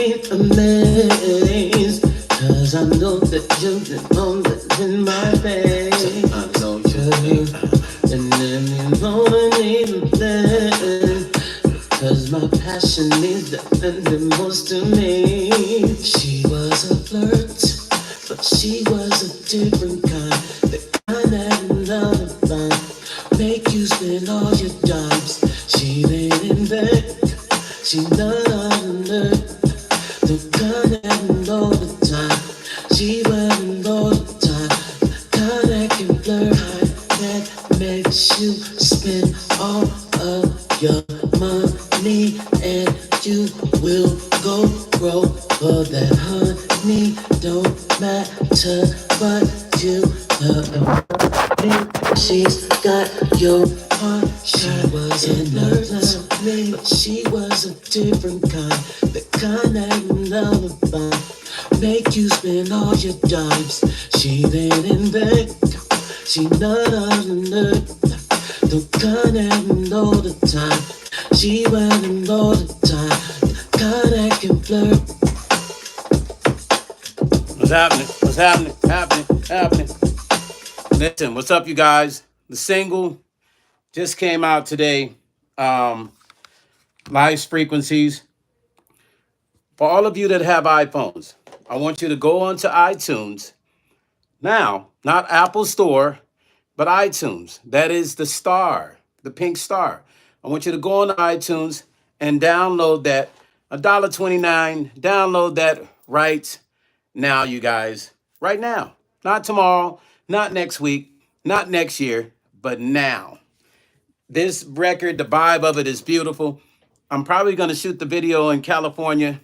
be amazed, 'cause I know that you've been on that in my face. I know you, and then you know I need a plan, 'cause my passion is defending most to me. She was a flirt, but she was a different kind. The kind that another find make you spend all your dimes. She laid in bed, she none other. The kind that know the time, she wearing all the time. Kind that can blur high, that makes you spend all of your money, and you will go broke for that honey. Don't matter what you love. She's got your heart. She was in love with me, but she was a different kind. The kind that you never find make you spend all your dimes. She laid in bed, she not on the the kind that you know the time. She wearing all the time. The kind that can flirt. What's happening? What's happening? Happening. Listen, what's up, you guys? The single just came out today. Live frequencies. For all of you that have iPhones, I want you to go onto iTunes now, not Apple Store, but iTunes. That is the star, the pink star. I want you to go on iTunes and download that. $1.29. Download that right now, you guys. Right now. Not tomorrow, not next week, not next year, but now. This record, the vibe of it is beautiful. I'm probably going to shoot the video in California.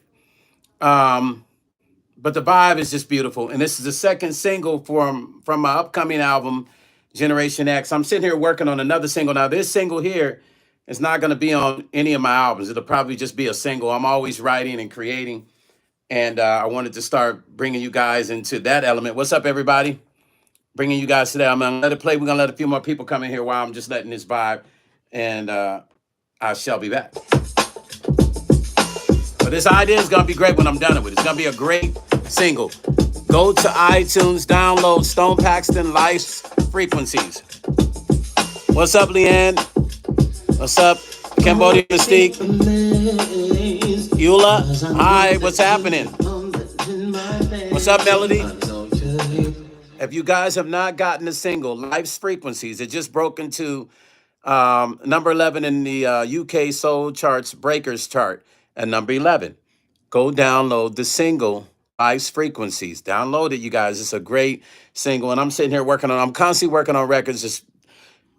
But the vibe is just beautiful. And this is the second single from my upcoming album, Generation X. I'm sitting here working on another single. Now, this single here is not going to be on any of my albums. It'll probably just be a single. I'm always writing and creating. And I wanted to start bringing you guys into that element. What's up, everybody? Bringing you guys to that. I'm going to let it play. We're going to let a few more people come in here while I'm just letting this vibe. And I shall be back. But this idea is going to be great when I'm done with it. It's going to be a great single. Go to iTunes, download Stone Paxton Life's Frequencies. What's up, Leanne? What's up, Cambodia Mystique? Eula? Hi, what's happening? What's up, Melody? If you guys have not gotten the single, Life's Frequencies, it just broke into number 11 in the UK Soul Charts Breakers chart at number 11. Go download the single, Life's Frequencies. Download it, you guys. It's a great single. And I'm sitting here I'm constantly working on records, just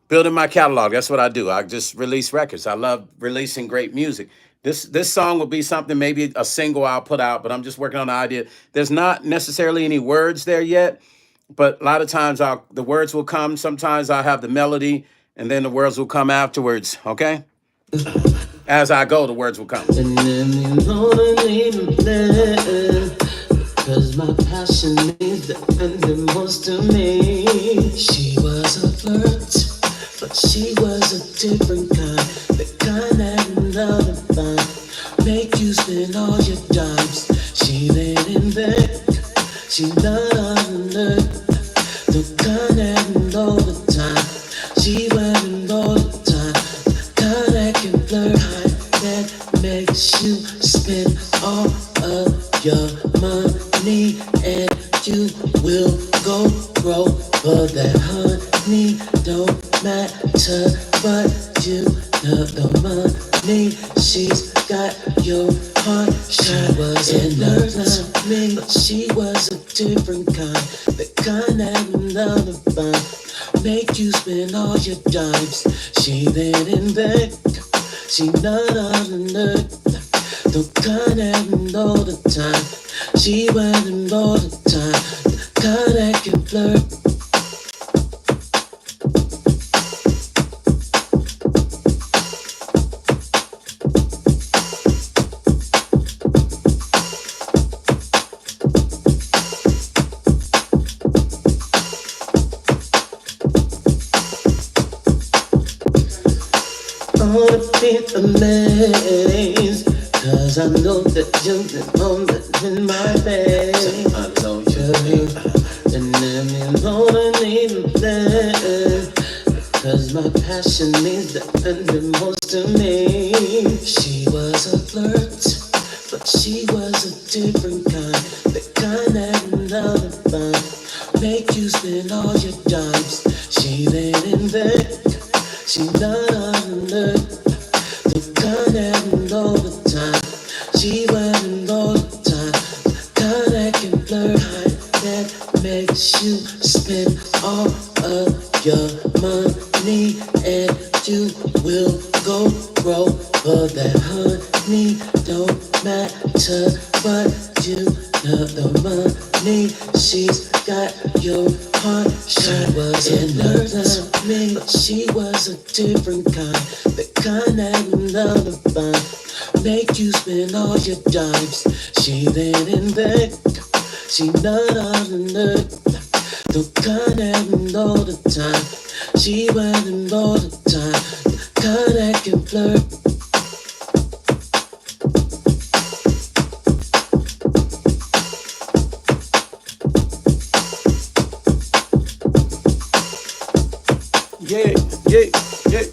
building my catalog. That's what I do. I just release records. I love releasing great music. This song will be something, maybe a single I'll put out, but I'm just working on the idea. There's not necessarily any words there yet, but a lot of times the words will come. Sometimes I'll have the melody, and then the words will come afterwards, okay? As I go, the words will come. And then you know I need a plan, 'cause my passion is defending most to me. She was a flirt, but she was a different kind. The kind that another find make you spend all your dimes. She laid in bed, she not under. The kind that know the time, she wearing all the time. The kind that can blur high, that makes you spend all of your money, and you will go broke for that honey. Don't matter what you love, the money. She's got your heart. She was in love with me, but she was a different kind. The kind that another find make you spend all your dimes. She laid in bed, she not on the the kind that know the time. She wearing all the time. The kind that can flirt. On a bit amazed, Cause I know that you've been on that in my bed. I know you, and then you know I need that. Cause my passion means that and the most to me. She was a flirt, but she was a different kind. The kind that another find make you spend all your dimes. She laid in bed, she not under. The kind that all the time. She went all the time. The kind that can flirt, that makes you spend all of your money, and you will go broke for that honey. Don't matter what you know, the money she's got your heart. She was in love with me, but she was a different kind. The kind that another find make you spend all your dimes. She laid in bed, she not on the nerve. The kind that all the time. She went all the time. The kind that can flirt. Yeah, yeah, yeah.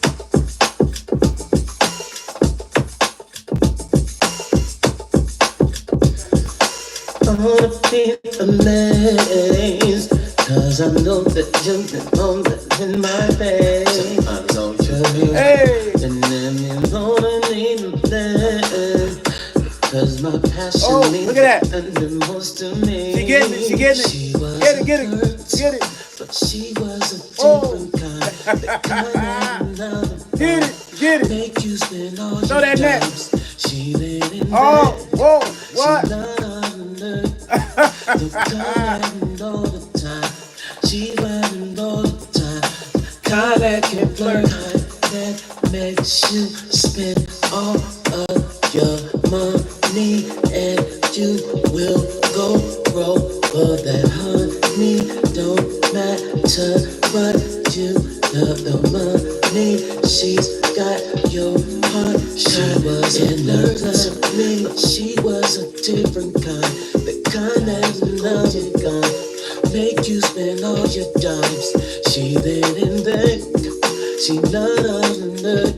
I wanna be amazed, cause I know that you've been on that in my bed. I know you, Hey! and then you know I need that. Cause my passion means look at that. and the most to me. She getting it, she getting it. She was Get it, a get it, flirt, get it. but she was a different kind. The kind that another Get it, get it. make you spend all Throw your that net. dimes. She laid in Oh, bed. whoa, She what? not on the the kind all the time. She went all the time. Kind that can flirt, that makes you spend all of your money, and you will go broke for that honey. Don't matter what you know, the money she's got your heart. She was in love with me, but she was a different kind. The kind that another kind make you spend all your dimes. She laid in bed, she not on the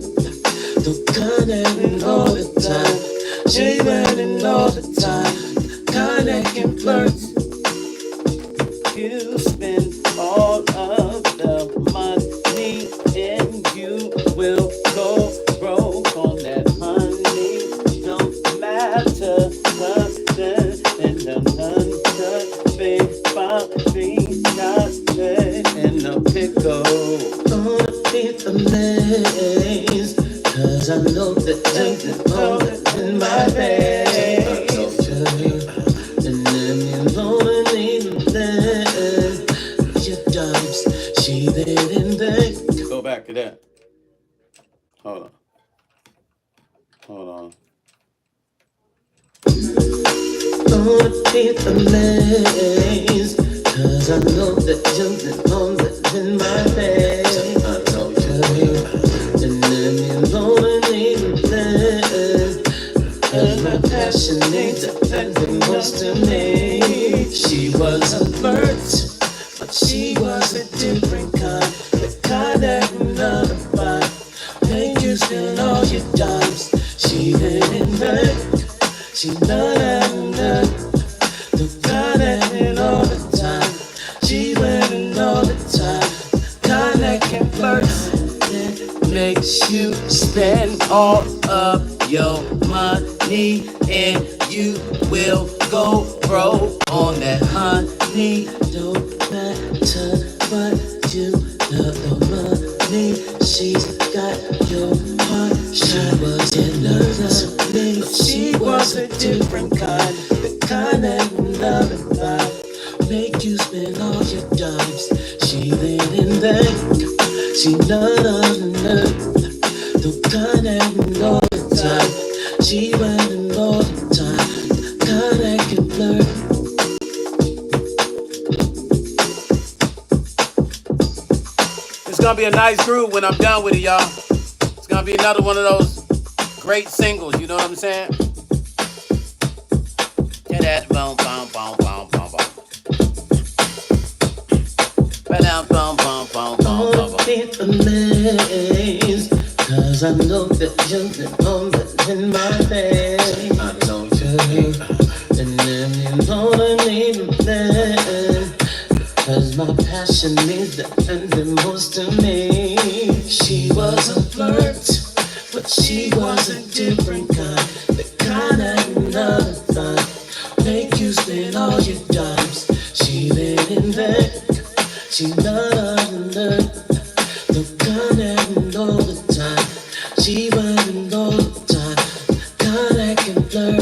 the kind that all the time. She went in all the time. The kind that can flirt. You spend all of the money, and you will go broke on that honey. Don't matter what and the hundred baby got in the pickle. Gonna be amazed, cause I know that you've been on it in my bed. And then you know I need that. Your dimes, she laid in bed. Go back to that. Hold on. Hold on. Gonna be amazed, cause I know that you've been on that in my bed. I know you, and then you know I need that. Cause my passion needs it and the most to me. She was a flirt, but she was a different kind. The kind that another find make you spend all your dimes. She laid in bed, she not under the kind that in all the time. She went in all the time. Kind that can flirt, that makes you spend all of your money, and you will go broke on that honey. Don't matter what you know, the money she's got your heart. She was in love with me, but she was a different kind. The kind that another vibe make you spend all your dimes. She laid in bed, she not on the nerve. The kind that all the time. She went in all the time. The kind that can flirt. It's gonna be a nice groove when I'm done with it, y'all. It's gonna be another one of those great singles, you know what I'm saying? that boom, boom, boom, boom, boom, boom. Ba-dum, boom, boom, boom, boom, boom, boom. Be amazed, cause I know that you've been on that in my face. I know you, and then you know I need that. Cause my passion means the ending most to me. She was a flirt, but she was a different kind. The kind that another time make you spend all your dimes. She been in bed, she not under. The kind that all the time. She running all the time. Kind that can flirt,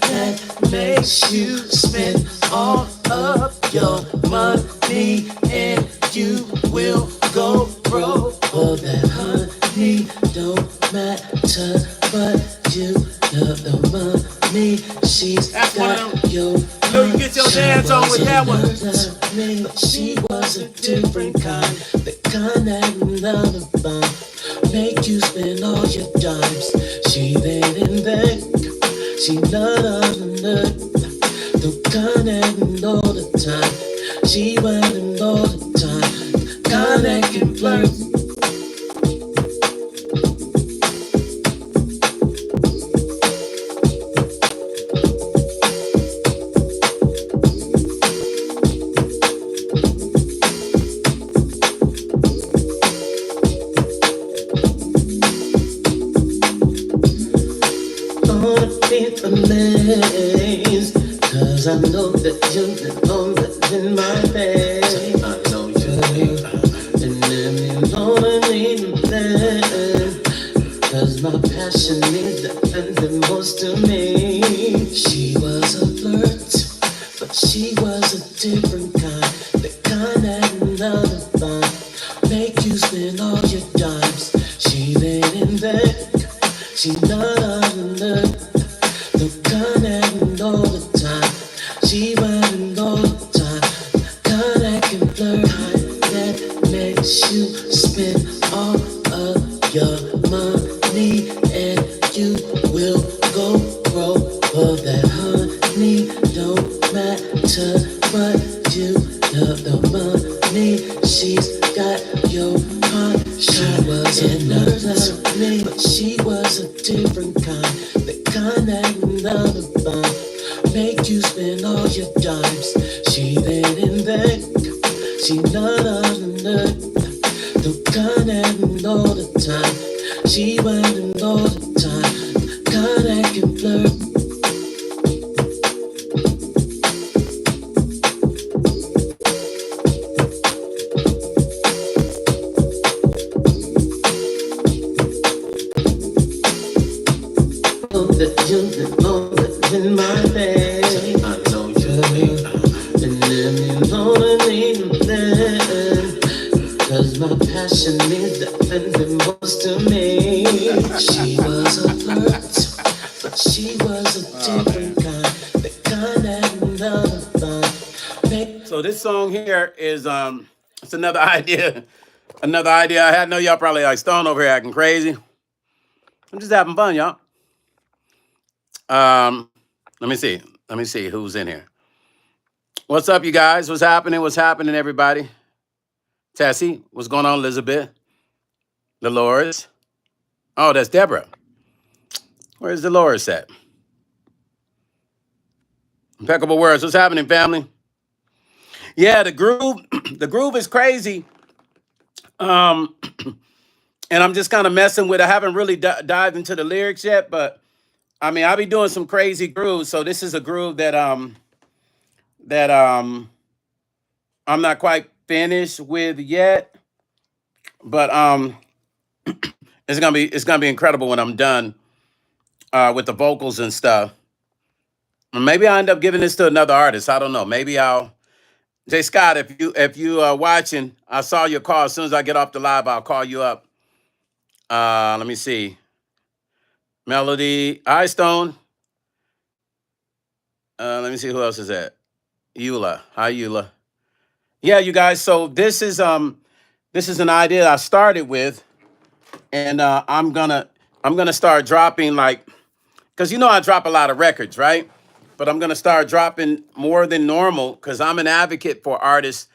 that makes you spend all of your money, and you will go broke. For that honey don't matter, but you love the money. She's That's one got of them. your You know you get your dance on with that one. me, but she was a different kind. The kind that another fun make you spend all your dimes. She laid in bed, she not under. The kind that all the time. She running all the time. Kind that can flirt. Be amazed, cause I know that you've been on that in my face. I know you, and then you know I need that. Cause my passion means the ending most to me. She was a flirt, but she was a different kind. The kind that another fun make you spend all your dimes. She laid in bed, she not under. The kind that all the time. She running all the time. Kind that can flirt, that makes you spend all of your money, and you will go broke. For that honey don't matter, but you love the money. She's got your heart. She was another me, but she was a different kind. The kind that another fun make you spend all your dimes. She laid in bed, she not under. The kind that all the time. She running all the time. Kind that can flirt. That you've been on that in my face. I know you, and then you know I need that. Cause my passion means the ending most to me. She was a flirt, but she was a different kind. The kind that another fun. So this song here is it's another idea. Another idea I had. I know y'all probably like stoned over here acting crazy. I'm just having fun, y'all. Let me see. Let me see who's in here. What's up, you guys? What's happening? What's happening, everybody? Tessie, what's going on, Elizabeth? Dolores. Oh, that's Deborah. Where's Dolores at? Impeccable words. What's happening, family? Yeah, the groove, the groove is crazy. And I'm just kind of messing with it. I haven't really dived into the lyrics yet, but I mean, I'll be doing some crazy grooves. So this is a groove that I'm not quite finished with yet, but it's gonna be incredible when I'm done with the vocals and stuff. Maybe I'll end up giving this to another artist. I don't know. Maybe I'll. Jay Scott, if you are watching, I saw your call. As soon as I get off the live, I'll call you up. Let me see. Melody, iStone. Let me see who else is that. Eula. Hi, Eula. Yeah, you guys. So this is an idea I started with, and I'm gonna start dropping, like, because you know I drop a lot of records, right? but I'm gonna start dropping more than normal because I'm an advocate for artists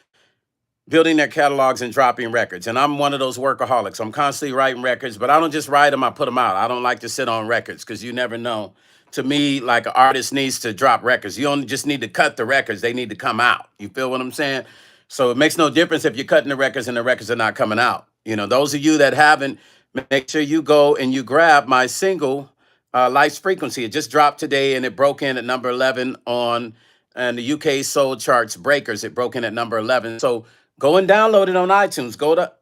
building their catalogs and dropping records. And I'm one of those workaholics. I'm constantly writing records, but I don't just write them, I put them out. I don't like to sit on records because you never know. To me, like an artist needs to drop records. You don't just need to cut the records, they need to come out. You feel what I'm saying? So it makes no difference if you're cutting the records and the records are not coming out. You know, those of you that haven't, make sure you go and you grab my single, Life's Frequency. It just dropped today and it broke in at number 11 on and the UK Soul Charts Breakers. It broke in at number 11. So go and download it on iTunes. Go to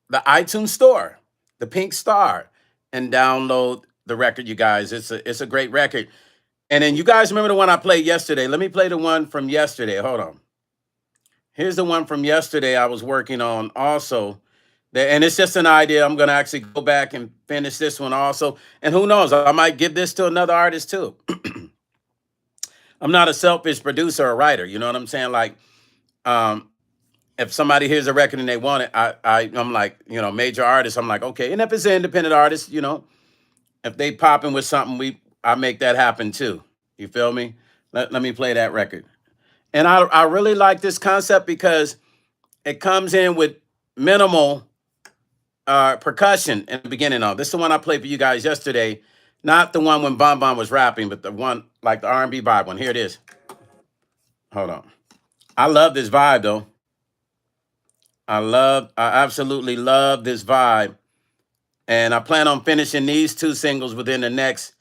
the iTunes store, the pink star, and download the record, you guys. It's a great record. And then you guys remember the one I played yesterday. Let me play the one from yesterday. Hold on. Here's the one from yesterday I was working on also. And it's just an idea. I'm going to actually go back and finish this one also. And who knows, I might give this to another artist too. I'm not a selfish producer or writer. You know what I'm saying? Like, if somebody hears a record and they want it, I'm like, you know, major artists, I'm like, okay. And if it's an independent artist, you know, if they pop in with something, I make that happen too. You feel me? Let me play that record. And I really like this concept because it comes in with minimal percussion in the beginning of. This is the one I played for you guys yesterday. Not the one when Bon Bon was rapping, but the one like the R&B vibe one. Here it is. Hold on. I love this vibe though. I absolutely love this vibe. And I plan on finishing these two singles within the next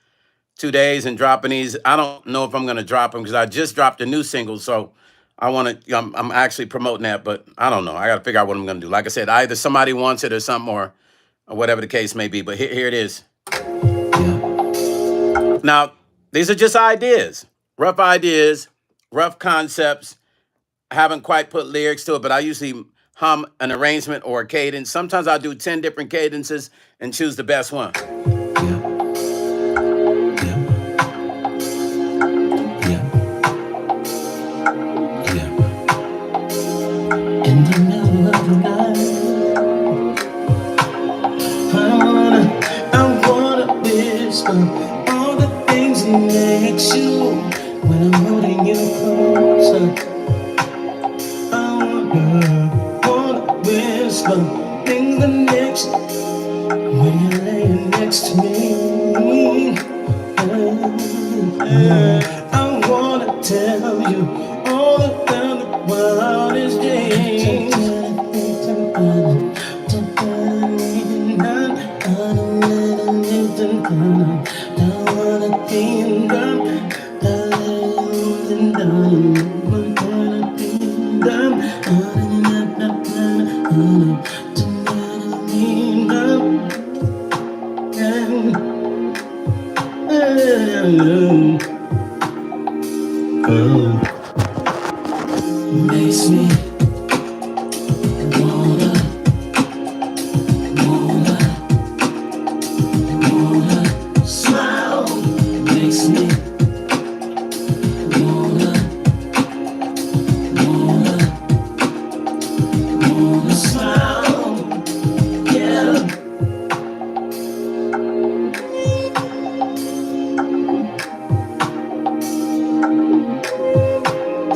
2 days and dropping these. I don't know if I'm going to drop them because I just dropped a new single. So I want to, I'm actually promoting that, but I don't know. I got to figure out what I'm going to do. Like I said, either somebody wants it or something or whatever the case may be. But here it is. Now, these are just ideas, rough concepts. I haven't quite put lyrics to it, but I usually hum an arrangement or a cadence. Sometimes I'll do 10 different cadences and choose the best one. In the middle of the night, I wanna whisper all the things that makes you when I'm holding you closer. I wanna whisper things that makes you when you're laying next to me. I wanna tell you all about the wildest dreams. Makes me wanna smile. Makes me wanna smile. Yeah.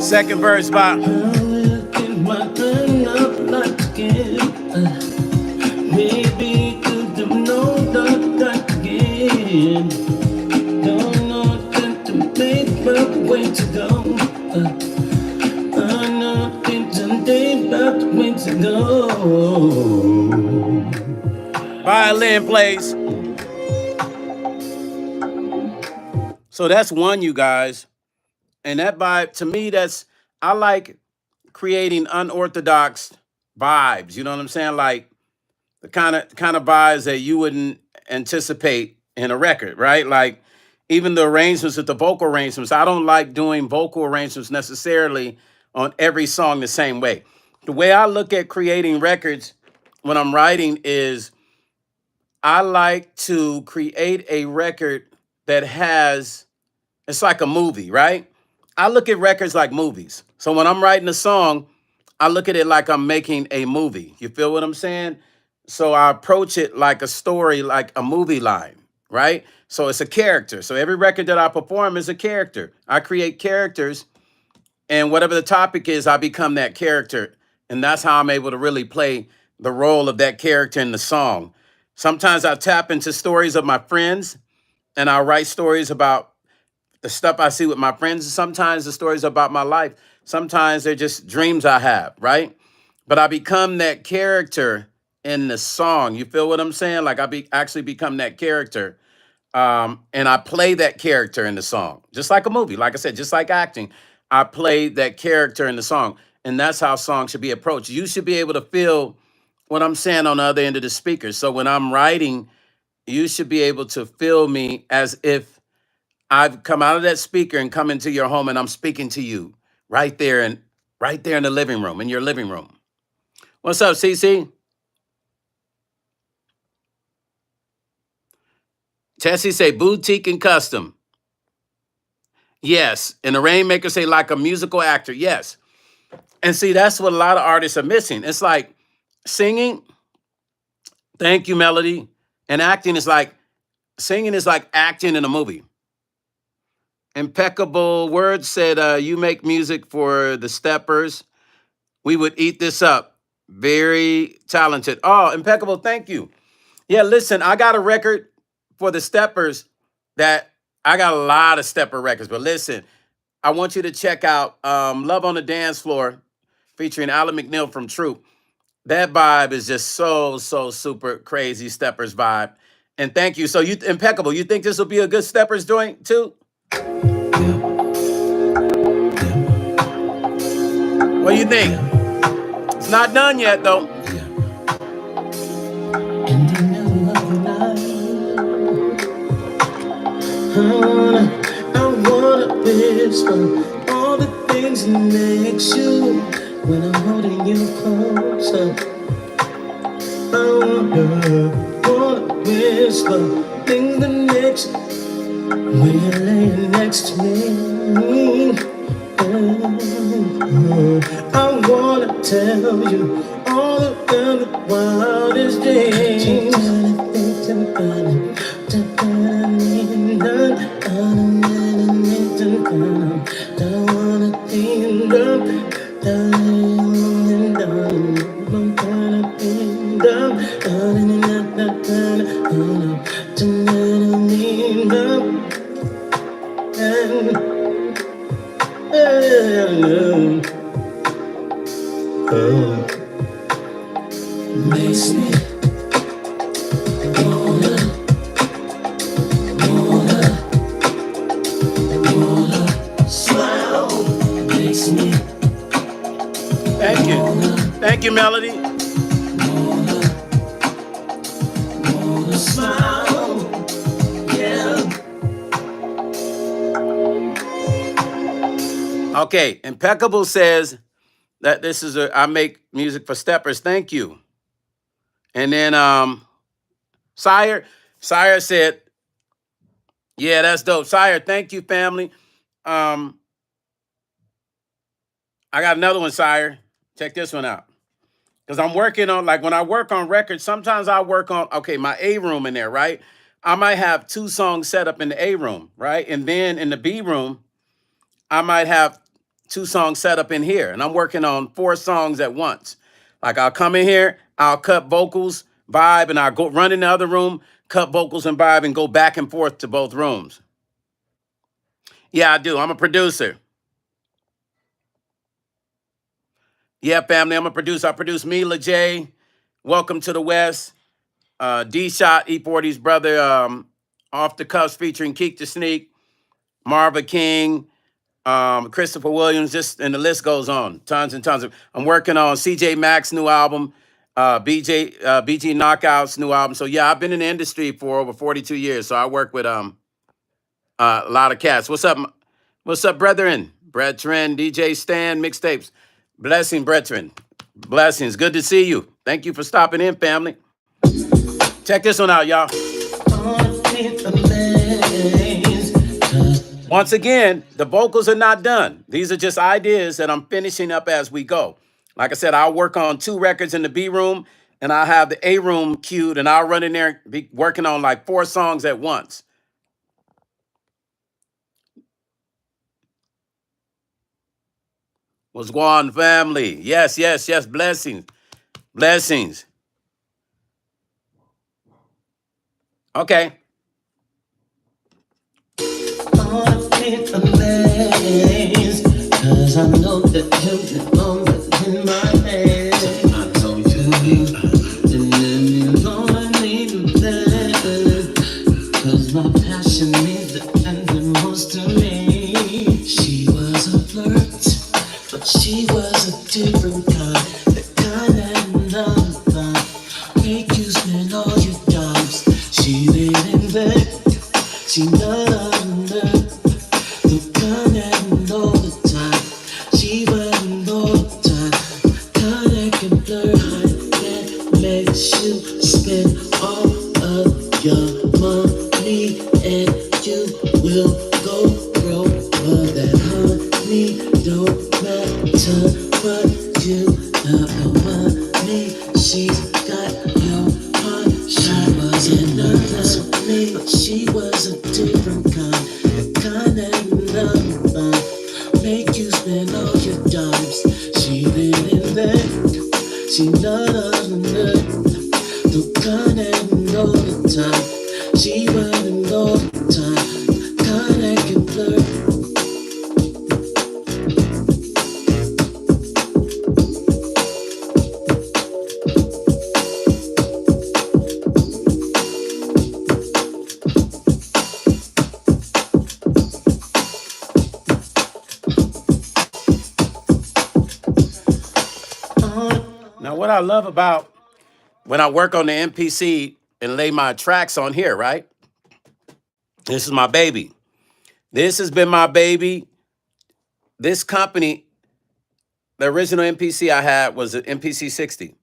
Second verse by maybe could have known that again. Don't know that to make my way to go. I know it's someday about the way to go. violin plays. So that's one, you guys. And that vibe, to me, I like creating unorthodox vibes. You know what I'm saying? Like the kind of vibes that you wouldn't anticipate in a record, right? Like even the arrangements with the vocal arrangements. I don't like doing vocal arrangements necessarily on every song the same way. The way I look at creating records when I'm writing is I like to create a record that it's like a movie, right? I look at records like movies. So when I'm writing a song, I look at it like I'm making a movie. You feel what I'm saying? So I approach it like a story, like a movie line. right? So it's a character. So every record that I perform is a character. I create characters, and whatever the topic is, I become that character. And that's how I'm able to really play the role of that character in the song. Sometimes I tap into stories of my friends and I'll write stories about the stuff I see with my friends. Sometimes the stories about my life. Sometimes they're just dreams I have, right? But I become that character in the song. You feel what I'm saying? Like actually become that character. And I play that character in the song, just like a movie. Like I said, just like acting, I play that character in the song. And that's how songs should be approached. You should be able to feel what I'm saying on the other end of the speaker. So when I'm writing, you should be able to feel me as if I've come out of that speaker and come into your home and I'm speaking to you right there and right there in the living room, in your living room. What's up, CC? Tessie say boutique and custom. Yes. And the Rainmaker say like a musical actor. Yes. And see, that's what a lot of artists are missing. It's like singing, thank you, Melody. And acting is like, singing is like acting in a movie. Impeccable Word said, you make music for the Steppers. We would eat this up. Very talented. Oh, Impeccable, thank you. Yeah, listen, I got a record for the Steppers that I got a lot of Stepper records, but listen, I want you to check out Love on the Dance Floor featuring Alan McNeil from Troop. That vibe is just so super crazy Steppers vibe. And thank you. So you Impeccable, you think this will be a good Steppers joint too? What do you think? It's not done yet though. In the middle of the night, I wanna whisper all the things that makes you when I'm holding you closer. I wanna whisper things that makes you when you're laying next to me. I wanna tell you all about the wildest dreams. Makes me wanna smile. Makes me Thank you. Thank you, Melody. wanna smile. Yeah. Okay, Impeccable says that this is I make music for Steppers. Thank you. And then Sire said, yeah, that's dope. Sire, thank you, family. I got another one, Sire. Check this one out. Because I'm working on, like when I work on records, sometimes I work on, okay, my A room in there, right? I might have 2 songs set up in the A room, right? And then in the B room, I might have 2 songs set up in here. And I'm working on 4 songs at once. Like I'll come in here, I'll cut vocals, vibe, and I'll go run in the other room, cut vocals and vibe, and go back and forth to both rooms. Yeah, I do. I'm a producer. Yeah, family, I'm a producer. I produce Mila J. Welcome to the West. D-Shot, E40's brother, Off the Cuffs featuring Keek the Sneak, Marva King, Christopher Williams, just and the list goes on. Tons and tons of. I'm working on CJ Maxx's new album, BG Knockout's new album. So yeah, I've been in the industry for over 42 years. So I work with a lot of cats. What's up? What's up, brethren? Brethren, DJ Stan, mixtapes. Blessing, brethren. Blessings. Good to see you. Thank you for stopping in, family. Check this one out, y'all. Once again, the vocals are not done. These are just ideas that I'm finishing up as we go. Like I said, I'll work on 2 records in the B room, and I have the A room queued, and I'll run in there and be working on like 4 songs at once. What's going on, family? Yes, yes, yes. Blessings, blessings. Okay. Heart is amazed, 'cause I know that you've been on in my head. I told you, and then you gonna need that, 'cause my passion means the most to me. She was a flirt, but she was a different kind, the kind that love make you spend all your times. She lived in bed, she loved the kind that all the time. She wasn't all the time, kind that can blur, that makes you spend all of your money, and you will go broke for that honey. Don't matter what you have no money, she's got your heart. She wasn't me, but she was a different kind, the kind that love make you spend all your dimes. She been in bed, she loved the kind that all the time. She wasn't all the time, kind that can flirt. Now, what I love about when I work on the MPC and lay my tracks on here, right? This is my baby. This has been my baby. This company, the original MPC I had was an MPC60.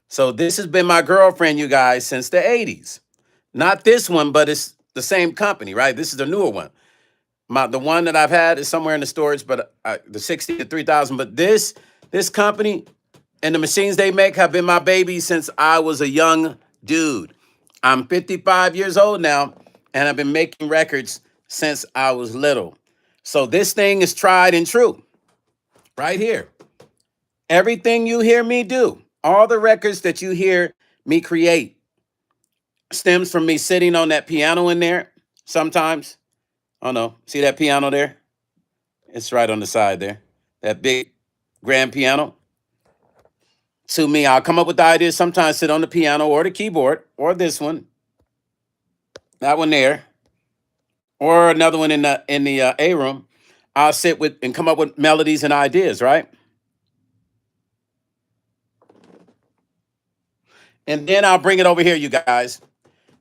So this has been my girlfriend, you guys, since the 80s. Not this one, but it's the same company, right? This is the newer one. The one that I've had is somewhere in the storage, but the 60 to 3000. But this company and the machines they make have been my baby since I was a young dude. I'm 55 years old now, and I've been making records since I was little. So this thing is tried and true right here. Everything you hear me do, all the records that you hear me create, stems from me sitting on that piano in there sometimes. Oh no, see that piano there? It's right on the side there. That big grand piano. To me, I'll come up with the ideas, sometimes sit on the piano or the keyboard or this one, that one there, or another one in the A room. I'll sit with and come up with melodies and ideas, right? And then I'll bring it over here, you guys.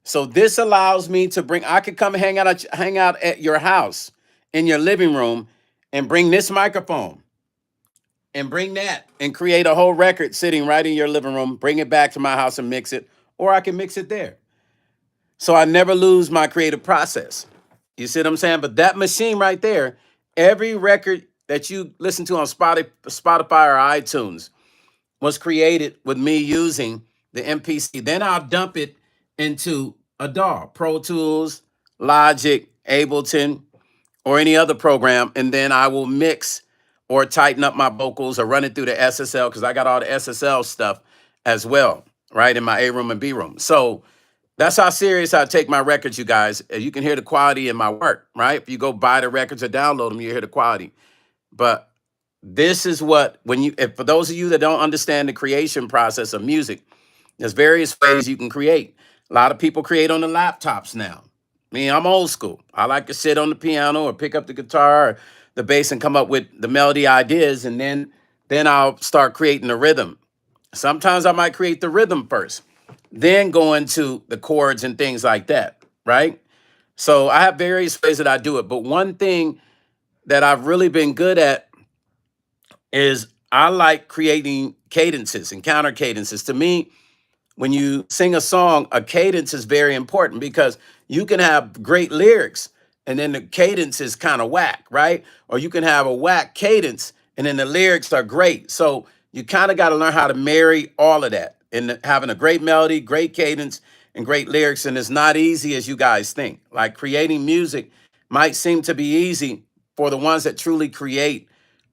So this allows me to bring. I could come hang out at your house in your living room, and bring this microphone and bring that and create a whole record sitting right in your living room. Bring it back to my house and mix it, or I can mix it there. So I never lose my creative process. You see what I'm saying? But that machine right there, every record that you listen to on Spotify or iTunes was created with me using the MPC. Then I'll dump it into a DAW, Pro Tools, Logic, Ableton, or any other program, and then I will mix or tighten up my vocals or run it through the SSL, because I got all the SSL stuff as well, right, in my A room and B room. So that's how serious I take my records, you guys. You can hear the quality in my work, right? If you go buy the records or download them, you hear the quality. But this is what, for those of you that don't understand the creation process of music, there's various ways you can create. A lot of people create on the laptops now. Me, I'm old school. I like to sit on the piano or pick up the guitar or the bass and come up with the melody ideas, and then I'll start creating the rhythm. Sometimes I might create the rhythm first, then go into the chords and things like that, right? So I have various ways that I do it. But one thing that I've really been good at is I like creating cadences and counter cadences. To me, when you sing a song, a cadence is very important, because you can have great lyrics and then the cadence is kind of whack, right? Or you can have a whack cadence and then the lyrics are great. So you kind of got to learn how to marry all of that. in having a great melody, great cadence, and great lyrics. And it's not easy as you guys think. Like creating music might seem to be easy for the ones that truly create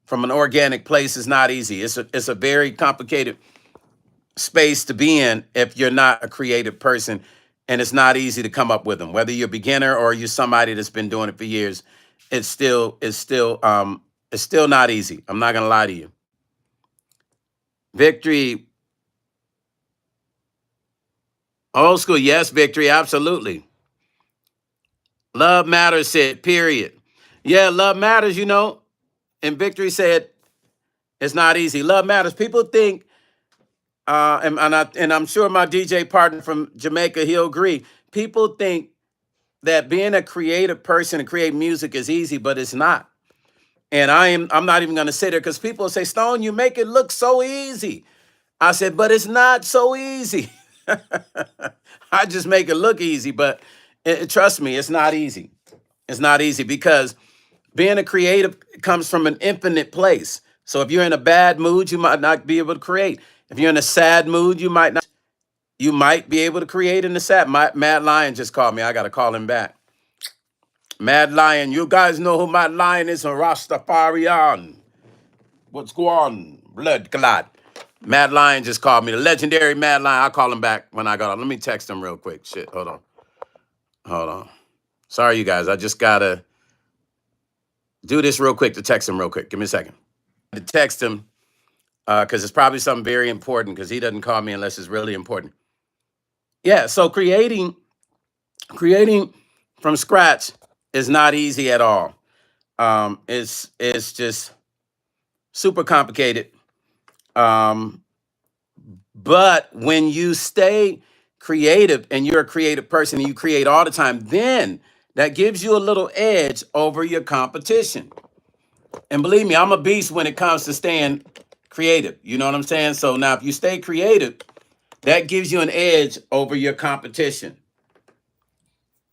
from an organic place. Is not easy. It's a very complicated space to be in if you're not a creative person, and it's not easy to come up with them. Whether you're a beginner or you're somebody that's been doing it for years, it's still not easy. I'm not gonna lie to you. Victory, old school, yes, Victory, absolutely. Love matters said, period. Yeah, love matters, you know. And Victory said it's not easy. Love matters. People think, and I'm sure my DJ partner from Jamaica, he'll agree. People think that being a creative person and create music is easy, but it's not. And I'm not even gonna sit there because people say, Stone, you make it look so easy. I said, but it's not so easy. I just make it look easy, but trust me, it's not easy. It's not easy because being a creative comes from an infinite place. So if you're in a bad mood, you might not be able to create. If you're in a sad mood, you might not. You might be able to create in the sad. Mad Lion just called me. I got to call him back. Mad Lion, you guys know who Mad Lion is? A Rastafarian. What's going on? Blood clot. Mad Lion just called me. The legendary Mad Lion. I'll call him back when I got on. Let me text him real quick. Shit, hold on. Hold on. Sorry, you guys. I just got to do this real quick to text him real quick. Give me a second. To text him because it's probably something very important because he doesn't call me unless it's really important. Yeah, so creating from scratch is not easy at all. It's just super complicated. But when you stay creative and you're a creative person and you create all the time, then that gives you a little edge over your competition. And believe me, I'm a beast when it comes to staying creative. You know what I'm saying? So now if you stay creative, that gives you an edge over your competition.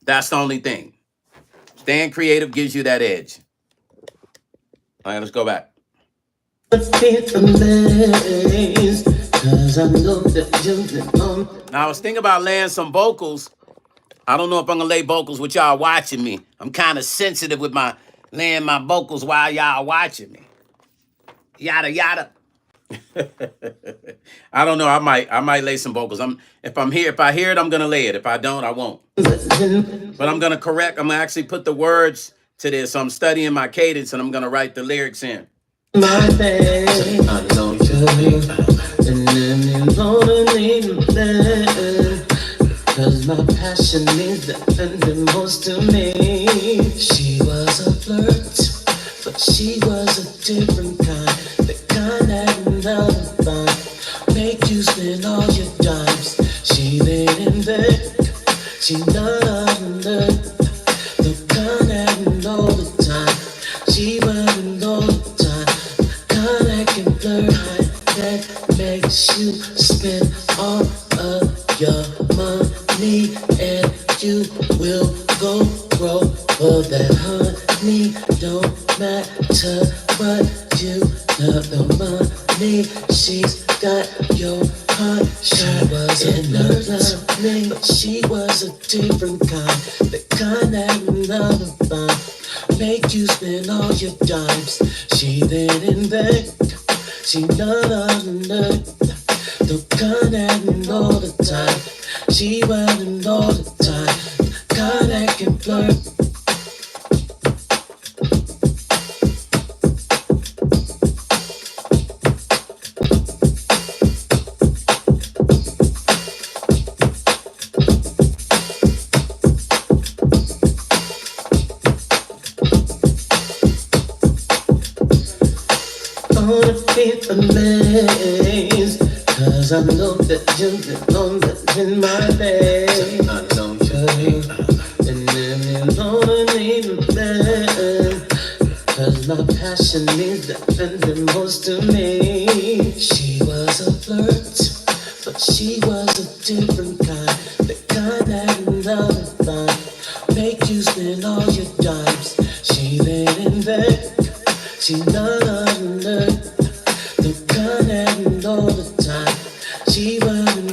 That's the only thing. Staying creative gives you that edge. All right, let's go back. Now I was thinking about laying some vocals. I don't know if I'm gonna lay vocals with y'all watching me. I'm kind of sensitive with my laying my vocals while y'all watching me. Yada yada. I don't know. I might lay some vocals. If I hear it, I'm gonna lay it. If I don't, I won't. But I'm gonna actually put the words to this. So I'm studying my cadence and I'm gonna write the lyrics in. My face, I know you, and then you gonna need me, cause my passion means the most to me. She was a flirt, but she was a different kind, the kind that never find, make you spend all your dimes. She laid in bed, she not under, the kind that all the time, she running all the time. That makes you spend all of your money, and you will go broke for that honey. Don't matter what you love, the money. She's got your heart. She was in love, but she was a different kind, the kind that never found, make you spend all your dimes. She then in bed. She not under the kind that all the time. She running all the time. The kind that can flirt. Amazed, cause I know that you've been on that in my face. I know you, and then you gonna need me, cause my passion means the most to me. She was a flirt, but she was a different kind, the kind that never find, make you spend all your dimes. She laid in bed, she not under, the kind that all the time, she running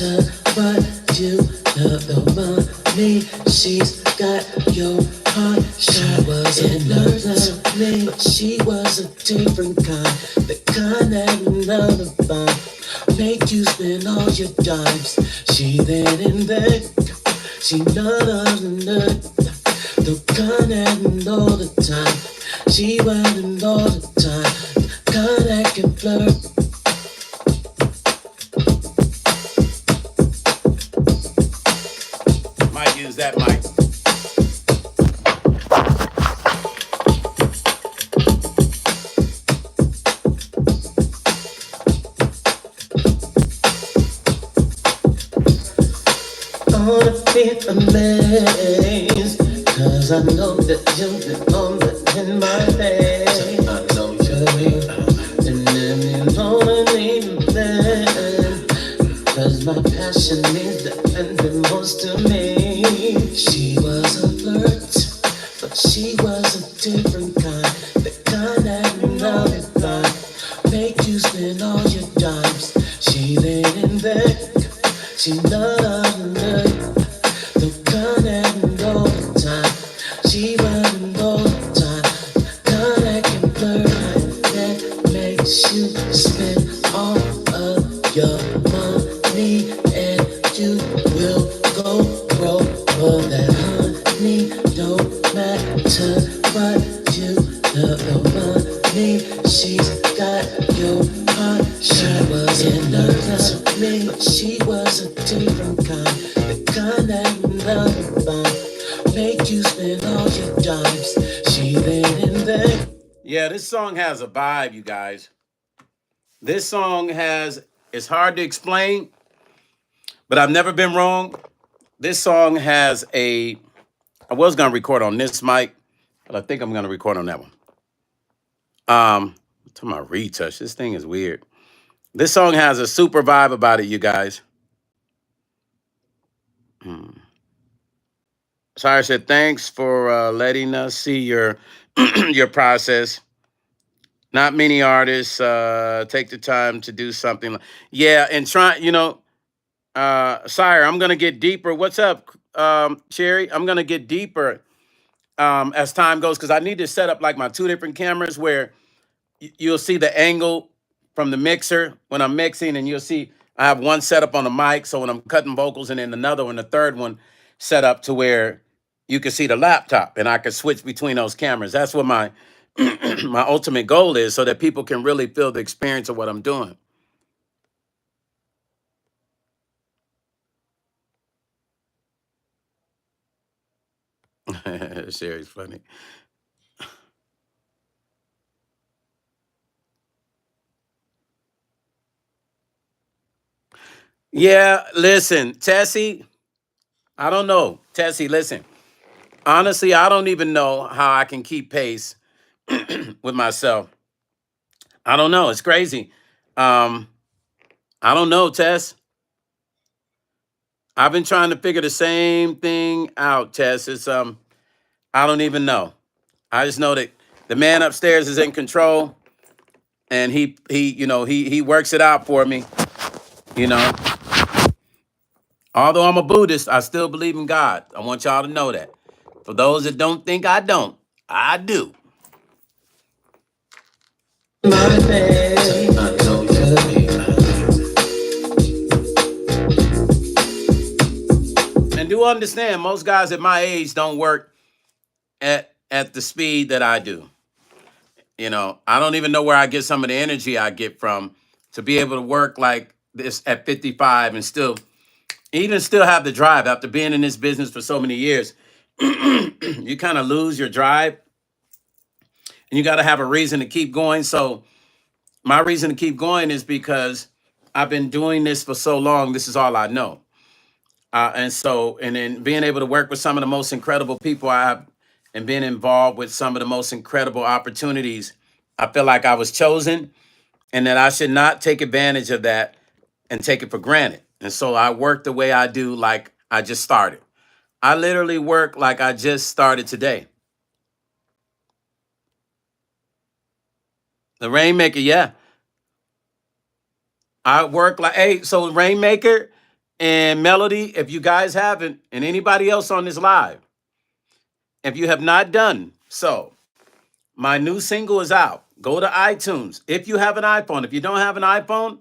matter what you love the money. She's got your heart. She wasn't lovely, but she was a different kind. The kind that another find. Make you spend all your dimes. She then and there. She not under the kind that all the time. She went all the time. The kind that can flirt. Might use that mic. Wanna be amazed, cause I know that you've been on the in my face. I know you, and then you wanna leave me there, cause my passion is the ending most to me. She was a flirt, but she was a different kind. The kind that love it fine. Make you spend all your dimes. She laid in bed. She loved the kind that all the time. She running all the time. Kind that can flirt, that makes you spend all of your money, and you will go broke for that honey. Don't matter what you love the money. She's got your heart. She wasn't nervous of me, but she was a different kind. The kind that love and fun. Make you spend all your dimes. She laid in bed. Yeah, this song has a vibe, you guys. This song has, it's hard to explain, but I've never been wrong. This song has I was going to record on this mic, but I think I'm going to record on that one. To my retouch, this thing is weird. This song has a super vibe about it, you guys. Sorry, I said thanks for letting us see your your process. Not many artists take the time to do something. Yeah, and try, Sire, I'm gonna get deeper. What's up, Cherry? I'm gonna get deeper as time goes because I need to set up like my two different cameras where you'll see the angle from the mixer when I'm mixing, and you'll see I have one set up on the mic, so when I'm cutting vocals, and then another one, the third one, set up to where you can see the laptop, and I can switch between those cameras. That's what my my ultimate goal is, so that people can really feel the experience of what I'm doing. Sherry's funny. Yeah, listen, Tessie, I don't know. Tessie, listen. Honestly, I don't even know how I can keep pace with myself. I don't know. It's crazy. Um, I don't know, Tess. I've been trying to figure the same thing out, Tess. It's I don't even know. I just know that the man upstairs is in control, and he works it out for me. You know, although I'm a Buddhist, I still believe in God. I want y'all to know that. For those that don't think I don't, I do. My face. I know you. And do understand, most guys at my age don't work at the speed that I do. I don't even know where I get some of the energy I get from to be able to work like this at 55 and still have the drive after being in this business for so many years. You kind of lose your drive, and you got to have a reason to keep going. So my reason to keep going is because I've been doing this for so long. This is all I know. And then being able to work with some of the most incredible people I have, and being involved with some of the most incredible opportunities, I feel like I was chosen, and that I should not take advantage of that and take it for granted. And so I work the way I do, like I just started. I literally work like I just started today. The Rainmaker, yeah. I work like, hey, so Rainmaker, And Melody, if you guys haven't, and anybody else on this live, if you have not done so, my new single is out. Go to iTunes. If you have an iPhone, if you don't have an iPhone,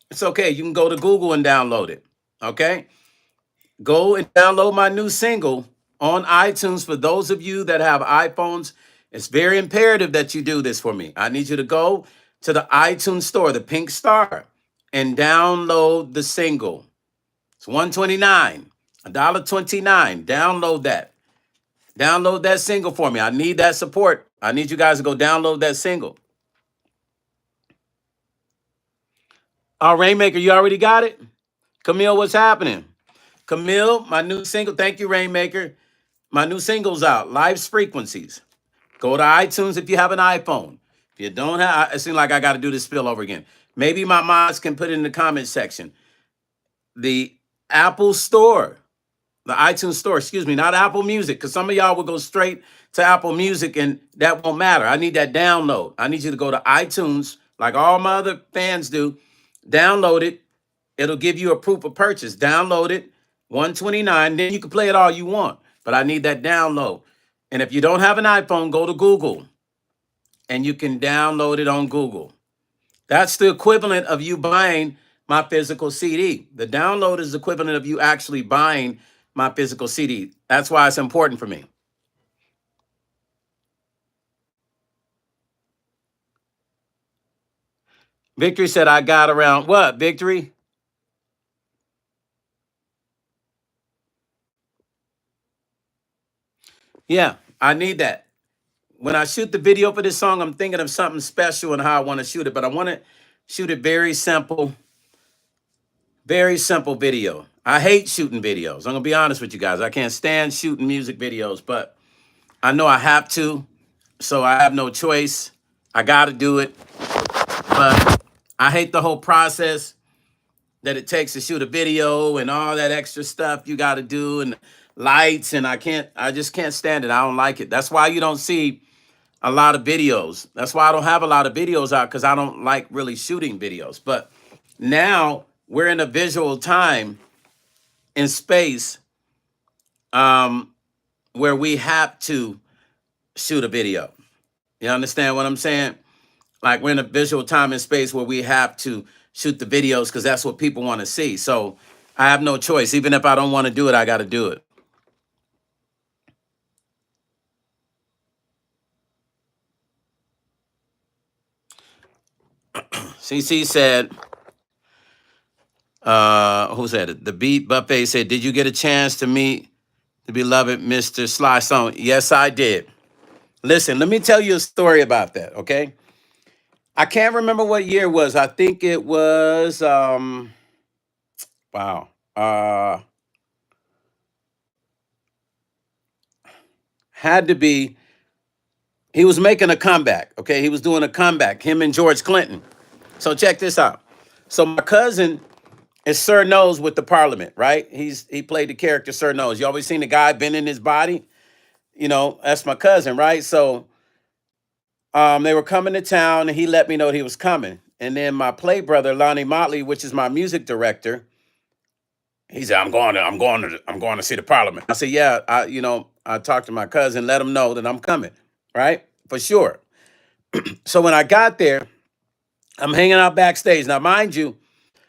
it's okay. You can go to Google and download it. Okay? Go and download my new single on iTunes. For those of you that have iPhones, it's very imperative that you do this for me. I need you to go to the iTunes store, the pink star, and download the single. It's $129, $1.29. Download that. Download that single for me. I need that support. I need you guys to go download that single. Oh, Rainmaker, you already got it? Camille, what's happening? Camille, my new single. Thank you, Rainmaker. My new single's out. Life's Frequencies. Go to iTunes if you have an iPhone. If you don't have, it seems like I got to do this spill over again. Maybe my mods can put it in the comment section. The Apple Store, the iTunes Store, excuse me, not Apple Music, because some of y'all will go straight to Apple Music and that won't matter. I need that download. I need you to go to iTunes, like all my other fans do, download it. It'll give you a proof of purchase. Download it, $129. Then you can play it all you want. But I need that download. And if you don't have an iPhone, go to Google and you can download it on Google. That's the equivalent of you buying my physical CD. The download is the equivalent of you actually buying my physical CD. That's why it's important for me. Victory said I got around what, Victory? Yeah, I need that. When I shoot the video for this song, I'm thinking of something special and how I want to shoot it, but I want to shoot it very simple video. I hate shooting videos. I'm going to be honest with you guys. I can't stand shooting music videos, but I know I have to, so I have no choice. I got to do it, but I hate the whole process that it takes to shoot a video and all that extra stuff you got to do and lights, and I just can't stand it. I don't like it. That's why you don't see a lot of videos. That's why I don't have a lot of videos out, because I don't like really shooting videos. But now we're in a visual time in space where we have to shoot a video. You understand what I'm saying? Like, we're in a visual time and space where we have to shoot the videos because that's what people want to see. So I have no choice. Even if I don't want to do it, I got to do it. CC said, who said it? The Beat Buffet said, did you get a chance to meet the beloved Mr. Sly Stone? Yes, I did. Listen, let me tell you a story about that, okay? I can't remember what year it was. I think it was, wow. Had to be, he was making a comeback, okay? He was doing a comeback, him and George Clinton. So check this out. So my cousin is Sir Nose with the Parliament, right? He played the character Sir Nose. You always seen the guy bending his body? You know, that's my cousin, right? So they were coming to town and he let me know he was coming. And then my play brother, Lonnie Motley, which is my music director, he said, I'm going to see the Parliament. I said, yeah, I talked to my cousin, let him know that I'm coming, right? For sure. So when I got there, I'm hanging out backstage. Now, mind you,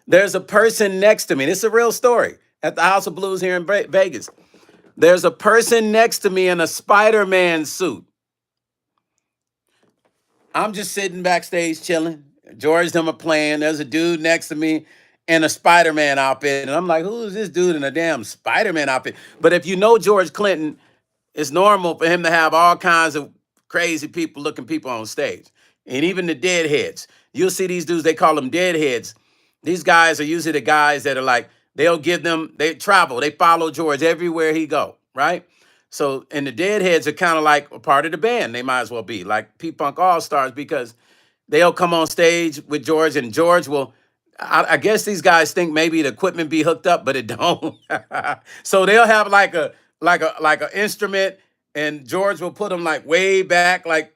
there's a person next to me. This is a real story at the House of Blues here in Vegas. There's a person next to me in a Spider-Man suit. I'm just sitting backstage chilling. George and them are playing. There's a dude next to me in a Spider-Man outfit. And I'm like, who is this dude in a damn Spider-Man outfit? But if you know George Clinton, it's normal for him to have all kinds of crazy looking people on stage. And even the deadheads. You'll see these dudes, they call them deadheads. These guys are usually the guys that are like, they travel, they follow George everywhere he go, right? So, and the deadheads are kind of like a part of the band. They might as well be like P-Funk All-Stars, because they'll come on stage with George and George will, I guess these guys think maybe the equipment be hooked up, but it don't. So they'll have like a instrument, and George will put them like way back, like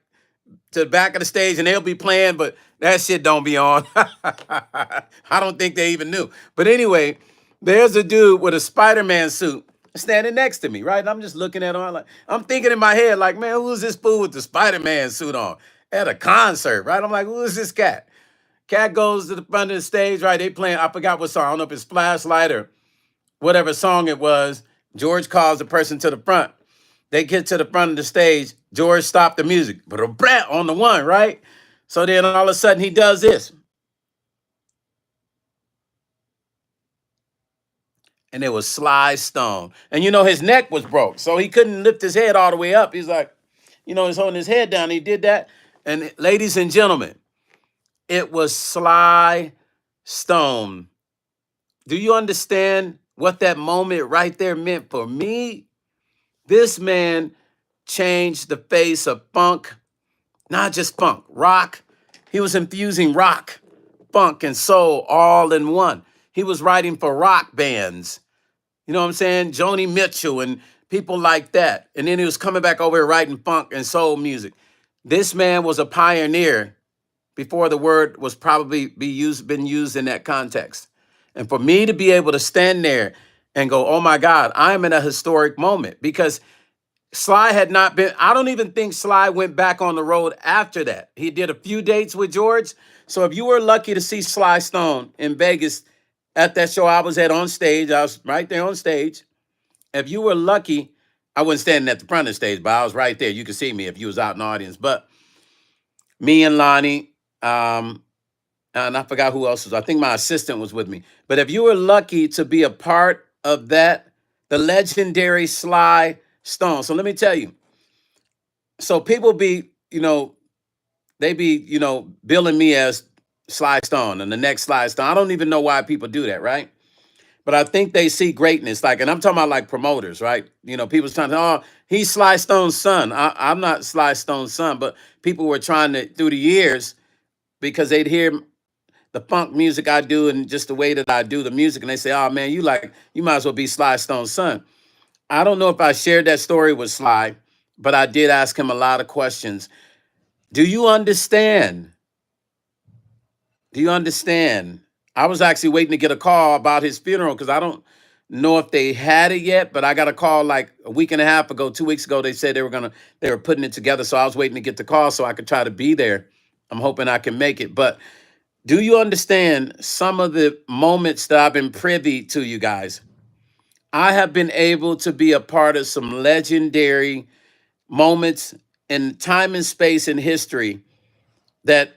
to the back of the stage, and they'll be playing, but that shit don't be on. I don't think they even knew. But anyway, There's a dude with a Spider-Man suit standing next to me, right? And I'm just looking at him. I'm thinking in my head, like, man, who's this fool with the Spider-Man suit on at a concert, right? I'm like, who is this cat? Cat goes to the front of the stage, right? They playing, I forgot what song. I don't know if it's Flashlight or whatever song it was. George calls the person to the front. They get to the front of the stage. George stopped the music, but on the one, right? So then all of a sudden he does this. And it was Sly Stone. And you know, his neck was broke, so he couldn't lift his head all the way up. He's like, you know, he's holding his head down. He did that. And ladies and gentlemen, it was Sly Stone. Do you understand what that moment right there meant for me? This man changed the face of funk, not just funk, rock. He was infusing rock, funk, and soul all in one. He was writing for rock bands. You know what I'm saying? Joni Mitchell and people like that. And then he was coming back over here writing funk and soul music. This man was a pioneer before the word was probably been used in that context. And for me to be able to stand there and go, oh my God, I'm in a historic moment, because Sly had not been, I don't even think Sly went back on the road after that. He did a few dates with George. So if you were lucky to see Sly Stone in Vegas at that show I was at on stage, I was right there on stage. If you were lucky, I wasn't standing at the front of the stage, but I was right there. You could see me if you was out in the audience. But me and Lonnie, and I forgot who else was. I think my assistant was with me. But if you were lucky to be a part of that, the legendary Sly Stone. So let me tell you. So people be, they be, billing me as Sly Stone and the next Sly Stone. I don't even know why people do that, right? But I think they see greatness, like, and I'm talking about like promoters, right? People's trying to, oh, he's Sly Stone's son. I'm not Sly Stone's son, but people were trying to, through the years, because they'd hear the funk music I do and just the way that I do the music, and they say, oh man, you might as well be Sly Stone's son. I don't know if I shared that story with Sly, but I did ask him a lot of questions. Do you understand? Do you understand? I was actually waiting to get a call about his funeral because I don't know if they had it yet, but I got a call like a week and a half ago, 2 weeks ago. They said they were putting it together. So I was waiting to get the call so I could try to be there. I'm hoping I can make it. But do you understand some of the moments that I've been privy to, you guys? I have been able to be a part of some legendary moments in time and space in history that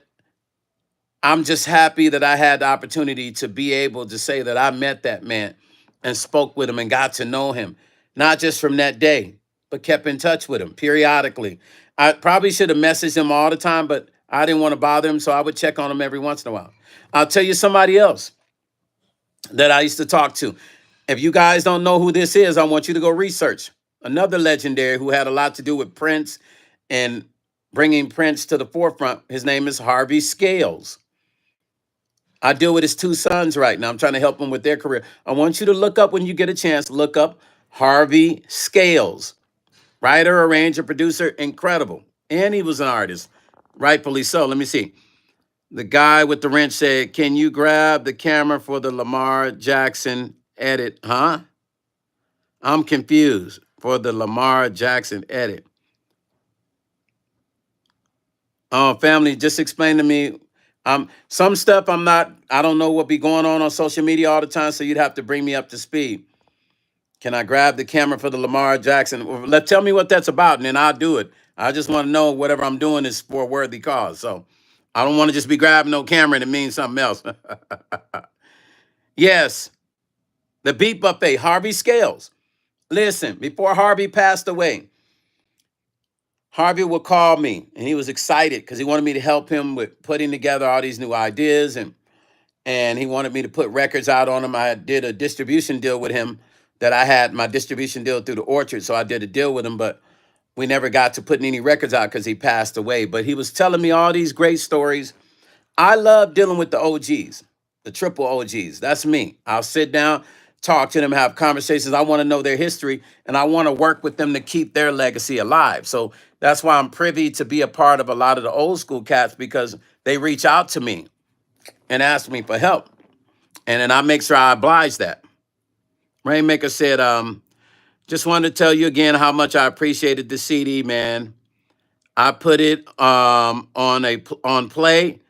I'm just happy that I had the opportunity to be able to say that I met that man and spoke with him and got to know him, not just from that day, but kept in touch with him periodically. I probably should have messaged him all the time, but I didn't want to bother him, so I would check on him every once in a while. I'll tell you somebody else that I used to talk to. If you guys don't know who this is, I want you to go research. Another legendary who had a lot to do with Prince and bringing Prince to the forefront. His name is Harvey Scales. I deal with his two sons right now. I'm trying to help them with their career. I want you to look up, when you get a chance, look up Harvey Scales. Writer, arranger, producer, incredible. And he was an artist, rightfully so. Let me see. The guy with the wrench said, can you grab the camera for the Lamar Jackson edit? Huh? I'm confused. For the Lamar Jackson edit. Oh, family, just explain to me. Some stuff I don't know what be going on social media all the time, so you'd have to bring me up to speed. Can I grab the camera for the Lamar Jackson? Tell me what that's about, and then I'll do it. I just want to know whatever I'm doing is for a worthy cause. So I don't want to just be grabbing no camera and it means something else. Yes, the Beat Buffet, Harvey Scales. Listen, before Harvey passed away, Harvey would call me, and he was excited because he wanted me to help him with putting together all these new ideas, and he wanted me to put records out on him. I did a distribution deal with him that I had my distribution deal through the Orchard, so I did a deal with him, but we never got to putting any records out because he passed away. But he was telling me all these great stories. I love dealing with the OGs, the triple OGs. That's me. I'll sit down, talk to them, have conversations. I want to know their history, and I want to work with them to keep their legacy alive. So that's why I'm privy to be a part of a lot of the old school cats, because they reach out to me and ask me for help. And then I make sure I oblige that. Rainmaker said, just wanted to tell you again how much I appreciated the CD, man. I put it on play.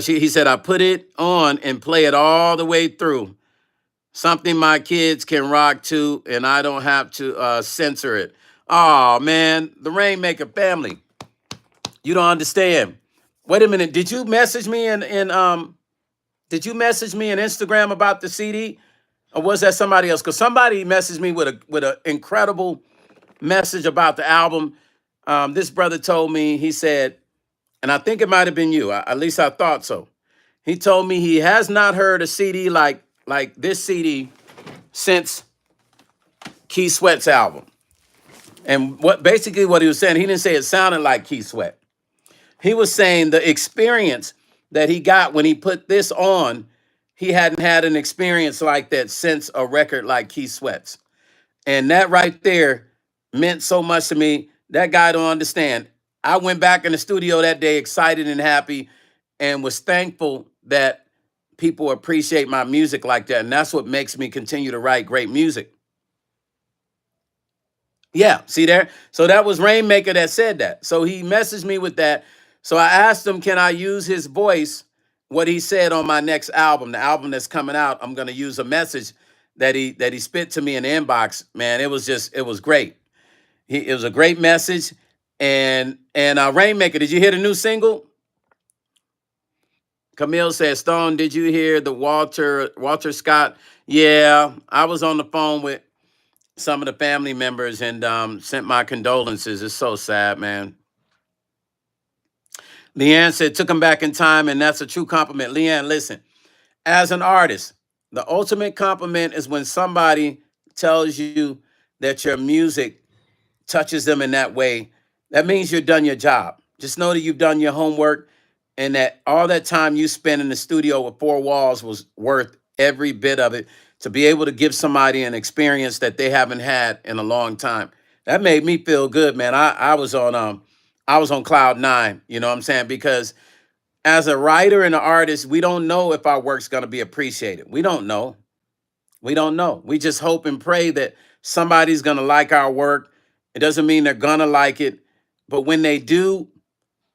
He said I put it on and play it all the way through. Something my kids can rock to, and I don't have to censor it. Oh man, the Rainmaker family, you don't understand. Wait a minute, did you message me did you message me in Instagram about the CD, or was that somebody else? Because somebody messaged me with a incredible message about the album. This brother told me, he said, and I think it might have been you. At least I thought so. He told me he has not heard a CD like this CD since Keith Sweat's album. And basically what he was saying, he didn't say it sounded like Keith Sweat. He was saying the experience that he got when he put this on, he hadn't had an experience like that since a record like Keith Sweat's. And that right there meant so much to me. That guy don't understand. I went back in the studio that day excited and happy and was thankful that people appreciate my music like that. And that's what makes me continue to write great music. Yeah, see there? So that was Rainmaker that said that. So he messaged me with that. So I asked him, can I use his voice, what he said on my next album, the album that's coming out. I'm going to use a message that he spit to me in the inbox. Man, it was great. It was a great message. And Rainmaker, did you hear the new single? Camille said, Stone, did you hear the Walter Scott? Yeah, I was on the phone with some of the family members and sent my condolences. It's so sad, man. Leanne said, took him back in time, and that's a true compliment. Leanne, listen, as an artist, the ultimate compliment is when somebody tells you that your music touches them in that way. That means you've done your job. Just know that you've done your homework and that all that time you spent in the studio with four walls was worth every bit of it to be able to give somebody an experience that they haven't had in a long time. That made me feel good, man. I was on cloud nine, you know what I'm saying? Because as a writer and an artist, we don't know if our work's going to be appreciated. We don't know. We don't know. We just hope and pray that somebody's going to like our work. It doesn't mean they're going to like it. But when they do,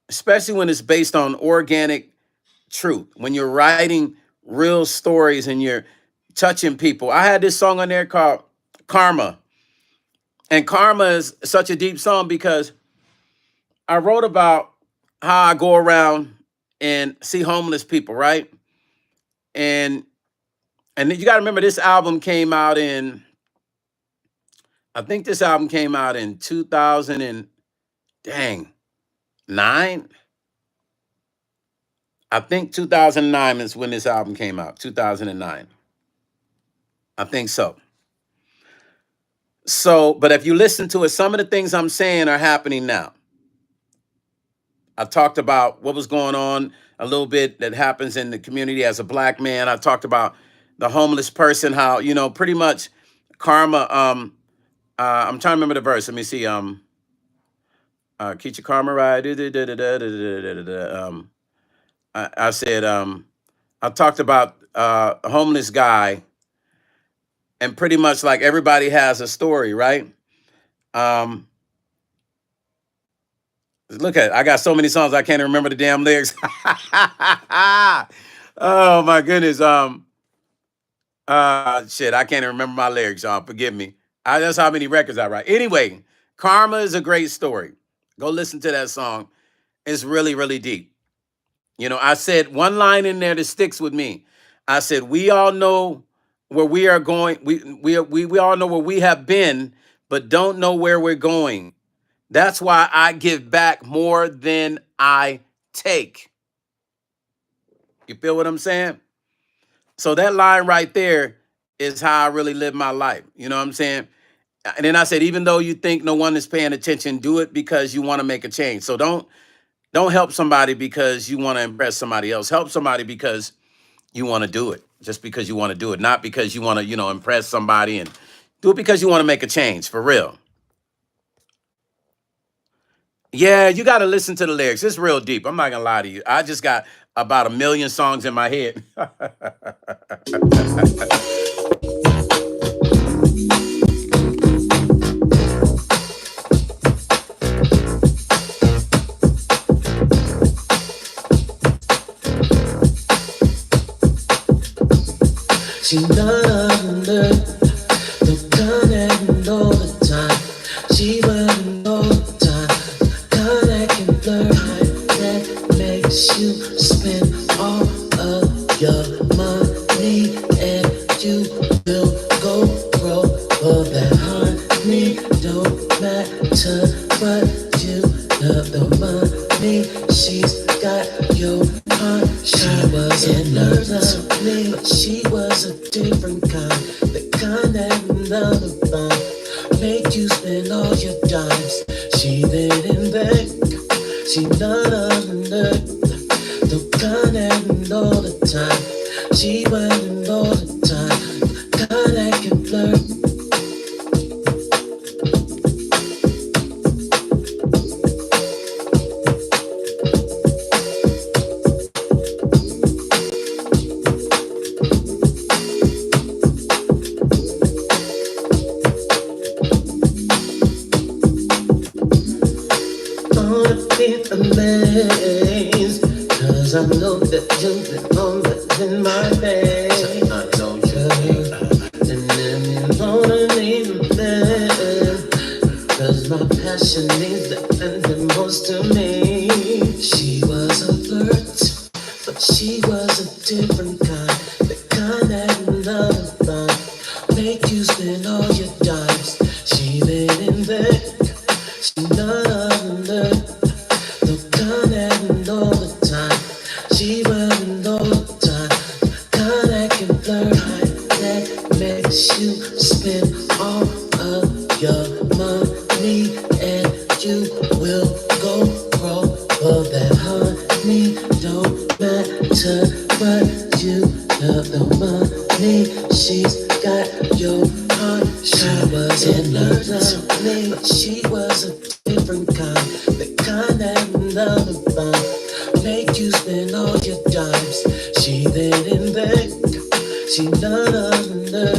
especially when it's based on organic truth, when you're writing real stories and you're touching people. I had this song on there called Karma. And Karma is such a deep song because I wrote about how I go around and see homeless people, right? And you got to remember this album came out in, I think this album came out in 2000 and dang, 9. I think 2009 is when this album came out, 2009. I think so. So, but if you listen to it, some of the things I'm saying are happening now. I talked about what was going on a little bit that happens in the community as a black man. I talked about the homeless person, how, you know, pretty much karma. I'm trying to remember the verse. Let me see. Keep your karma right. I said, I talked about a homeless guy, and pretty much like everybody has a story, right? Look at it. I got so many songs I can't even remember the damn lyrics. Oh my goodness. Shit, I can't even remember my lyrics, y'all. Forgive me. That's how many records I write. Anyway, Karma is a great story. Go listen to that song. It's really, really deep. You know, I said one line in there that sticks with me. I said, we all know where we are going. We all know where we have been, but don't know where we're going. That's why I give back more than I take. You feel what I'm saying? So that line right there is how I really live my life. You know what I'm saying? And then I said, even though you think no one is paying attention, do it because you want to make a change. So don't help somebody because you want to impress somebody else. Help somebody because you want to do it. Just because you want to do it, not because you want to, you know, impress somebody, and do it because you want to make a change, for real. Yeah, you got to listen to the lyrics. It's real deep. I'm not going to lie to you. I just got about 1 million songs in my head. She not under the gun and all the time. She running all the time. Gun that can blur that makes you spend all of your money and you will go broke for that honey. Don't matter what you love the money. She's got your heart. She wasn't lovely, but she was a different kind. The kind that another found make you spend all your dimes. She didn't beg, she not under the kind that all the time. She went all the time, kind that can flirt. Amazed, cause I know that you've been on that in my face. I know you, and then you wanna leave me there. Cause my passion needs defending most to me. She was a flirt, but she was a different kind. The kind that love fun make you spend all your dimes. She didn't beg, she not under all the time. She running all the time. Kind that can flirt, that makes you spend all of your money and you will go broke for that honey. Don't matter what you love the money. She's got your heart. She wasn't lovely, but she was a different kind. The kind that another found make you spend all your dimes. She didn't beg, she not under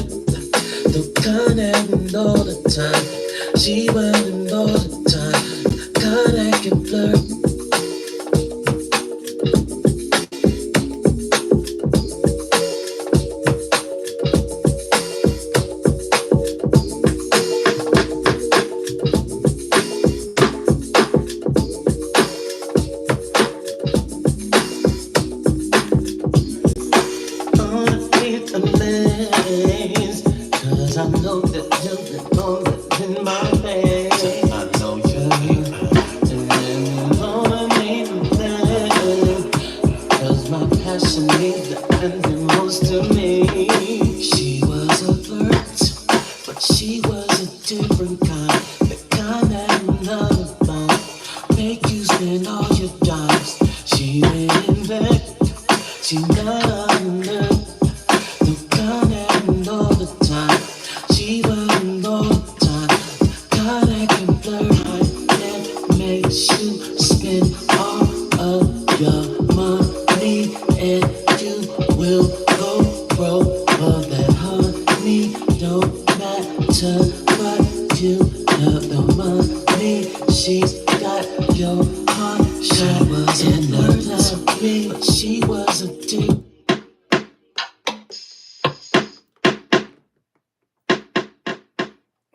the kind that all the time. She went all the time, kind that can flirt.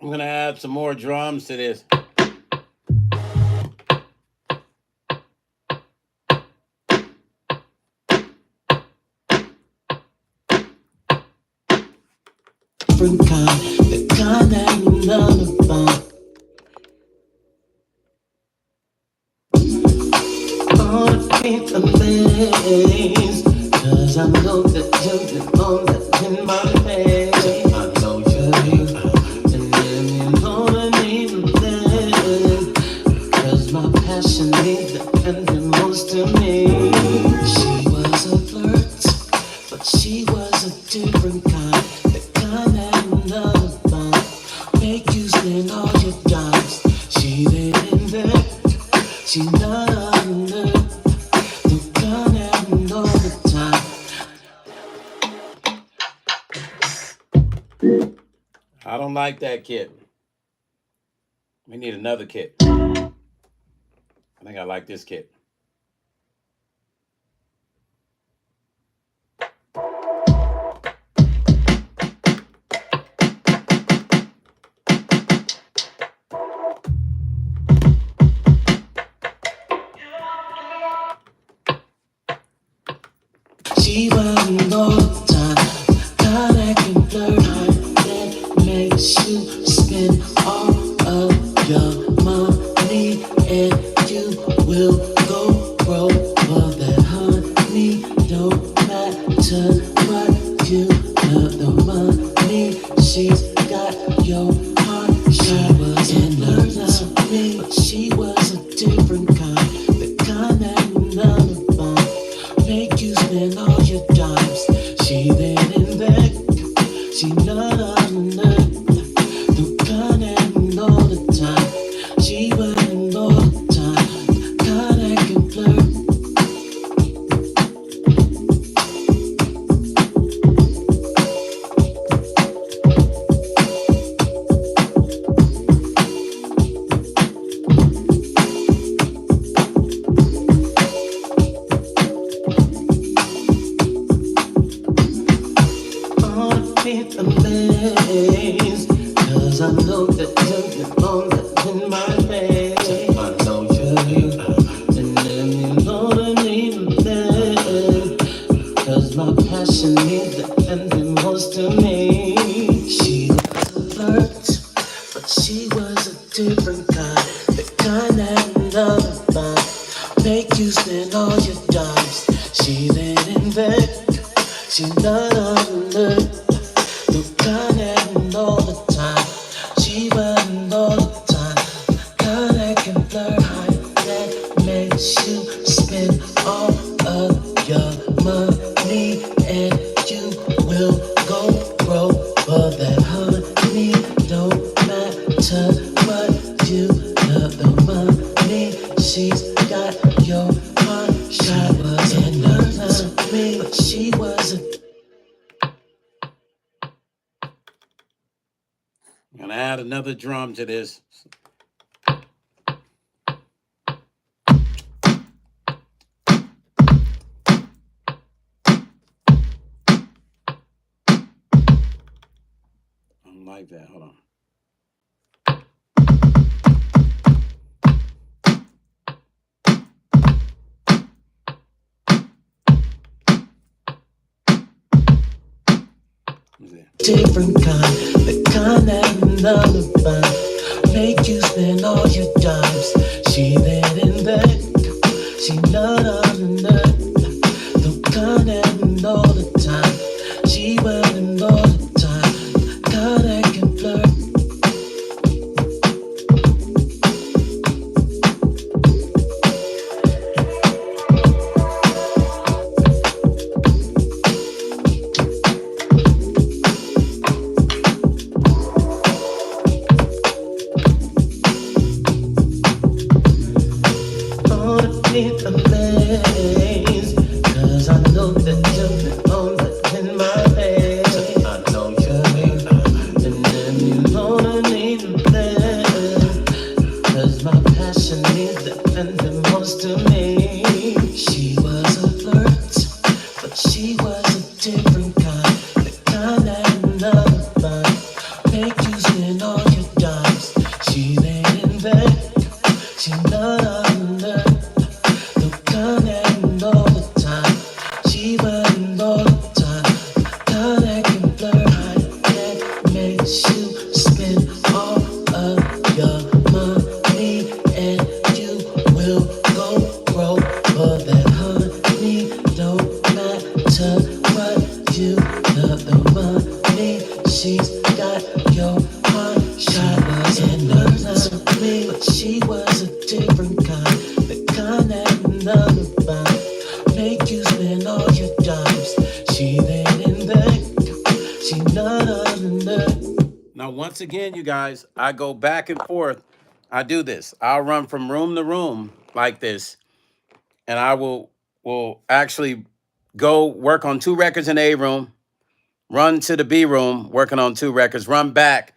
I'm gonna add some more drums to this. Different kind, the kind that another found. It's amazed, cause I know that you've been on that in my face. I know you, and then you wanna leave me there. Cause my passion needs defending most to me. She was a flirt, but she was a different kind. The kind that another found make you spend all your dimes. She didn't beg, she not under. I don't like that kit. We need another kit. I think I like this kit. makes you spend all of your money, and you will go broke for that honey. Don't matter what you know, the money she's got your heart. She was in love with me, but she was a different kind, the kind that will never find. Make you spend all your dimes. She then and back. She not on the night, the kind that all the time. She wasn't all the time, kind that can flirt. Be amazed, cause I know that you're all that in my face. I know you, and then you know that I need that. Cause my passion is the ending most to me. She was a flirt, but she was a different kind, the kind that love find. Make you spend all your dimes. She then and back. She not on the kind that all the time. She wasn't all the time. Kind that can blur high, that makes you spend all of your money, and you will go broke for that honey. Don't matter what you love, the money she's got your heart. She was in love with me, but she was a I'm gonna add another drum to this. I don't like that. Hold on. different kind, the kind that none of find. Make you spend all your dimes. She there and back, she not on the the kind that all the time. She running all the time, kind that can flirt. It's a place, cause I know that you've been on that in my face. I know you, and then you know I need that, cause my passion is dependent most to me. She was a flirt, but she was a different kind, the kind that never find. Make you spend all your dimes. She laid in bed, she not on the all the time. She running all the time. How that can blur, how that makes you spend all of your money, and you will go broke for that honey. Don't matter what you love, the money she's got your heart. She was in love with me, but she was a different kind, the kind that none of find. Make you spend all your dimes. She then and back, she not under. Now, once again, you guys, I go back and forth. I do this. I'll run from room to room like this, and I will actually go work on 2 records in the A room, run to the B room, working on 2 records, run back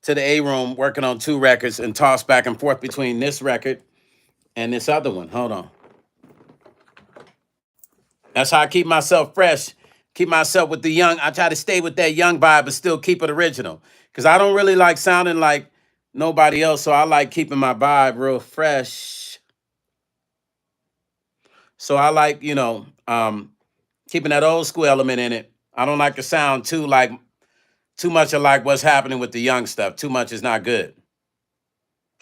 to the A room, working on 2 records, and toss back and forth between this record and this other one. Hold on. That's how I keep myself fresh, keep myself with the young. I try to stay with that young vibe, but still keep it original. Because I don't really like sounding like nobody else, so I like keeping my vibe real fresh. So I like, keeping that old school element in it. I don't like to sound too like Too much of like what's happening with the young stuff. Too much is not good.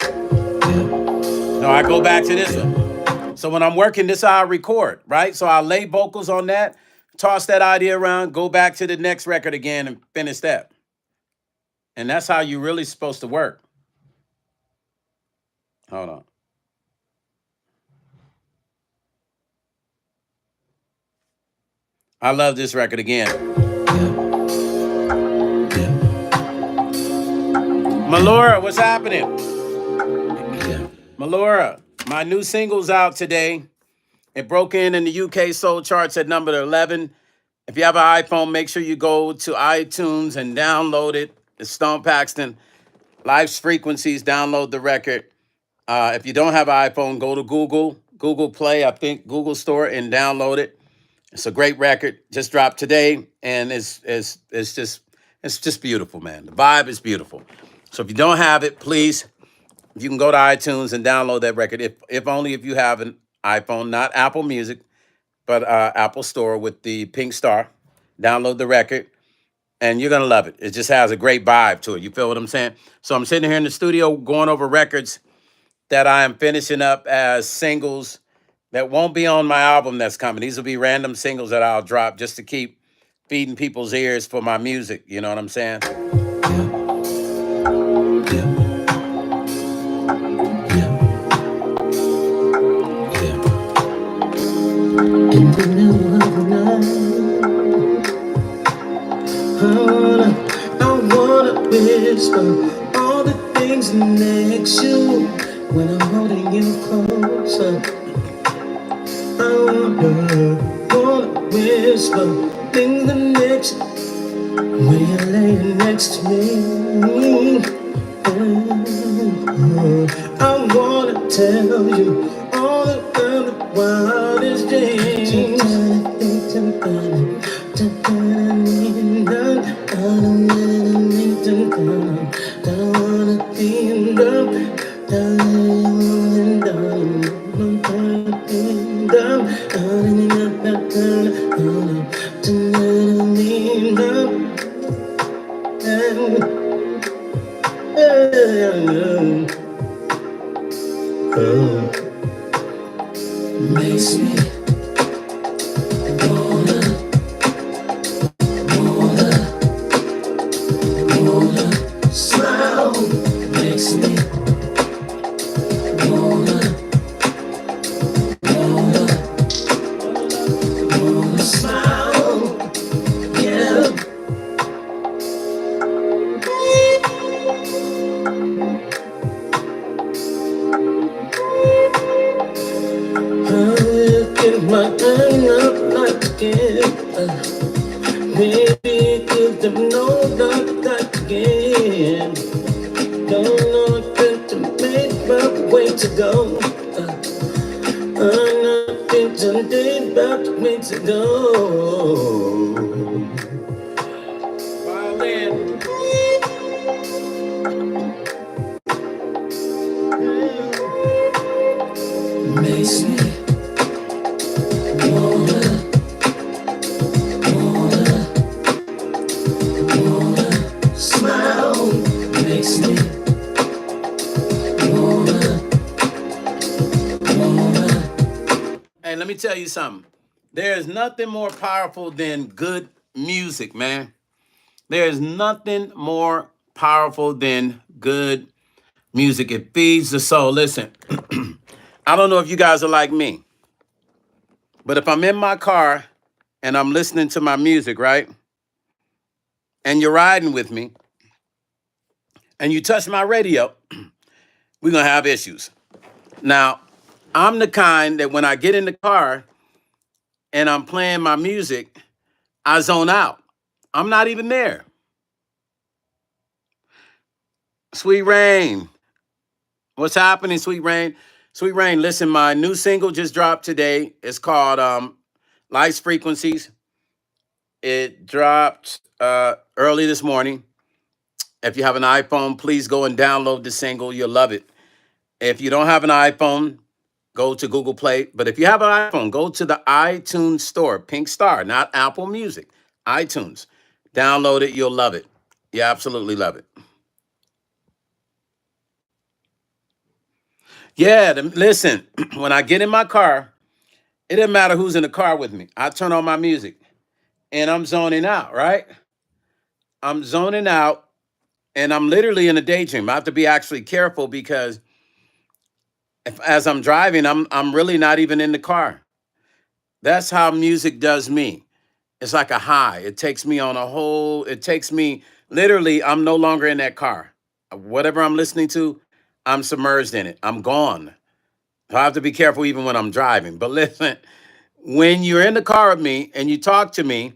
No, I go back to this one. So when I'm working, this is how I record, right? So I lay vocals on that, toss that idea around, go back to the next record again and finish that. And that's how you really supposed to work. Hold on. I love this record again. Melora, what's happening? Melora, my new single's out today. It broke in the UK soul charts at number 11. If you have an iPhone, make sure you go to iTunes and download it. It's Stone Paxton. Life's Frequencies, download the record. If you don't have an iPhone, go to Google Play, I think Google Store, and download it. It's a great record. Just dropped today, and it's just beautiful, man. The vibe is beautiful. So if you don't have it, please, if you can go to iTunes and download that record. If only if you have an iPhone, not Apple Music, but Apple Store with the pink star. Download the record, and you're gonna love it. It just has a great vibe to it. You feel what I'm saying? So I'm sitting here in the studio going over records that I am finishing up as singles that won't be on my album that's coming. These will be random singles that I'll drop just to keep feeding people's ears for my music. You know what I'm saying? In the middle of the night, I wanna whisper all the things next you when I'm holding you closer. I wanna whisper things that next when you're laying next to me. I wanna tell you all the wildest dreams. Makes me wanna smile. Makes me wanna smile. Yeah. My time up like again. Maybe could have known that again. Don't know if to make my way to go. I'm not intending about the way to go. Violin. Makes me smile. Makes me Hey, let me tell you something. There is nothing more powerful than good music, man. There is nothing more powerful than good music. It feeds the soul. Listen, I don't know if you guys are like me, but if I'm in my car and I'm listening to my music, right? And you're riding with me and you touch my radio, we're going to have issues. Now, I'm the kind that when I get in the car and I'm playing my music, I zone out. I'm not even there. Sweet Rain. What's happening, Sweet Rain? Sweet Rain, listen, my new single just dropped today. It's called Life's Frequencies. It dropped early this morning. If you have an iPhone, please go and download the single. You'll love it. If you don't have an iPhone, go to Google Play. But if you have an iPhone, go to the iTunes store, Pink Star, not Apple Music, iTunes. Download it. You'll love it. You absolutely love it. Yeah, listen, when I get in my car, it doesn't matter who's in the car with me. I turn on my music and I'm zoning out, right? I'm zoning out and I'm literally in a daydream. I have to be actually careful because as I'm driving, I'm really not even in the car. That's how music does me. It's like a high. It takes me on a whole, it takes me literally, I'm no longer in that car. Whatever I'm listening to, I'm submerged in it. I'm gone. So I have to be careful even when I'm driving. But listen, when you're in the car with me and you talk to me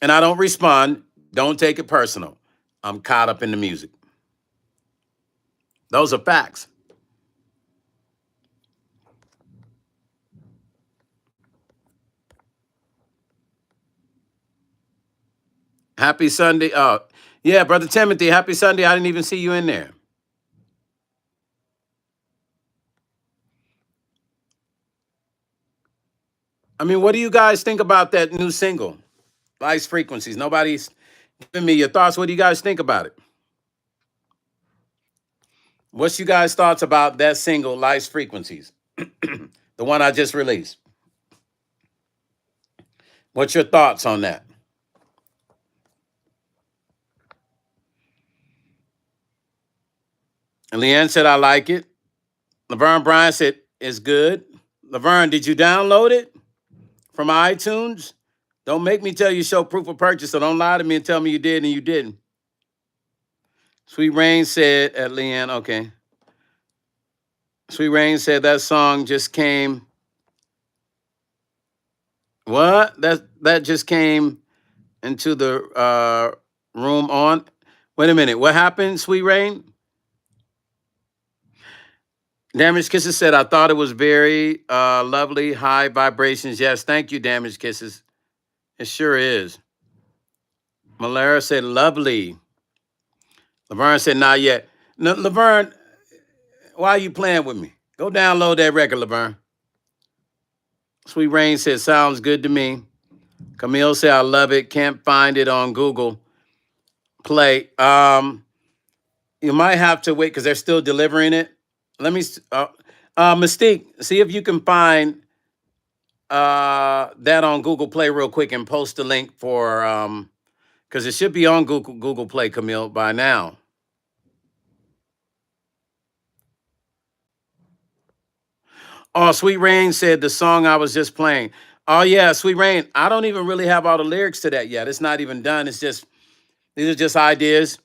and I don't respond, don't take it personal. I'm caught up in the music. Those are facts. Happy Sunday. Yeah, Brother Timothy, happy Sunday. I didn't even see you in there. I mean, what do you guys think about that new single, Life's Frequencies? Nobody's giving me your thoughts. What do you guys think about it? What's you guys' thoughts about that single, Life's Frequencies? The one I just released. What's your thoughts on that? And Leanne said, I like it. Laverne Bryan said, it's good. Laverne, did you download it from iTunes? Don't make me tell you show proof of purchase, so don't lie to me and tell me you did and you didn't. Sweet Rain said at Leanne, okay. Sweet Rain said that song just came. What? That just came into the room on. Wait a minute. What happened, Sweet Rain? Damaged Kisses said, I thought it was very lovely, high vibrations. Yes, thank you, Damaged Kisses. It sure is. Malara said, lovely. Laverne said, not yet. No, Laverne, why are you playing with me? Go download that record, Laverne. Sweet Rain said, sounds good to me. Camille said, I love it. Can't find it on Google Play. You might have to wait because they're still delivering it. Let me, Mystique, see if you can find that on Google Play real quick and post the link for, because it should be on Google Play, Camille, by now. Oh, Sweet Rain said the song I was just playing. Oh yeah, Sweet Rain. I don't even really have all the lyrics to that yet. It's not even done. It's just these are just ideas,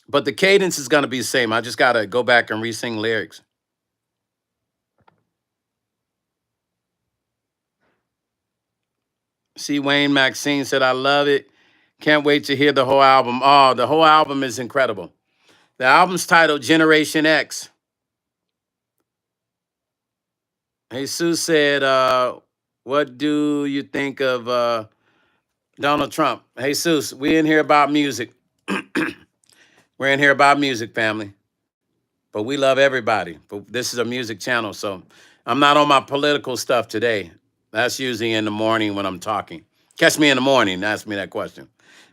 but the cadence is gonna be the same. I just gotta go back and re-sing lyrics. See, Wayne Maxine said, I love it. Can't wait to hear the whole album. Oh, the whole album is incredible. The album's titled Generation X. Jesus said, what do you think of Donald Trump? Jesus, we in here about music. We're in here about music, family. But we love everybody. But this is a music channel, so I'm not on my political stuff today. That's usually in the morning when I'm talking. Catch me in the morning and ask me that question.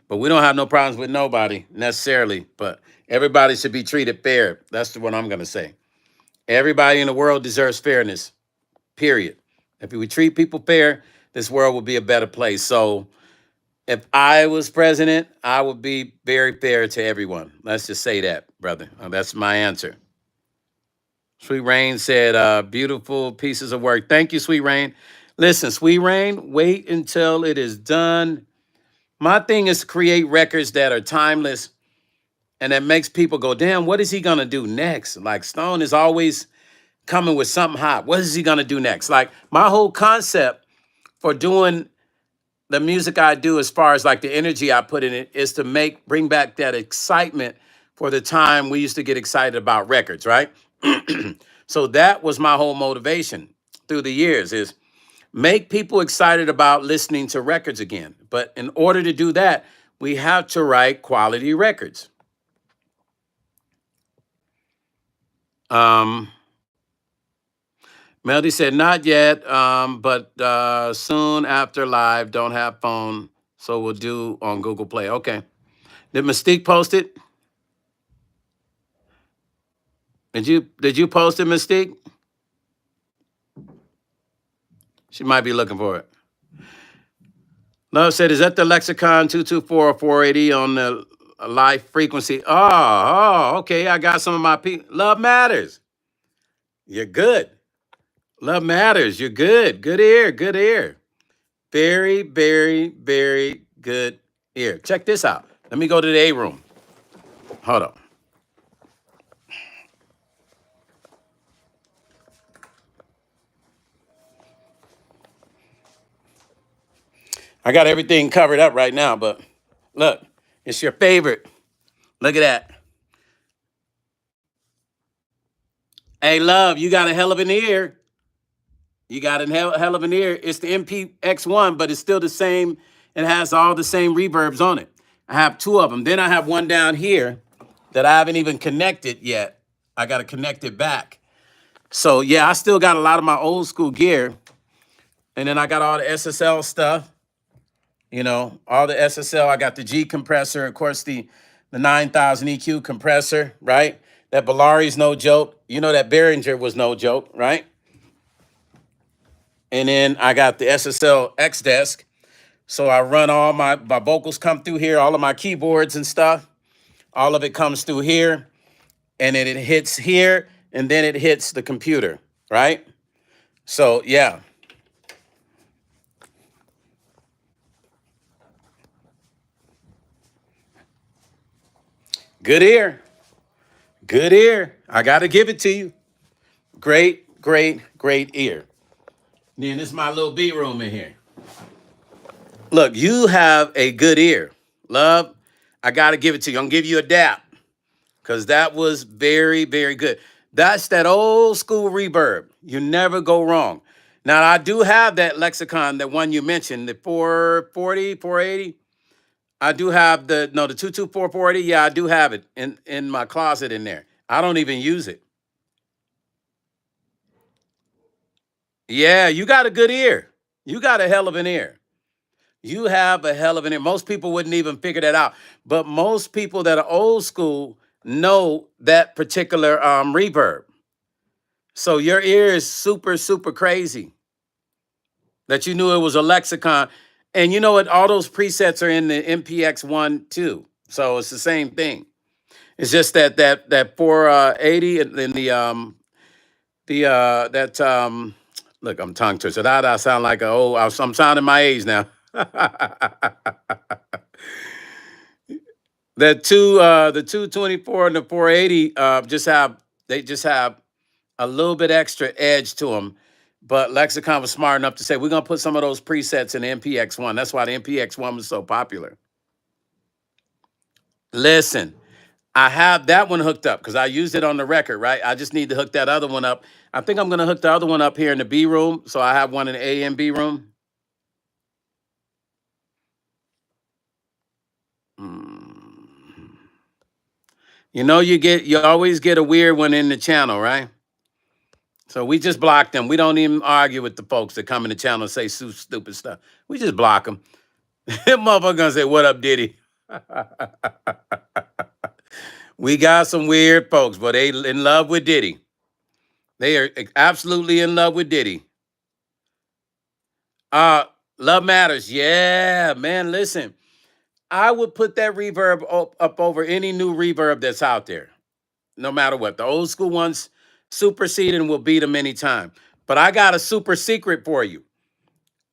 But we don't have no problems with nobody necessarily, but everybody should be treated fair. That's what I'm going to say. Everybody in the world deserves fairness, period. If we treat people fair, this world will be a better place. So if I was president, I would be very fair to everyone. Let's just say that, brother. That's my answer. Sweet Rain said, beautiful pieces of work. Thank you, Sweet Rain. Listen, Sweet Rain, wait until it is done. My thing is to create records that are timeless and that makes people go, damn, what is he gonna do next? Like Stone is always coming with something hot. What is he gonna do next? Like my whole concept for doing the music I do, as far as like the energy I put in it, is to bring back that excitement for the time we used to get excited about records, right? So that was my whole motivation through the years, is make people excited about listening to records again. But in order to do that, we have to write quality records. Um, Melody said, not yet, but soon after live, don't have phone, so we'll do on Google Play. Okay. Did Mystique post it? Did you post it, Mystique? She might be looking for it. Love said, is that the Lexicon 224 or 480 on the live frequency? Okay. I got some of my people. Love matters. You're good. Love matters. You're good. Good ear. Good ear. Very, very, very good ear. Check this out. Let me go to the A room. Hold on. I got everything covered up right now, but look, it's your favorite. Look at that. Hey, love, you got a hell of an ear. You got a hell of an ear. It's the MPX1, but it's still the same. It has all the same reverbs on it. I have two of them. Then I have one down here that I haven't even connected yet. I got to connect it back. So, yeah, I still got a lot of my old school gear. And then I got all the SSL stuff. You know, all the SSL. I got the G compressor. Of course, the 9000 EQ compressor, right? That Bellari's no joke. You know that Behringer was no joke, right? And then I got the SSL X desk. So I run all my vocals come through here, all of my keyboards and stuff. All of it comes through here. And then it hits here. And then it hits the computer, right? So, yeah. Good ear. Good ear. I got to give it to you. Great, great, great ear. Then this is my little B room in here. Look, you have a good ear. Love, I got to give it to you. I'm going to give you a dap because that was very, very good. That's that old school reverb. You never go wrong. Now, I do have that Lexicon, that one you mentioned, the 440, 480. I do have the 224, 480. Yeah, I do have it in my closet in there. I don't even use it. Yeah, you got a good ear. You got a hell of an ear. You have a hell of an ear. Most people wouldn't even figure that out. But most people that are old school know that particular reverb. So your ear is super, super crazy that you knew it was a Lexicon. And you know what? All those presets are in the MPX1 too. So it's the same thing. It's just that 480 and then look, I'm tongue twisted. I sound like I'm sounding my age now. The 224 and the 480 just have a little bit extra edge to them. But Lexicon was smart enough to say, we're going to put some of those presets in the MPX1. That's why the MPX1 was so popular. Listen, I have that one hooked up because I used it on the record, right? I just need to hook that other one up. I think I'm going to hook the other one up here in the B room. So I have one in the A and B room. You know, you always get a weird one in the channel, right? So we just block them. We don't even argue with the folks that come in the channel and say stupid stuff. We just block them. That motherfucker gonna say, "What up, Diddy?" We got some weird folks, but they in love with Diddy. They are absolutely in love with Diddy. Love matters. Yeah, man. Listen, I would put that reverb up over any new reverb that's out there, no matter what. The old school ones supersede and will beat them anytime. But I got a super secret for you.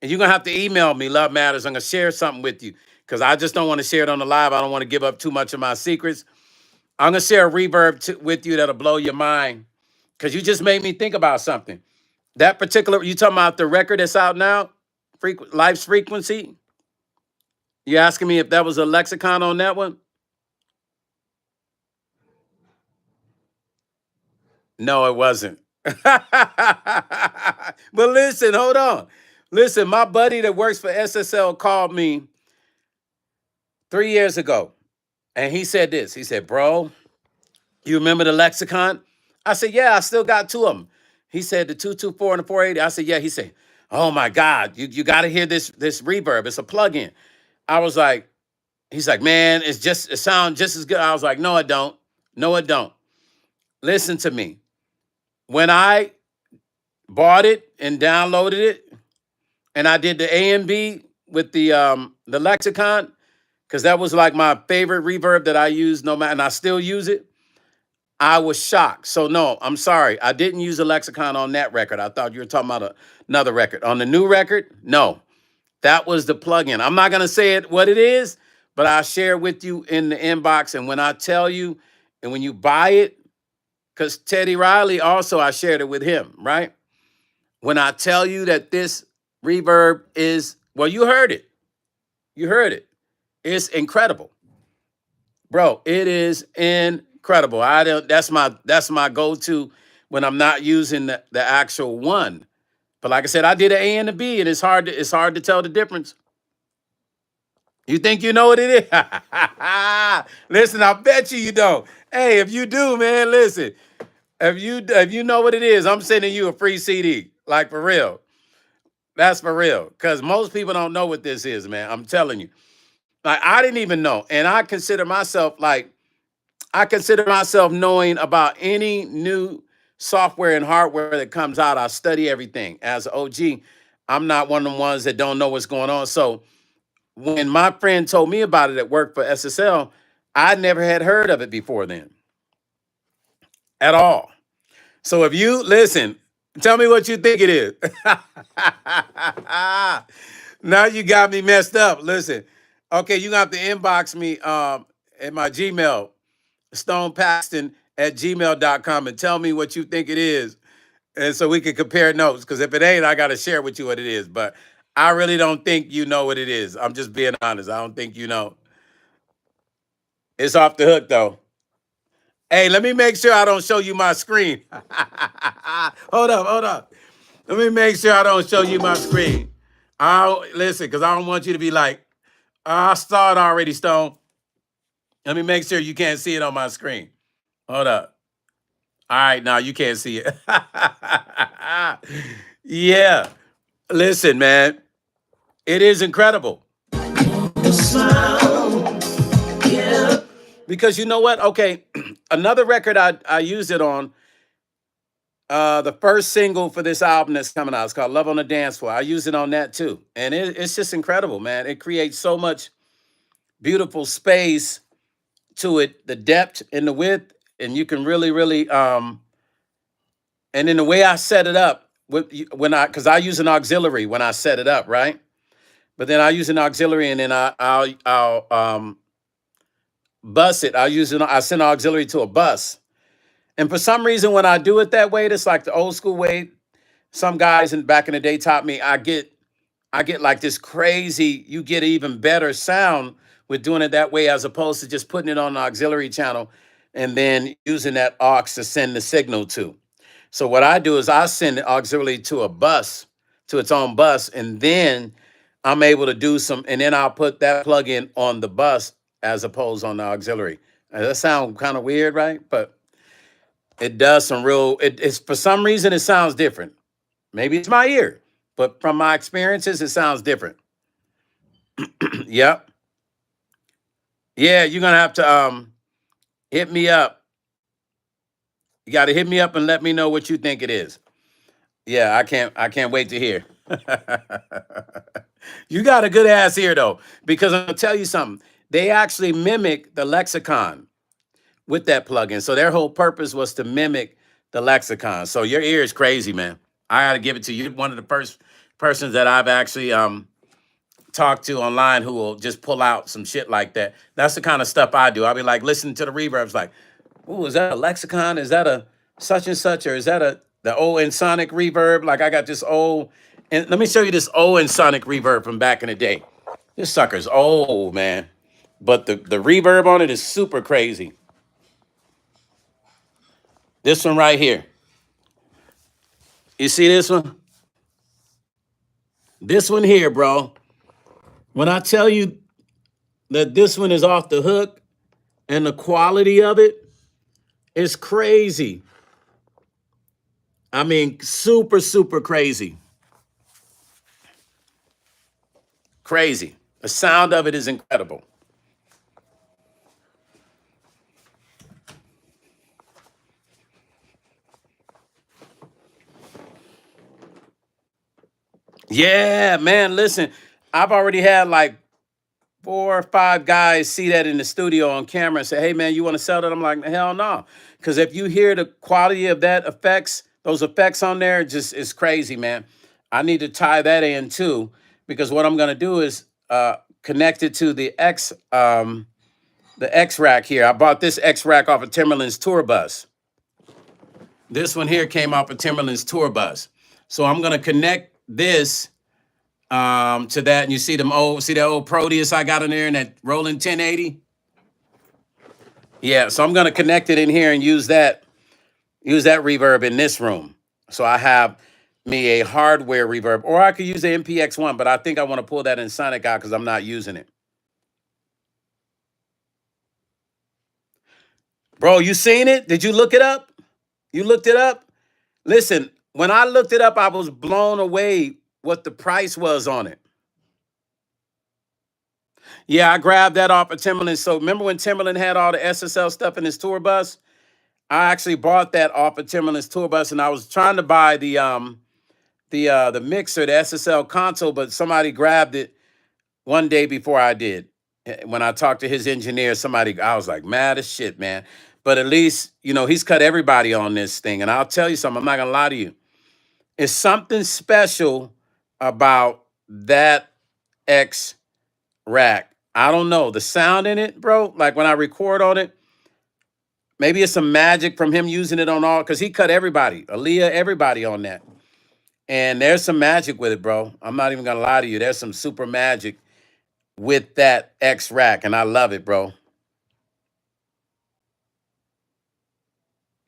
And you're going to have to email me, Love Matters. I'm going to share something with you because I just don't want to share it on the live. I don't want to give up too much of my secrets. I'm going to share a reverb with you that'll blow your mind because you just made me think about something. That particular, you talking about the record that's out now, Life's Frequency? You asking me if that was a Lexicon on that one? No, it wasn't. But listen, hold on. Listen, my buddy that works for SSL called me 3 years ago. And he said this. He said, bro, you remember the Lexicon? I said, yeah, I still got two of them. He said, the 224 and the 480. I said, yeah. He said, oh my God, you got to hear this reverb. It's a plug-in. I was like, he's like, man, it sounds just as good. I was like, no, it don't. No, it don't. listen to me. When I bought it and downloaded it, and I did the A and B with the lexicon, because that was like my favorite reverb that I used, no matter, and I still use it. I was shocked. So no, I'm sorry, I didn't use a lexicon on that record. I thought you were talking about another record. On the new record, no, that was the plugin. I'm not gonna say it what it is, but I'll share with you in the inbox. And when I tell you, and when you buy it, because Teddy Riley also, I shared it with him, right? When I tell you that this reverb is, well, you heard it. You heard it. It's incredible. Bro, it is incredible. I don't that's my go-to when I'm not using the actual one. But like I said, I did an A and a B, and it's hard to tell the difference. You think you know what it is? Listen, I bet you don't. Hey, if you do, man, listen. If you know what it is, I'm sending you a free CD. Like for real. That's for real. Because most people don't know what this is, man. I'm telling you. Like I didn't even know. And I consider myself knowing about any new software and hardware that comes out. I study everything. As an OG, I'm not one of the ones that don't know what's going on. So when my friend told me about it at work for SSL, I never had heard of it before then at all. So if you listen, tell me what you think it is. Now you got me messed up. Listen, okay, you have to inbox me at my Gmail, Paxton at gmail.com, and tell me what you think it is. And so we can compare notes. Because if it ain't, I got to share with you what it is. But I really don't think you know what it is. I'm just being honest. I don't think you know. It's off the hook, though. Hey, let me make sure I don't show you my screen. Hold up, hold up. Let me make sure I don't show you my screen. Listen, because I don't want you to be like, I saw it already, Stone. Let me make sure you can't see it on my screen. Hold up. All right, now you can't see it. Yeah. Listen, man. It is incredible. Because you know what? Okay, another record I used it on, the first single for this album that's coming out. It's called Love on the Dance Floor. I use it on that too. And it's just incredible, man. It creates so much beautiful space to it, the depth and the width. And you can really, really, and in the way I set it up, because I use an auxiliary when I set it up, right? But then I use an auxiliary, and then I'll bus it. I send an auxiliary to a bus. And for some reason, when I do it that way, it's like the old school way. Some guys back in the day taught me. I get like this crazy. You get even better sound with doing it that way, as opposed to just putting it on the auxiliary channel and then using that aux to send the signal to. So what I do is I send the auxiliary to a bus, to its own bus, and then I'm able to do some, and then I'll put that plug-in on the bus as opposed on the auxiliary. That sounds kind of weird, right? But it does some real, it's for some reason it sounds different. Maybe it's my ear, but from my experiences, it sounds different. Yep. Yeah, you're gonna have to hit me up. You gotta hit me up and let me know what you think it is. Yeah, I can't wait to hear. You got a good ass ear though, because I'm gonna tell you something. They actually mimic the lexicon with that plugin. So their whole purpose was to mimic the lexicon. So your ear is crazy, man. I gotta give it to you. You're one of the first persons that I've actually talked to online who will just pull out some shit like that. That's the kind of stuff I do. I'll be like listening to the reverbs, like, "Ooh, is that a lexicon? Is that a such and such, or is that the old Nsonic reverb?" Like I got this old, and let me show you this old Nsonic reverb from back in the day. This sucker's old, man, but the reverb on it is super crazy. This one right here. You see this one? This one here, bro. When I tell you that this one is off the hook and the quality of it is crazy. I mean, super, super crazy. Crazy. The sound of it is incredible. Yeah, man. Listen, I've already had like 4 or 5 guys see that in the studio on camera and say, "Hey, man, you want to sell that?" I'm like, "Hell no," because if you hear the quality of that effects, those effects on there, just is crazy, man. I need to tie that in too, because what I'm gonna do is connect it to the X rack here. I bought this X rack off of Timberland's tour bus. This one here came off of Timberland's tour bus. So I'm gonna connect this to that, and you see that old Proteus I got in there and that rolling 1080. Yeah, so I'm gonna connect it in here and use that reverb in this room. So I have me a hardware reverb, or I could use the MPX1, but I think I want to pull that in Sonic out because I'm not using it. Bro, you seen it? Did you look it up? You looked it up? Listen, when I looked it up, I was blown away what the price was on it. Yeah, I grabbed that off of Timberland. So remember when Timberland had all the SSL stuff in his tour bus? I actually bought that off of Timberland's tour bus, and I was trying to buy the mixer, the SSL console, but somebody grabbed it one day before I did. When I talked to his engineer, I was like, mad as shit, man. But at least, he's cut everybody on this thing. And I'll tell you something, I'm not gonna lie to you. It's something special about that X rack. I don't know. The sound in it, bro, like when I record on it, maybe it's some magic from him using it on all, because he cut everybody, Aaliyah, everybody on that. And there's some magic with it, bro. I'm not even gonna lie to you. There's some super magic with that X rack, and I love it, bro.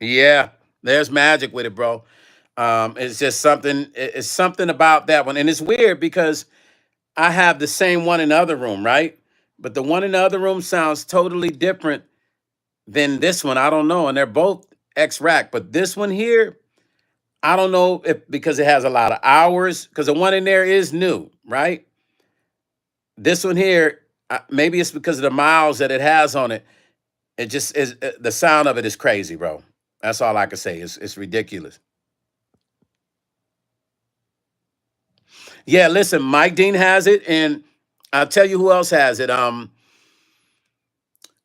Yeah, there's magic with it, bro. It's just something. It's something about that one, and it's weird because I have the same one in the other room, right? But the one in the other room sounds totally different than this one. I don't know, and they're both X rack, but this one here, I don't know if because it has a lot of hours. Because the one in there is new, right? This one here, maybe it's because of the miles that it has on it. It just is. The sound of it is crazy, bro. That's all I can say. It's ridiculous. Yeah, listen, Mike Dean has it, and I'll tell you who else has it.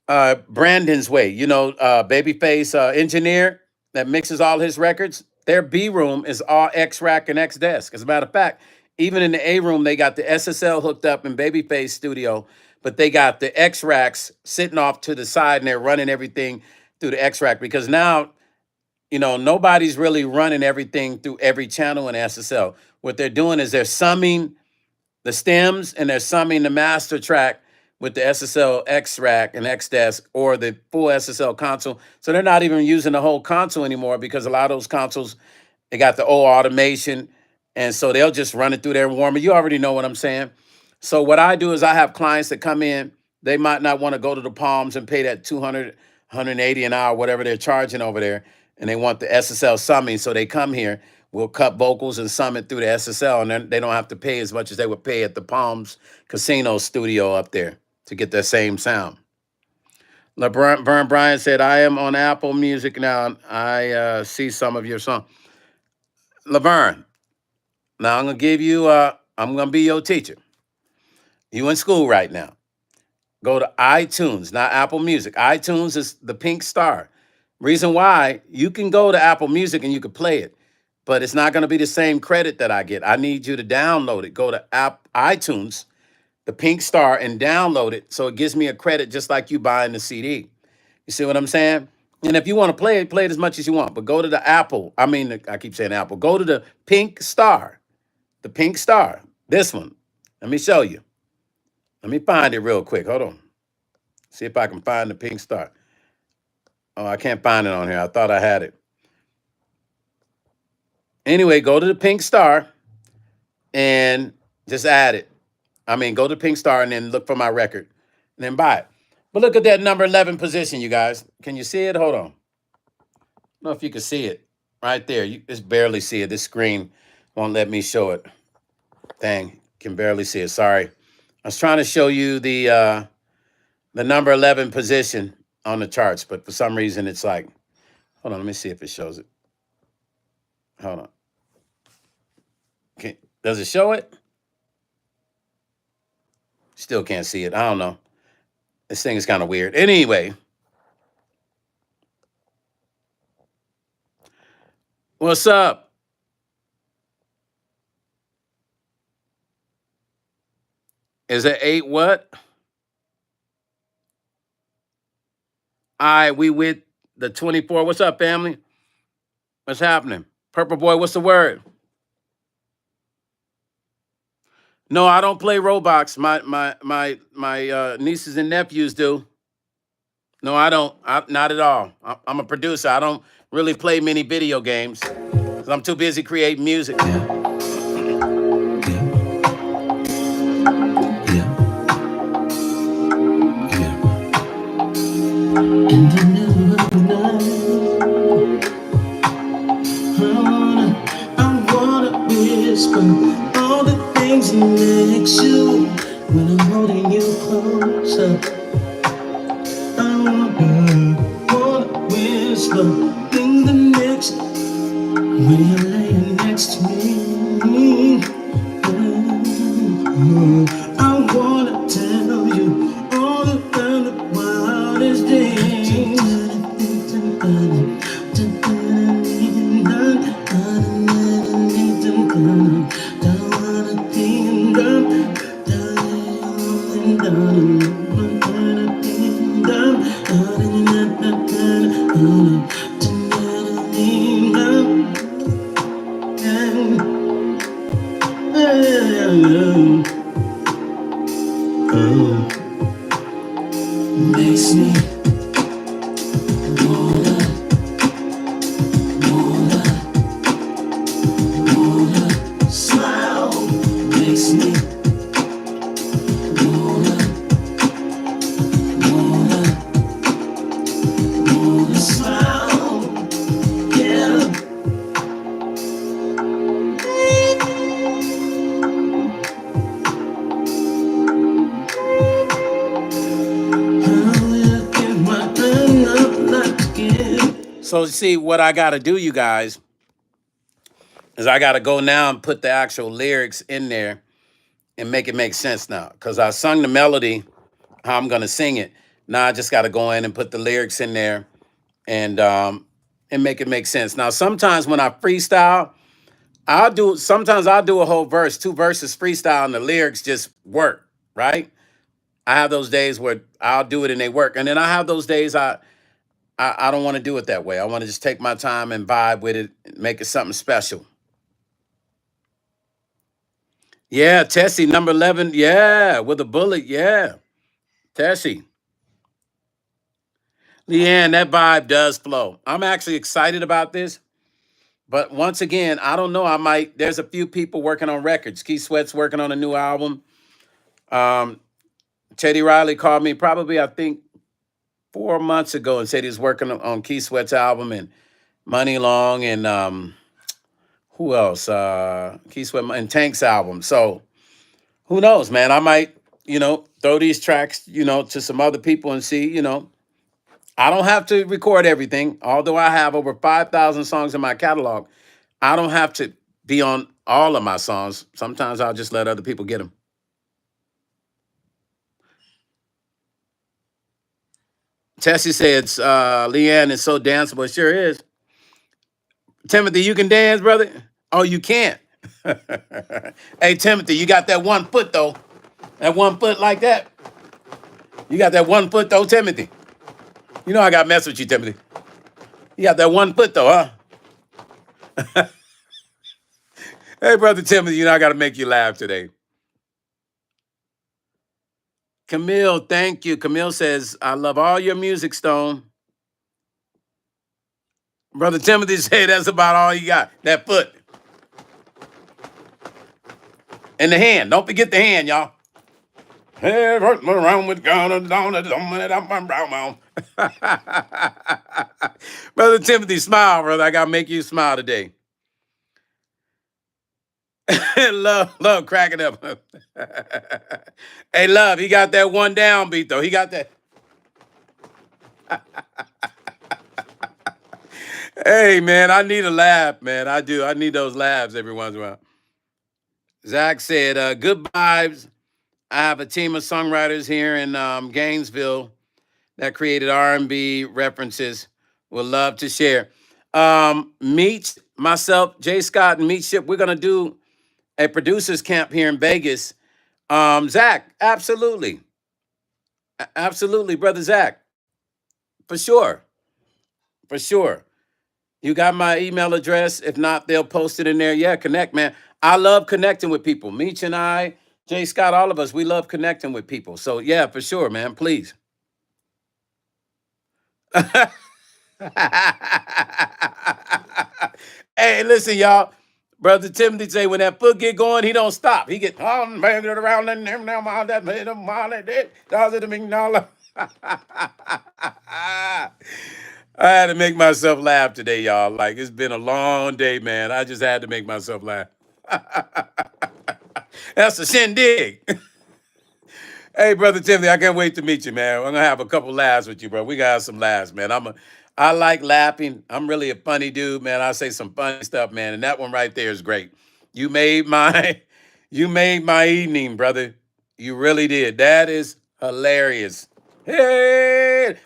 Brandon's Way, Babyface engineer that mixes all his records. Their B room is all X Rack and X Desk. As a matter of fact, even in the A room, they got the SSL hooked up in Babyface studio, but they got the X Racks sitting off to the side and they're running everything through the X Rack because now, nobody's really running everything through every channel in SSL. What they're doing is they're summing the stems and they're summing the master track with the SSL X rack and X desk or the full SSL console. So they're not even using the whole console anymore because a lot of those consoles, they got the old automation. And so they'll just run it through there and warm it. You already know what I'm saying. So what I do is I have clients that come in, they might not want to go to the Palms and pay that 200, 180 an hour, whatever they're charging over there. And they want the SSL summing. So they come here, we'll cut vocals and sum it through the SSL. And then they don't have to pay as much as they would pay at the Palms Casino studio up there to get that same sound. LeBron Bryan said, I am on Apple Music now. I see some of your songs. Laverne, now I'm going to give you, I'm going to be your teacher. You in school right now. Go to iTunes, not Apple Music. iTunes is the pink star. Reason why, you can go to Apple Music and you can play it, but it's not going to be the same credit that I get. I need you to download it. Go to iTunes, the pink star, and download it so it gives me a credit just like you buying the CD. You see what I'm saying? And if you want to play it as much as you want, but go to the Apple. I keep saying Apple. Go to the pink star, this one. Let me show you. Let me find it real quick. Hold on. See if I can find the pink star. Oh, I can't find it on here. I thought I had it. Anyway, go to the pink star and just add it. Go to pink star and then look for my record and then buy it. But look at that number 11 position, you guys. Can you see it? Hold on. I don't know if you can see it right there. You just barely see it. This screen won't let me show it. Dang, can barely see it. Sorry. I was trying to show you the number 11 position on the charts, but for some reason it's like, hold on, let me see if it shows it. Hold on. Does it show it? Still can't see it. I don't know. This thing is kind of weird. Anyway, what's up? Is it 8 what? All right, we with the 24. What's up, family? What's happening? Purple Boy, what's the word? No, I don't play Roblox. My nieces and nephews do. No, I don't. Not at all. I'm a producer. I don't really play many video games. 'Cause I'm too busy creating music. Yeah, yeah, yeah. In the middle of the night, I wanna whisper all the things next you when I'm holding you closer. I wanna whisper in the next when you're laying next to me. I wanna tell you all about the wildest things. Makes me smile. Makes me smile. Yeah. So see, what I got to do, you guys, is I got to go now and put the actual lyrics in there and make it make sense now. Because I sung the melody, how I'm going to sing it. Now I just got to go in and put the lyrics in there and make it make sense. Now, sometimes when I freestyle, sometimes I'll do a whole verse, 2 verses freestyle, and the lyrics just work, right? I have those days where I'll do it and they work. And then I have those days I don't want to do it that way. I want to just take my time and vibe with it, make it something special. Yeah, Tessie, number 11. Yeah, with a bullet. Yeah, Tessie. Leanne, that vibe does flow. I'm actually excited about this. But once again, I don't know. There's a few people working on records. Keith Sweat's working on a new album. Teddy Riley called me probably, I think, 4 months ago and said he's working on Keith Sweat's album and Money Long and who else? Keith Sweat and Tank's album. So who knows, man? I might, throw these tracks, to some other people and see, I don't have to record everything. Although I have over 5,000 songs in my catalog, I don't have to be on all of my songs. Sometimes I'll just let other people get them. Tessie says, Leanne is so danceable. It sure is. Timothy, you can dance, brother? Oh, you can't. Hey, Timothy, you got that 1 foot, though. That 1 foot like that. You got that 1 foot, though, Timothy. You know I got to mess with you, Timothy. You got that 1 foot, though, huh? Hey, brother Timothy, I got to make you laugh today. Camille, thank you. Camille says, I love all your music, Stone. Brother Timothy said that's about all you got. That foot. And the hand. Don't forget the hand, y'all. Hey, around with God, Brother Timothy, smile, brother. I got to make you smile today. love cracking up. Hey, Love, he got that one down beat, though. He got that. Hey, man, I need a laugh, man. I do. I need those laughs every once in a while. Zach said, good vibes. I have a team of songwriters here in Gainesville that created R&B references. Would love to share. Meet myself, Jay Scott, and Meet Ship. We're gonna do a producers camp here in Vegas. Zach, absolutely, absolutely, brother Zach, for sure, for sure. You got my email address. If not, they'll post it in there. Yeah, connect, man. I love connecting with people. Meech and I, Jay Scott, all of us, we love connecting with people. So yeah, for sure, man. Please. Hey, listen, y'all. Brother Timothy say when that foot get going, he don't stop. He get around and now that made him does it $1 I had to make myself laugh today, y'all. Like it's been a long day, man. I just had to make myself laugh. That's a shindig. Hey, brother Timothy, I can't wait to meet you, man. I'm gonna have a couple laughs with you, bro. We gotta have some laughs, man. I like laughing. I'm really a funny dude, man. I say some funny stuff, man. And that one right there is great. You made my you made my evening, brother. You really did. That is hilarious. Hey,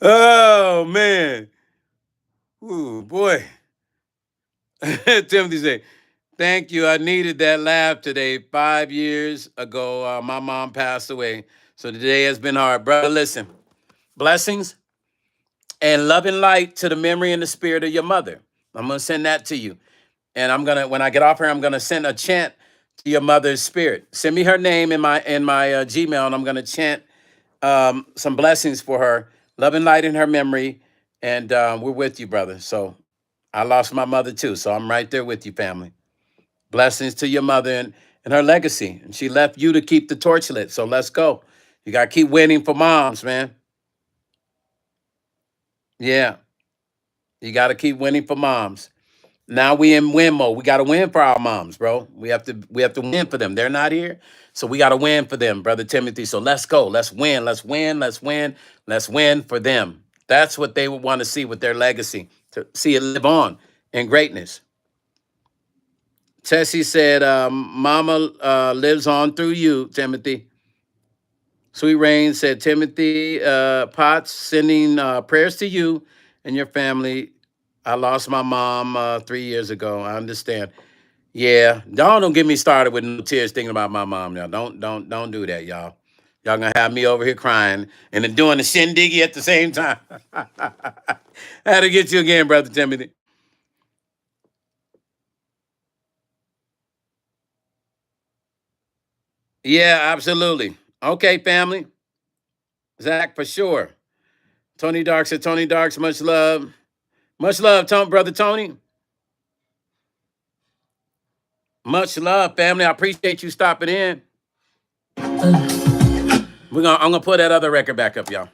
oh man. Ooh, boy. Timothy said, thank you. I needed that laugh today. 5 years ago, my mom passed away. So today has been hard. Brother, listen. Blessings and love and light to the memory and the spirit of your mother. I'm going to send that to you. And when I get off here, I'm going to send a chant to your mother's spirit. Send me her name in my Gmail, and I'm going to chant some blessings for her. Love and light in her memory. And we're with you, brother. So I lost my mother too, so I'm right there with you, family. Blessings to your mother and her legacy. And she left you to keep the torch lit, so let's go. You got to keep winning for moms, man. Yeah, you got to keep winning for moms. Now we in win mode. We got to win for our moms, bro. We have to win for them. They're not here, so we got to win for them, brother Timothy. So let's go. Let's win. Let's win. Let's win. Let's win for them. That's what they would want to see with their legacy, to see it live on in greatness. Tessie said, Mama lives on through you, Timothy. Sweet Rain said, Timothy Potts, sending prayers to you and your family. I lost my mom 3 years ago. I understand. Yeah, don't get me started with no tears thinking about my mom now. Don't do that, y'all. Y'all gonna have me over here crying and then doing the shindiggy at the same time. I had to get you again, brother Timothy. Yeah, absolutely. Okay, family. Zach, for sure. Tony Dark said, Tony Darks, much love. Much love, brother Tony. Much love, family. I appreciate you stopping in. I'm gonna put that other record back up, y'all.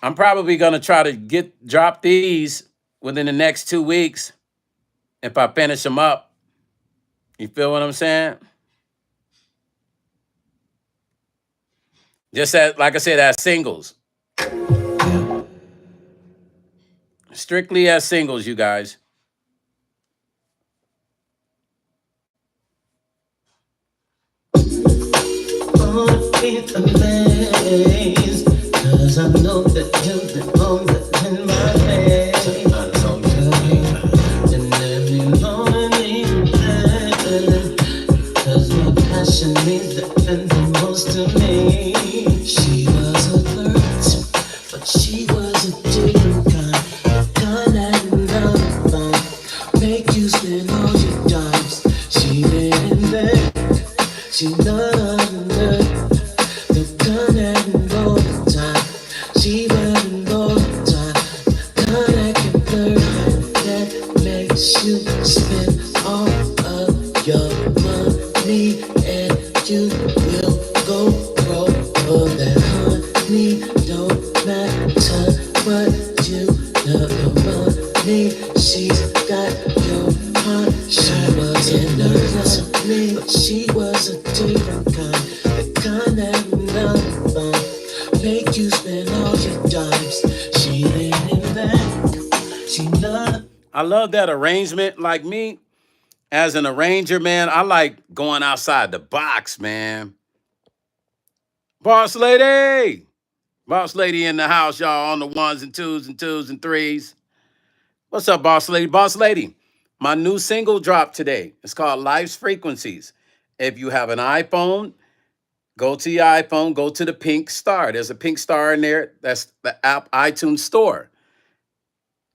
I'm probably gonna try to drop these within the next 2 weeks if I finish them up. You feel what I'm saying? Just like I said, as singles. Strictly as singles, you guys. It's amazed, 'cause I know that you've been on in my face. And every morning, 'cause my passion means the most to me. She was a flirt, but she was a different kind. The kind that love make you spend all your dimes. She been there, she loved. She running all the time, none I can learn that makes you spend all of your money, and you will go broke for that honey. Don't matter what you know, your money. She's got your heart. She wasn't lovely, but she was a different kind, the kind that love. Make you spend all your dimes. I love that arrangement. Like me, as an arranger, man, I like going outside the box, man. Boss lady. Boss lady in the house, y'all, on the ones and twos and twos and threes. What's up, boss lady? Boss lady, my new single dropped today. It's called Life's Frequencies. If you have an iPhone, go to your iPhone, go to the pink star. There's a pink star in there. That's the app iTunes Store.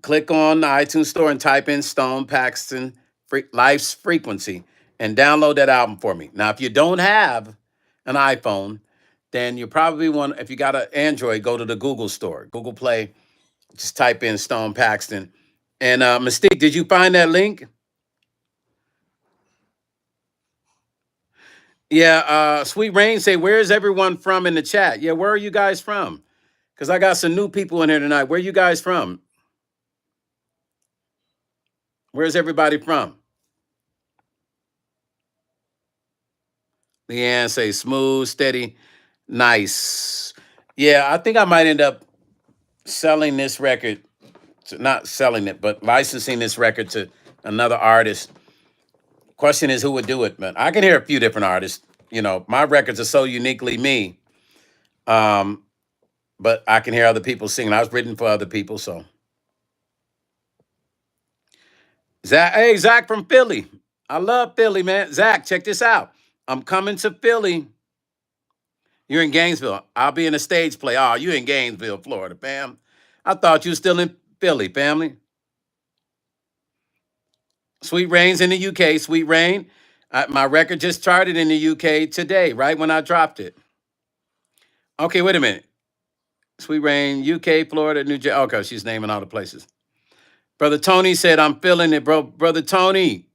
Click on the iTunes Store and type in Stone Paxton Life's Frequency and download that album for me. Now, if you don't have an iPhone, then you probably want, if you got an Android, go to the Google Store, Google Play, just type in Stone Paxton. And Mystique, did you find that link? Yeah, Sweet Rain say, where's everyone from in the chat? Yeah, where are you guys from? Because I got some new people in here tonight. Where are you guys from? Where's everybody from? Leanne say, smooth, steady, nice. Yeah, I think I might end up selling this record, not selling it, but licensing this record to another artist. Question is who would do it, man. I can hear a few different artists. You know, my records are so uniquely me. But I can hear other people singing. I was written for other people, so. Zach, hey, Zach from Philly. I love Philly, man. Zach, check this out. I'm coming to Philly. You're in Gainesville. I'll be in a stage play. Oh, you in Gainesville, Florida, fam. I thought you were still in Philly, family. Sweet Rain's in the UK. Sweet Rain. My record just charted in the UK today, right when I dropped it. Okay, wait a minute. Sweet Rain, UK, Florida, New Jersey. Okay, she's naming all the places. Brother Tony said, I'm feeling it, bro. Brother Tony,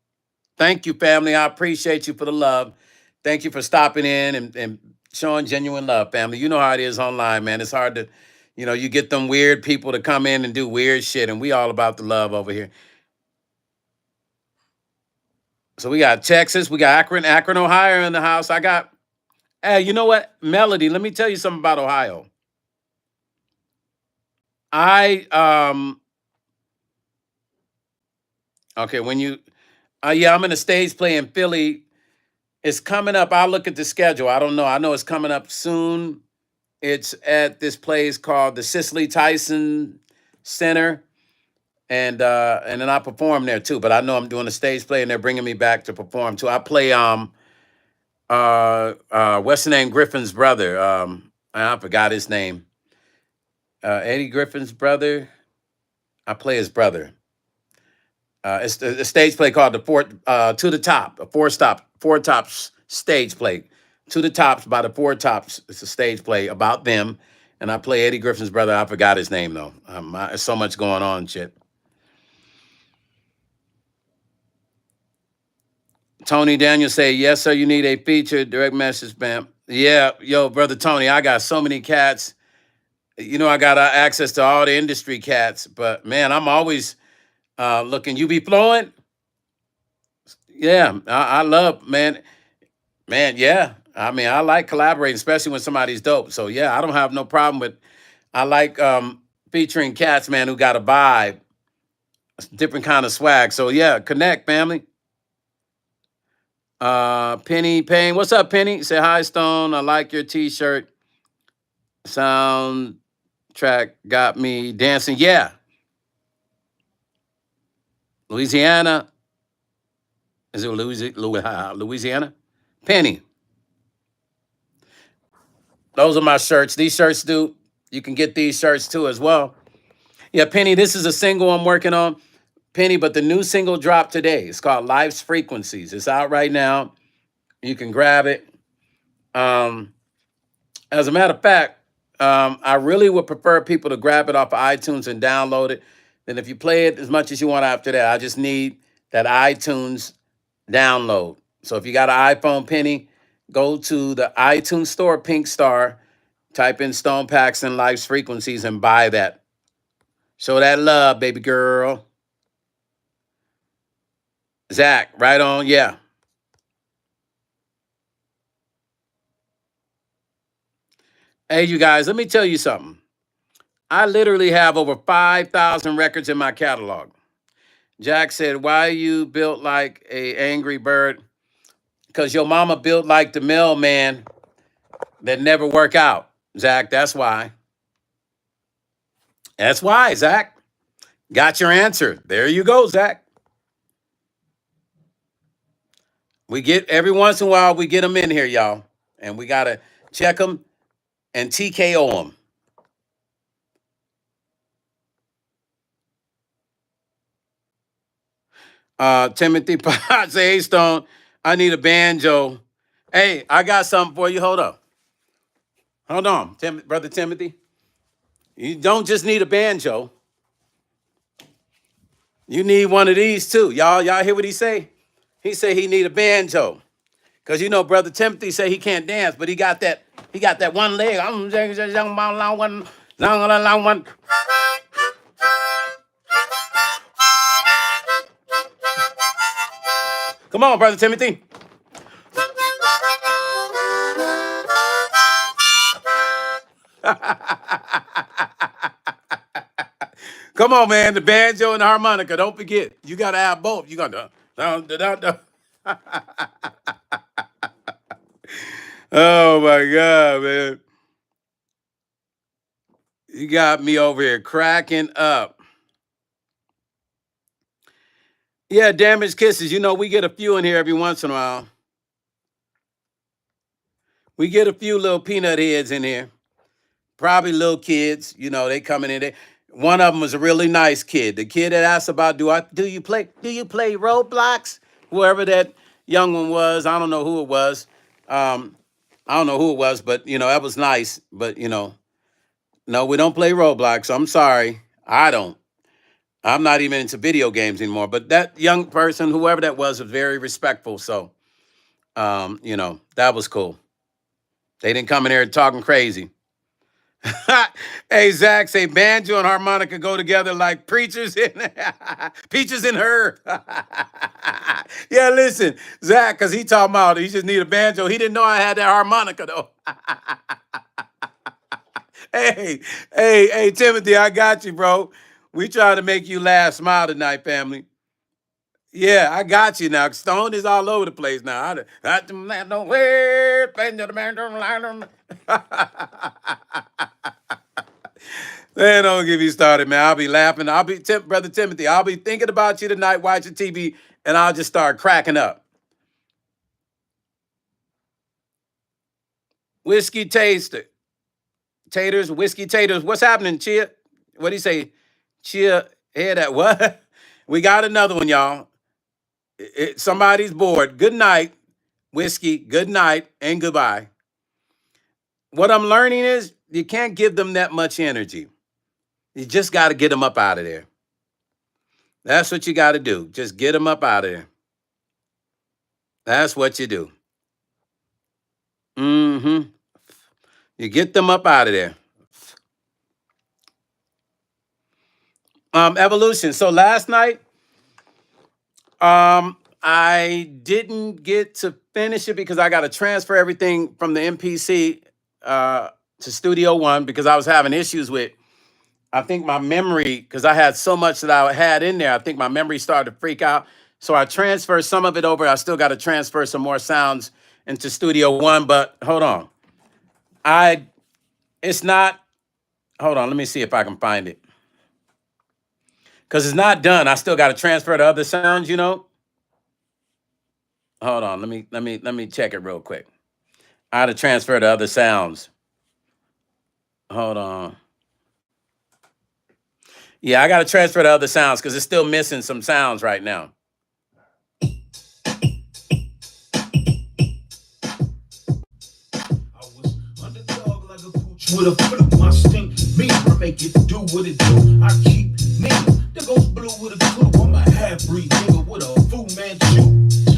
thank you, family. I appreciate you for the love. Thank you for stopping in and showing genuine love, family. You know how it is online, man. It's hard to, you get them weird people to come in and do weird shit, and we all about the love over here. So we got Texas, we got Akron, Ohio in the house. Hey, you know what? Melody, let me tell you something about Ohio. Okay, I'm in a stage play in Philly. It's coming up. I'll look at the schedule. I don't know. I know it's coming up soon. It's at this place called the Cicely Tyson Center. And then I perform there too. But I know I'm doing a stage play and they're bringing me back to perform too. I play what's the name? Griffin's brother. I forgot his name. Eddie Griffin's brother. I play his brother. It's a stage play called the To the Top, a four tops stage play. To the Tops by the Four Tops. It's a stage play about them. And I play Eddie Griffin's brother. I forgot his name though. There's so much going on, shit. Tony Daniel say, yes, sir, you need a feature. Direct message, spam. Yeah, yo, brother Tony, I got so many cats. I got access to all the industry cats. But man, I'm always looking. You be flowing? Yeah, I love, man. Man, yeah. I mean, I like collaborating, especially when somebody's dope. So yeah, I don't have no problem with. I like featuring cats, man, who got a vibe, different kind of swag. So yeah, connect, family. Penny Payne, what's up, Penny? Say hi, Stone. I like your T-shirt. Soundtrack got me dancing. Yeah. Louisiana. Is it Louisiana? Penny. Those are my shirts. These shirts do. You can get these shirts too as well. Yeah, Penny, this is a single I'm working on. Penny, but the new single dropped today. It's called Life's Frequencies. It's out right now. You can grab it. As a matter of fact, I really would prefer people to grab it off of iTunes and download it. Then if you play it as much as you want after that, I just need that iTunes download. So if you got an iPhone, Penny, go to the iTunes store, Pink Star, type in Stone Paxton Life's Frequencies and buy that. Show that love, baby girl. Zach, right on, yeah. Hey, you guys, let me tell you something. I literally have over 5,000 records in my catalog. Jack said, why you built like a angry bird? Because your mama built like the mailman that never work out. Zach, that's why. That's why, Zach. Got your answer. There you go, Zach. We get every once in a while, we get them in here, y'all. And we got to check them and TKO them. Timothy Potts, hey, Stone, I need a banjo. Hey, I got something for you. Hold up. Hold on, Brother Timothy. You don't just need a banjo. You need one of these too. Y'all hear what he say? He say he need a banjo. Cause you know, Brother Timothy say he can't dance, but he got that one leg. Come on, Brother Timothy. Come on, man. The banjo and the harmonica. Don't forget. You gotta have both. You gotta Oh my God, man. You got me over here cracking up. Yeah, damaged kisses. You know, we get a few in here every once in a while. We get a few little peanut heads in here. Probably little kids. You know, they coming in there. One of them was a really nice kid. The kid that asked about, do you play Roblox? Whoever that young one was, I don't know who it was. I don't know who it was, but you know, that was nice. But you know, no, we don't play Roblox. I'm sorry. I don't. I'm not even into video games anymore. But that young person, whoever that was very respectful. So, you know, that was cool. They didn't come in here talking crazy. Hey, Zach, say banjo and harmonica go together like preachers and peaches and her. Yeah, listen, Zach, because he talking about he just need a banjo. He didn't know I had that harmonica, though. Hey, Timothy, I got you, bro. We trying to make you laugh, smile tonight, family. Yeah, I got you now. Stone is all over the place now. Man, don't get me started, man. I'll be laughing. Brother Timothy, I'll be thinking about you tonight, watching TV, and I'll just start cracking up. Whiskey taster. Taters, whiskey taters. What's happening, Chia? What do you say? Chia, hear that? What? We got another one, y'all. Somebody's bored. Good night, whiskey. Good night and goodbye. What I'm learning is you can't give them that much energy. You just got to get them up out of there. That's what you got to do. Just get them up out of there. That's what you do. Mm-hmm. You get them up out of there. Evolution. So last night, I didn't get to finish it because I got to transfer everything from the MPC to Studio One because I was having issues with, I think my memory, because I had so much that I had in there, I think my memory started to freak out. So I transferred some of it over. I still got to transfer some more sounds into Studio One, but hold on. It's not, hold on, let me see if I can find it. Because it's not done. I still got to transfer the other sounds, you know. Hold on, let me check it real quick. I had to transfer the other sounds. Hold on. Yeah, I got to transfer the other sounds because it's still missing some sounds right now. With a flip, my stink, me, make it do what it do. I keep me, there goes blue with a clue. I'm a half-breed nigga with a Fu Manchu.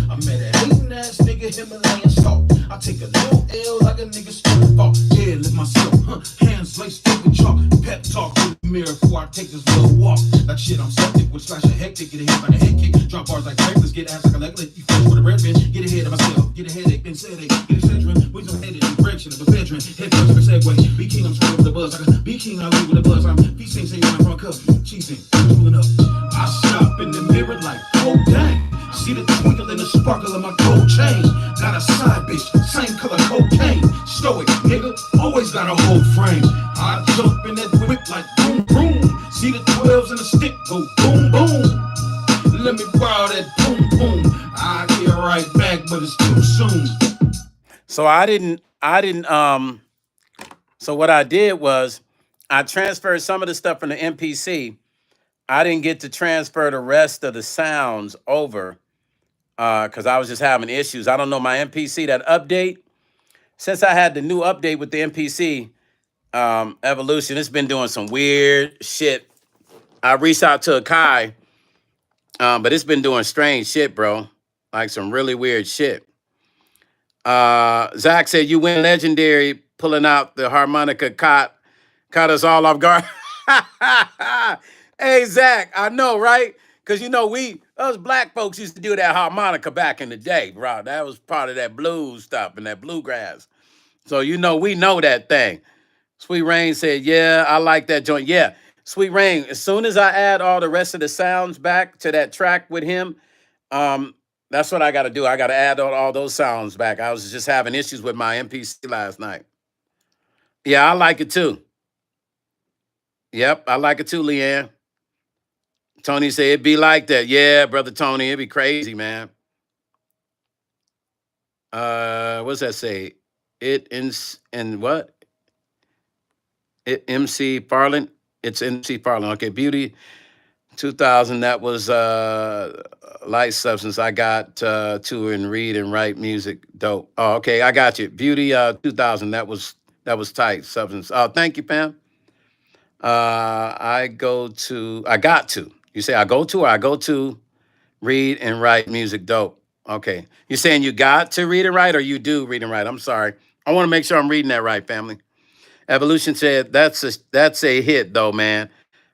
I met a hating ass nigga, Himalayan salt. I take a little L like a nigga stupid fault. Yeah, live myself, hands laced up with chalk. Pep talk with me. mirror before I take this little walk. Like shit, I'm septic with splash of hectic. Get a hit by the head kick. Drop bars like breakfast. Get ass like a leg lick. You fresh with a red bitch. Get ahead of myself. Get a headache. Then said get eccentric. We don't headed in direction of a veteran. Head first for segue. Be king, I'm screwing with the buzz. Like a be king, I leave with the buzz. I'm feasting, say you're my cup. Cheesing, pulling up. I stop in the mirror like, oh dang. See the twinkle and the sparkle of my gold chain. Got a side bitch, same color cocaine. Stoic, nigga, always got a whole frame. I jump in that whip like boom, boom. See the 12s and the stick go boom, boom. Let me borrow that boom, boom. I get right back, but it's too soon. So so what I did was I transferred some of the stuff from the MPC. I didn't get to transfer the rest of the sounds over because I was just having issues. I don't know my MPC, that update. Since I had the new update with the MPC Evolution, it's been doing some weird shit. I reached out to Akai, but it's been doing strange shit, bro. Like some really weird shit. Zach said, you win legendary pulling out the harmonica caught us all off guard. Hey, Zach, I know, right? Because, you know, us black folks used to do that harmonica back in the day, bro. That was part of that blues stuff and that bluegrass. So, you know, we know that thing. Sweet Rain said, yeah, I like that joint. Yeah, Sweet Rain, as soon as I add all the rest of the sounds back to that track with him, that's what I got to do. I got to add all those sounds back. I was just having issues with my MPC last night. Yeah, I like it too. Yep, I like it too, Leanne. Tony said it'd be like that. Yeah, brother Tony, it'd be crazy, man. What's that say? It and what? It MC Farland. It's MC Farland. Okay, Beauty 2000. That was Light Substance. I got to and read and write music. Dope. Oh, okay, I got you. Beauty 2000. That was tight. Substance. Oh, thank you, Pam. I got to. You say I go to or I go to read and write music. Dope. Okay. You're saying you got to read and write or you do read and write? I'm sorry. I want to make sure I'm reading that right, family. Evolution said, that's a hit, though, man.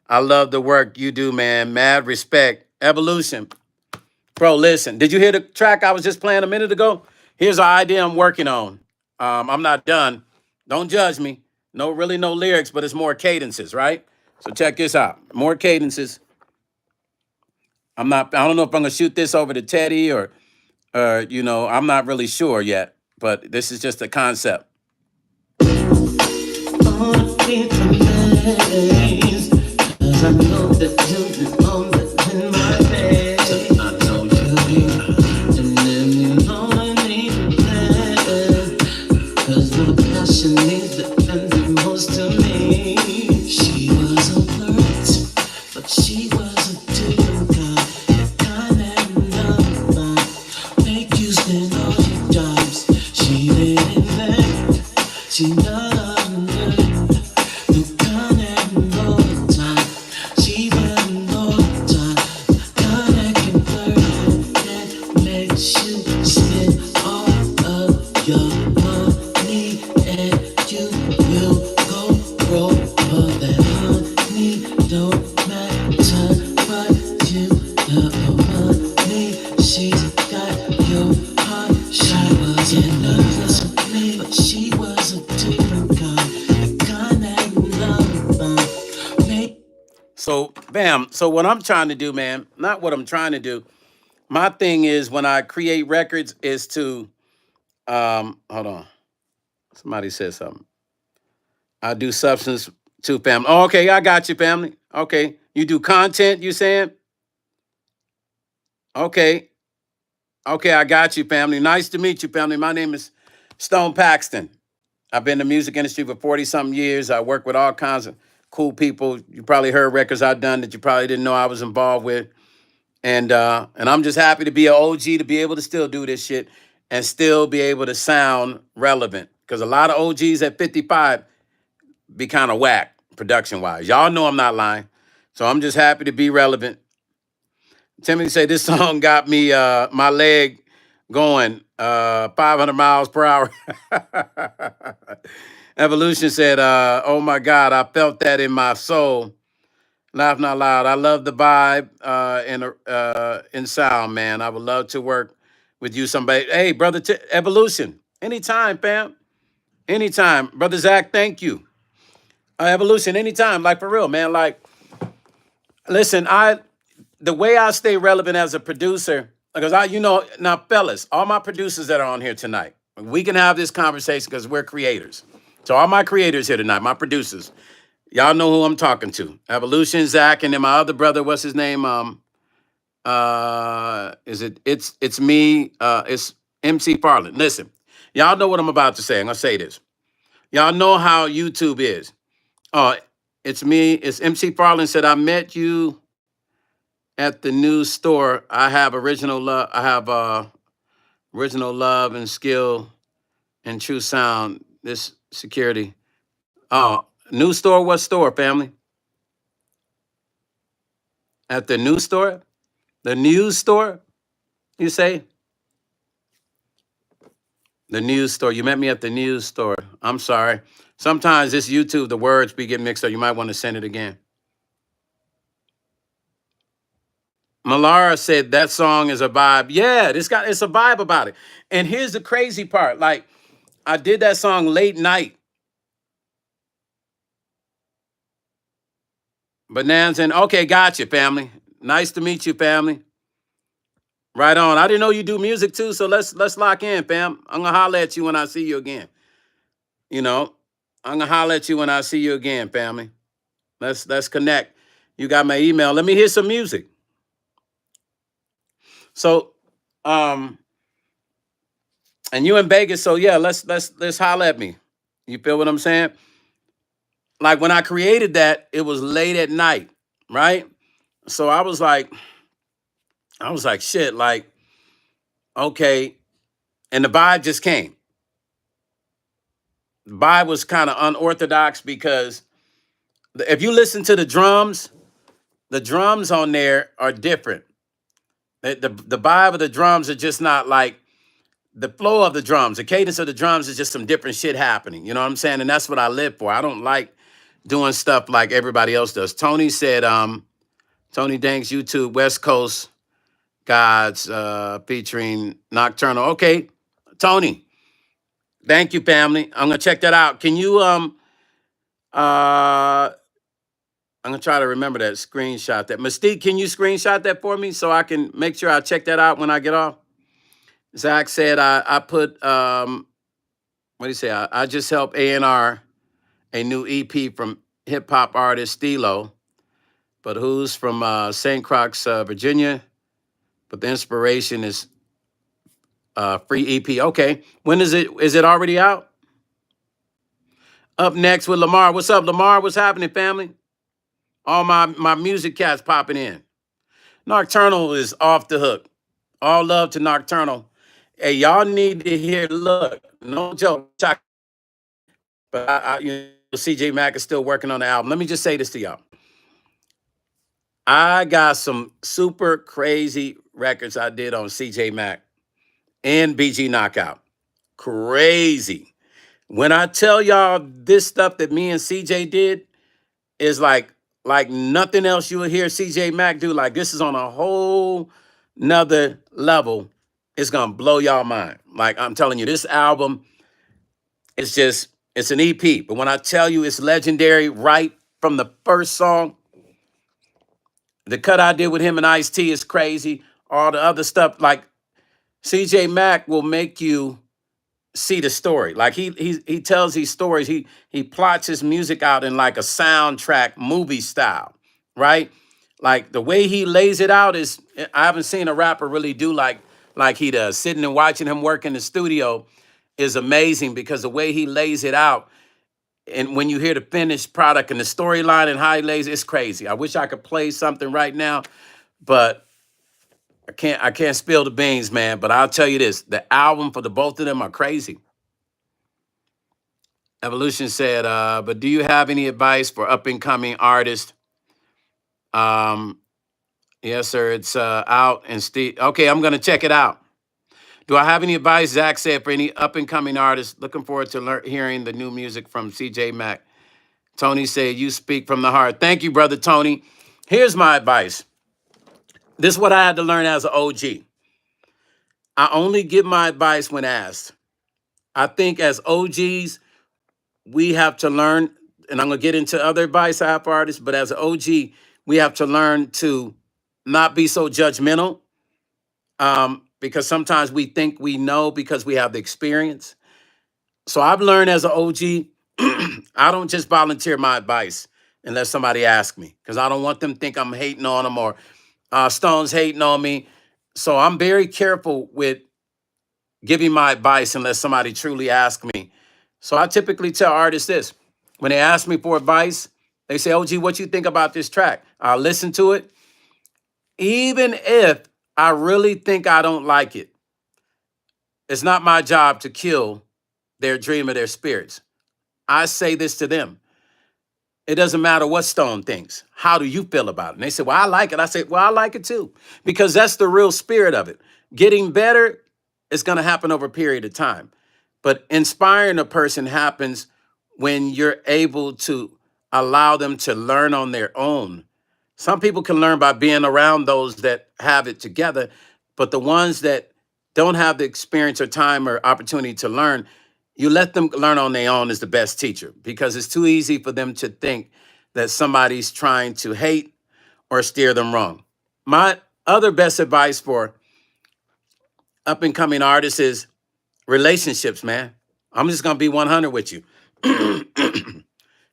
I love the work you do, man. Mad respect. Evolution. Bro, listen. Did you hear the track I was just playing a minute ago? Here's an idea I'm working on. I'm not done. Don't judge me. No lyrics, but it's more cadences, right? So check this out. More cadences. I don't know if I'm gonna shoot this over to Teddy or you know, I'm not really sure yet, but this is just a concept. She was a flirt, but she was a deal kind of love, make you spend all your times. She didn't invent, she loved the kind of all the time. She went all the time, kind can flirt that makes you spend all of your money, and you will go broke. But that honey don't matter what you money. She's got your heart. She was in love with me, but she was a different kind of love. So, bam. So what I'm trying to do, man, not what I'm trying to do. My thing is when I create records is to, hold on. Somebody said something. I do substance too, family. Oh, okay, I got you, family. Okay. You do content, you saying? Okay. Okay, I got you, family. Nice to meet you, family. My name is Stone Paxton. I've been in the music industry for 40-something years. I work with all kinds of cool people. You probably heard records I've done that you probably didn't know I was involved with. And I'm just happy to be an OG, to be able to still do this shit and still be able to sound relevant. Because a lot of OGs at 55 be kind of whack production-wise. Y'all know I'm not lying. So I'm just happy to be relevant. Timothy say this song got me my leg going 500 miles per hour. Evolution said, oh my God, I felt that in my soul. Laugh not loud. I love the vibe in sound, man. I would love to work with you. Somebody, hey, brother, Evolution, anytime, fam, anytime, brother Zach. Thank you, Evolution, anytime. Like for real, man. Like, listen, the way I stay relevant as a producer, because now, fellas, all my producers that are on here tonight, we can have this conversation because we're creators. So all my creators here tonight, my producers, y'all know who I'm talking to. Evolution, Zach, and then my other brother, what's his name? It's me, it's MC Farland. Listen, y'all know what I'm about to say. I'm gonna say this. Y'all know how YouTube is. It's me, it's MC Farland said, I met you at the new store. I have original love, original love and skill and true sound. This security. New store, what store, family? At the new store? The news store, you say? The news store. You met me at the news store. I'm sorry. Sometimes this YouTube, the words be getting mixed up. You might want to send it again. Malara said that song is a vibe. Yeah, it's a vibe about it. And here's the crazy part. Like, I did that song late night. Bonanza. Okay, got you, family. Nice to meet you, family. Right on. I didn't know you do music too, so let's lock in, fam. I'm gonna holler at you when I see you again. You know, I'm gonna holler at you when I see you again, family. Let's connect. You got my email. Let me hear some music. So, and you in Vegas, so yeah, let's holler at me. You feel what I'm saying? Like when I created that, it was late at night, right? So I was like, shit, like, okay. And the vibe just came. The vibe was kind of unorthodox because if you listen to the drums on there are different. The vibe of the drums are just not like the flow of the drums. The cadence of the drums is just some different shit happening. You know what I'm saying? And that's what I live for. I don't like doing stuff like everybody else does. Tony said, Tony Danks, YouTube, West Coast Gods, featuring Nocturnal. Okay, Tony. Thank you, family. I'm gonna check that out. Can you I'm gonna try to remember that, screenshot that. Mystique, can you screenshot that for me so I can make sure I check that out when I get off? Zach said I put what do you say? I just helped A&R a new EP from hip hop artist Stilo, but who's from St. Croix, Virginia. But the inspiration is free EP. Okay, when is it? Is it already out? Up next with Lamar. What's up, Lamar? What's happening, family? All my music cats popping in. Nocturnal is off the hook. All love to Nocturnal. Hey, y'all need to hear. Look, no joke. But CJ Mack is still working on the album. Let me just say this to y'all. I got some super crazy records I did on CJ Mack and BG Knockout. Crazy. When I tell y'all this stuff that me and CJ did is like nothing else you will hear CJ Mack do. Like, this is on a whole nother level. It's gonna blow y'all mind. Like, I'm telling you, this album is it's an EP. But when I tell you it's legendary right from the first song, the cut I did with him and Ice-T is crazy. All the other stuff, like CJ Mack will make you see the story. Like he tells these stories. He plots his music out in like a soundtrack movie style, right? Like the way he lays it out is, I haven't seen a rapper really do like he does. Sitting and watching him work in the studio is amazing because the way he lays it out, and when you hear the finished product and the storyline and how he lays, it's crazy. I wish I could play something right now, but I can't spill the beans, man. But I'll tell you this: the album for the both of them are crazy. Evolution said, but do you have any advice for up and coming artists? Yes, sir. It's out and Steve. Okay, I'm gonna check it out. Do I have any advice? Zach said, for any up and coming artists. Looking forward to hearing the new music from CJ Mack. Tony said, you speak from the heart. Thank you, brother Tony. Here's my advice. This is what I had to learn as an OG. I only give my advice when asked. I think as OGs, we have to learn, and I'm going to get into other advice I have for artists, but as an OG, we have to learn to not be so judgmental, because sometimes we think we know because we have the experience. So I've learned as an OG, I don't just volunteer my advice unless somebody asks me, because I don't want them to think I'm hating on them or Stone's hating on me. So I'm very careful with giving my advice unless somebody truly asks me. So I typically tell artists this. When they ask me for advice, they say, OG, what you think about this track? I'll listen to it. Even if I really think I don't like it, it's not my job to kill their dream or their spirits. I say this to them. It doesn't matter what Stone thinks. How do you feel about it? And they say, well, I like it. I say, well, I like it too. Because that's the real spirit of it. Getting better is going to happen over a period of time. But inspiring a person happens when you're able to allow them to learn on their own. Some people can learn by being around those that have it together, but the ones that don't have the experience or time or opportunity to learn, you let them learn on their own is the best teacher, because it's too easy for them to think that somebody's trying to hate or steer them wrong. My other best advice for up and coming artists is relationships, man. I'm just going to be 100 with you.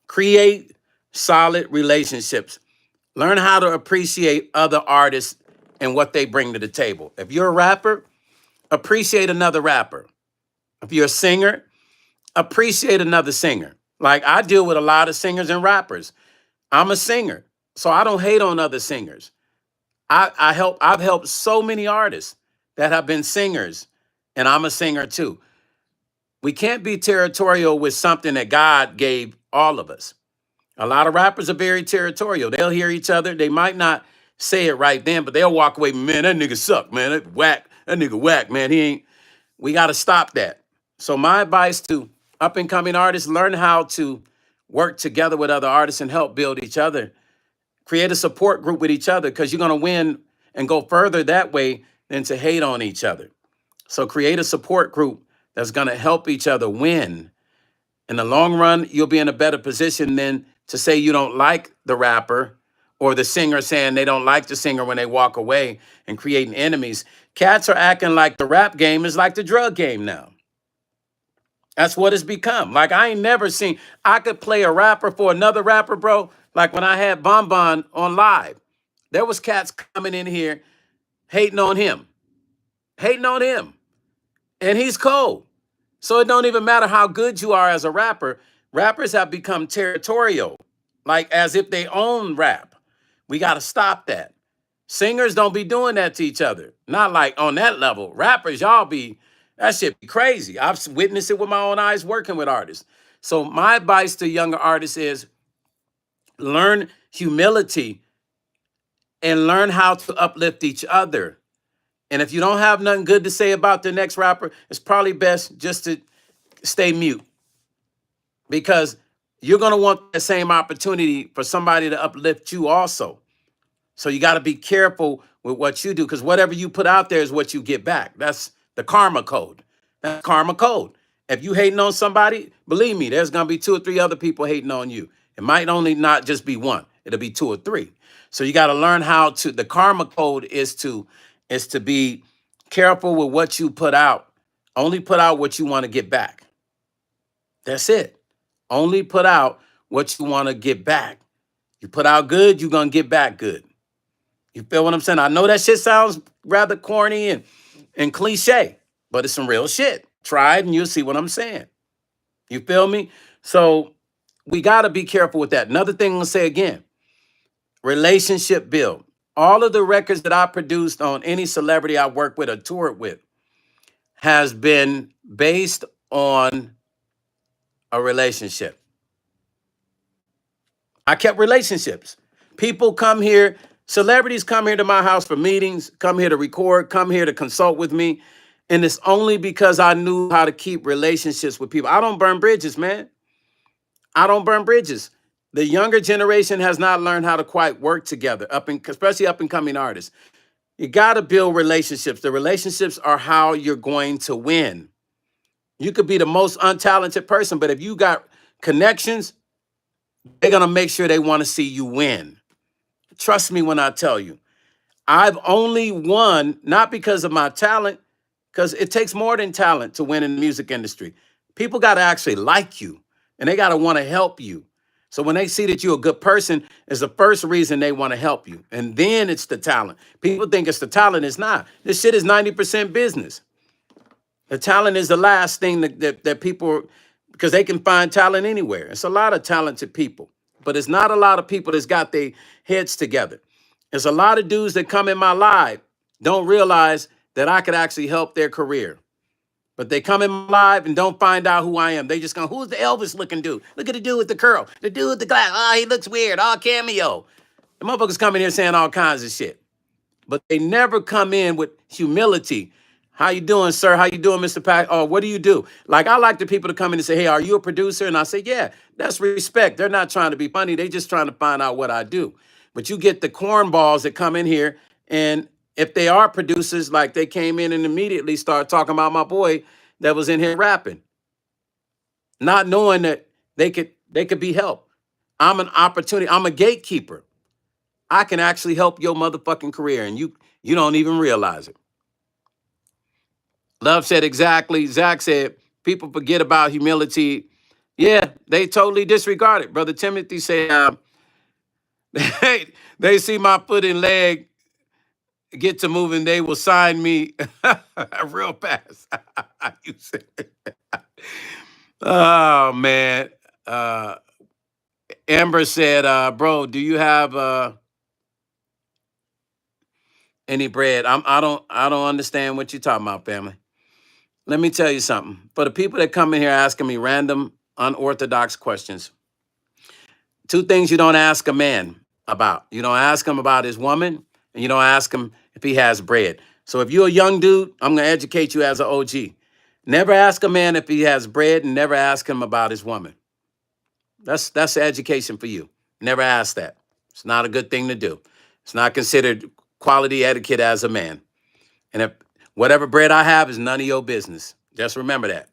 Create solid relationships. Learn how to appreciate other artists and what they bring to the table. If you're a rapper, appreciate another rapper. If you're a singer, appreciate another singer. Like, I deal with a lot of singers and rappers. I'm a singer, so I don't hate on other singers. I've helped so many artists that have been singers, and I'm a singer too. We can't be territorial with something that God gave all of us. A lot of rappers are very territorial. They'll hear each other. They might not say it right then, but they'll walk away, man, that nigga suck, man. That nigga whack, man. He ain't. We got to stop that. So my advice to up and coming artists, learn how to work together with other artists and help build each other. Create a support group with each other, because you're going to win and go further that way than to hate on each other. So create a support group that's going to help each other win. In the long run, you'll be in a better position than to say you don't like the rapper or the singer saying they don't like the singer when they walk away and creating enemies. Cats are acting like the rap game is like the drug game now. That's what it's become. Like, I ain't never seen, I could play a rapper for another rapper, bro. Like when I had Bon on live, there was cats coming in here hating on him, and he's cold. So it don't even matter how good you are as a rapper. Rappers have become territorial, like as if they own rap. We got to stop that. Singers don't be doing that to each other. Not like on that level. Rappers, that shit be crazy. I've witnessed it with my own eyes working with artists. So my advice to younger artists is learn humility and learn how to uplift each other. And if you don't have nothing good to say about the next rapper, it's probably best just to stay mute, because you're going to want the same opportunity for somebody to uplift you also. So you got to be careful with what you do, because whatever you put out there is what you get back. That's the karma code. That's karma code. If you hating on somebody, believe me, there's going to be 2 or 3 other people hating on you. It might only not just be one. It'll be 2 or 3. So you got to learn how to, the karma code is to be careful with what you put out. Only put out what you want to get back. That's it. Only put out what you want to get back. You put out good, you're going to get back good. You feel what I'm saying? I know that shit sounds rather corny and cliche, but it's some real shit. Try it and you'll see what I'm saying. You feel me? So we got to be careful with that. Another thing I'm going to say again, relationship build. All of the records that I produced on any celebrity I worked with or toured with has been based on a relationship. I kept relationships. People come here, celebrities come here to my house for meetings, come here to record, come here to consult with me. And it's only because I knew how to keep relationships with people. I don't burn bridges, man. I don't burn bridges. The younger generation has not learned how to quite work together, especially up and coming artists. You got to build relationships. The relationships are how you're going to win. You could be the most untalented person, but if you got connections, they're going to make sure they want to see you win. Trust me when I tell you. I've only won, not because of my talent, because it takes more than talent to win in the music industry. People got to actually like you, and they got to want to help you. So when they see that you're a good person, it's the first reason they want to help you. And then it's the talent. People think it's the talent. It's not. This shit is 90% business. The talent is the last thing that people, because they can find talent anywhere. It's a lot of talented people, but it's not a lot of people that's got their heads together. There's a lot of dudes that come in my live, don't realize that I could actually help their career. But they come in my live and don't find out who I am. They just go, who's the Elvis looking dude? Look at the dude with the curl. The dude with the glass. Oh, he looks weird. Oh, cameo. The motherfuckers come in here saying all kinds of shit. But they never come in with humility. How you doing, sir? How you doing, Mr. Pack? Oh, what do you do? Like, I like the people to come in and say, hey, are you a producer? And I say, yeah, that's respect. They're not trying to be funny. They just trying to find out what I do. But you get the cornballs that come in here, and if they are producers, like they came in and immediately start talking about my boy that was in here rapping, not knowing that they could be helped. I'm an opportunity. I'm a gatekeeper. I can actually help your motherfucking career, and you don't even realize it. Love said exactly. Zach said, people forget about humility. Yeah, they totally disregard it. Brother Timothy said, they see my foot and leg get to moving, they will sign me real fast. You said, oh, man. Amber said, bro, do you have any bread? I don't understand what you're talking about, family. Let me tell you something. For the people that come in here asking me random, unorthodox questions, two things you don't ask a man about. You don't ask him about his woman, and you don't ask him if he has bread. So if you're a young dude, I'm going to educate you as an OG. Never ask a man if he has bread, and never ask him about his woman. That's the education for you. Never ask that. It's not a good thing to do. It's not considered quality etiquette as a man. And if whatever bread I have is none of your business. Just remember that.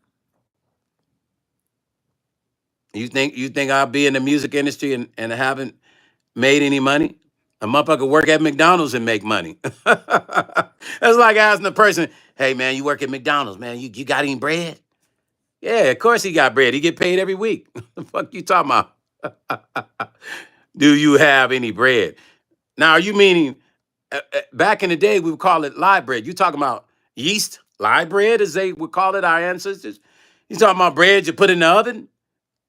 You think I'll be in the music industry and haven't made any money? A motherfucker work at McDonald's and make money. That's like asking a person, hey, man, you work at McDonald's, man. You got any bread? Yeah, of course he got bread. He get paid every week. The fuck you talking about? Do you have any bread? Now, are you meaning, back in the day, we would call it live bread. You talking about yeast live bread, as they would call it, our ancestors? You talking about bread you put in the oven?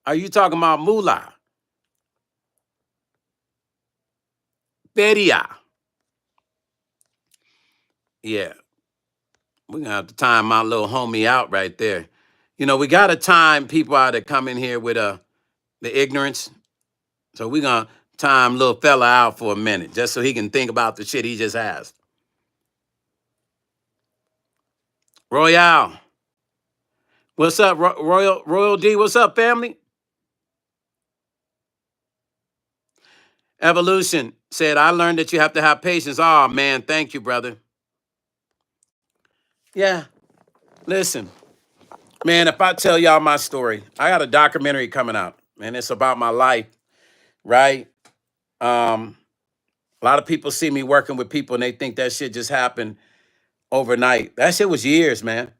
Are you talking about Mula? Feria? Yeah. We're going to have to time my little homie out right there. You know, we got to time people out that come in here with the ignorance. So we're going to time little fella out for a minute just so he can think about the shit he just asked. Royale. What's up, Royal D? What's up, family? Evolution said, I learned that you have to have patience. Oh, man, thank you, brother. Yeah, listen. Man, if I tell y'all my story, I got a documentary coming out, and it's about my life, right? A lot of people see me working with people, and they think that shit just happened overnight. That shit was years, man.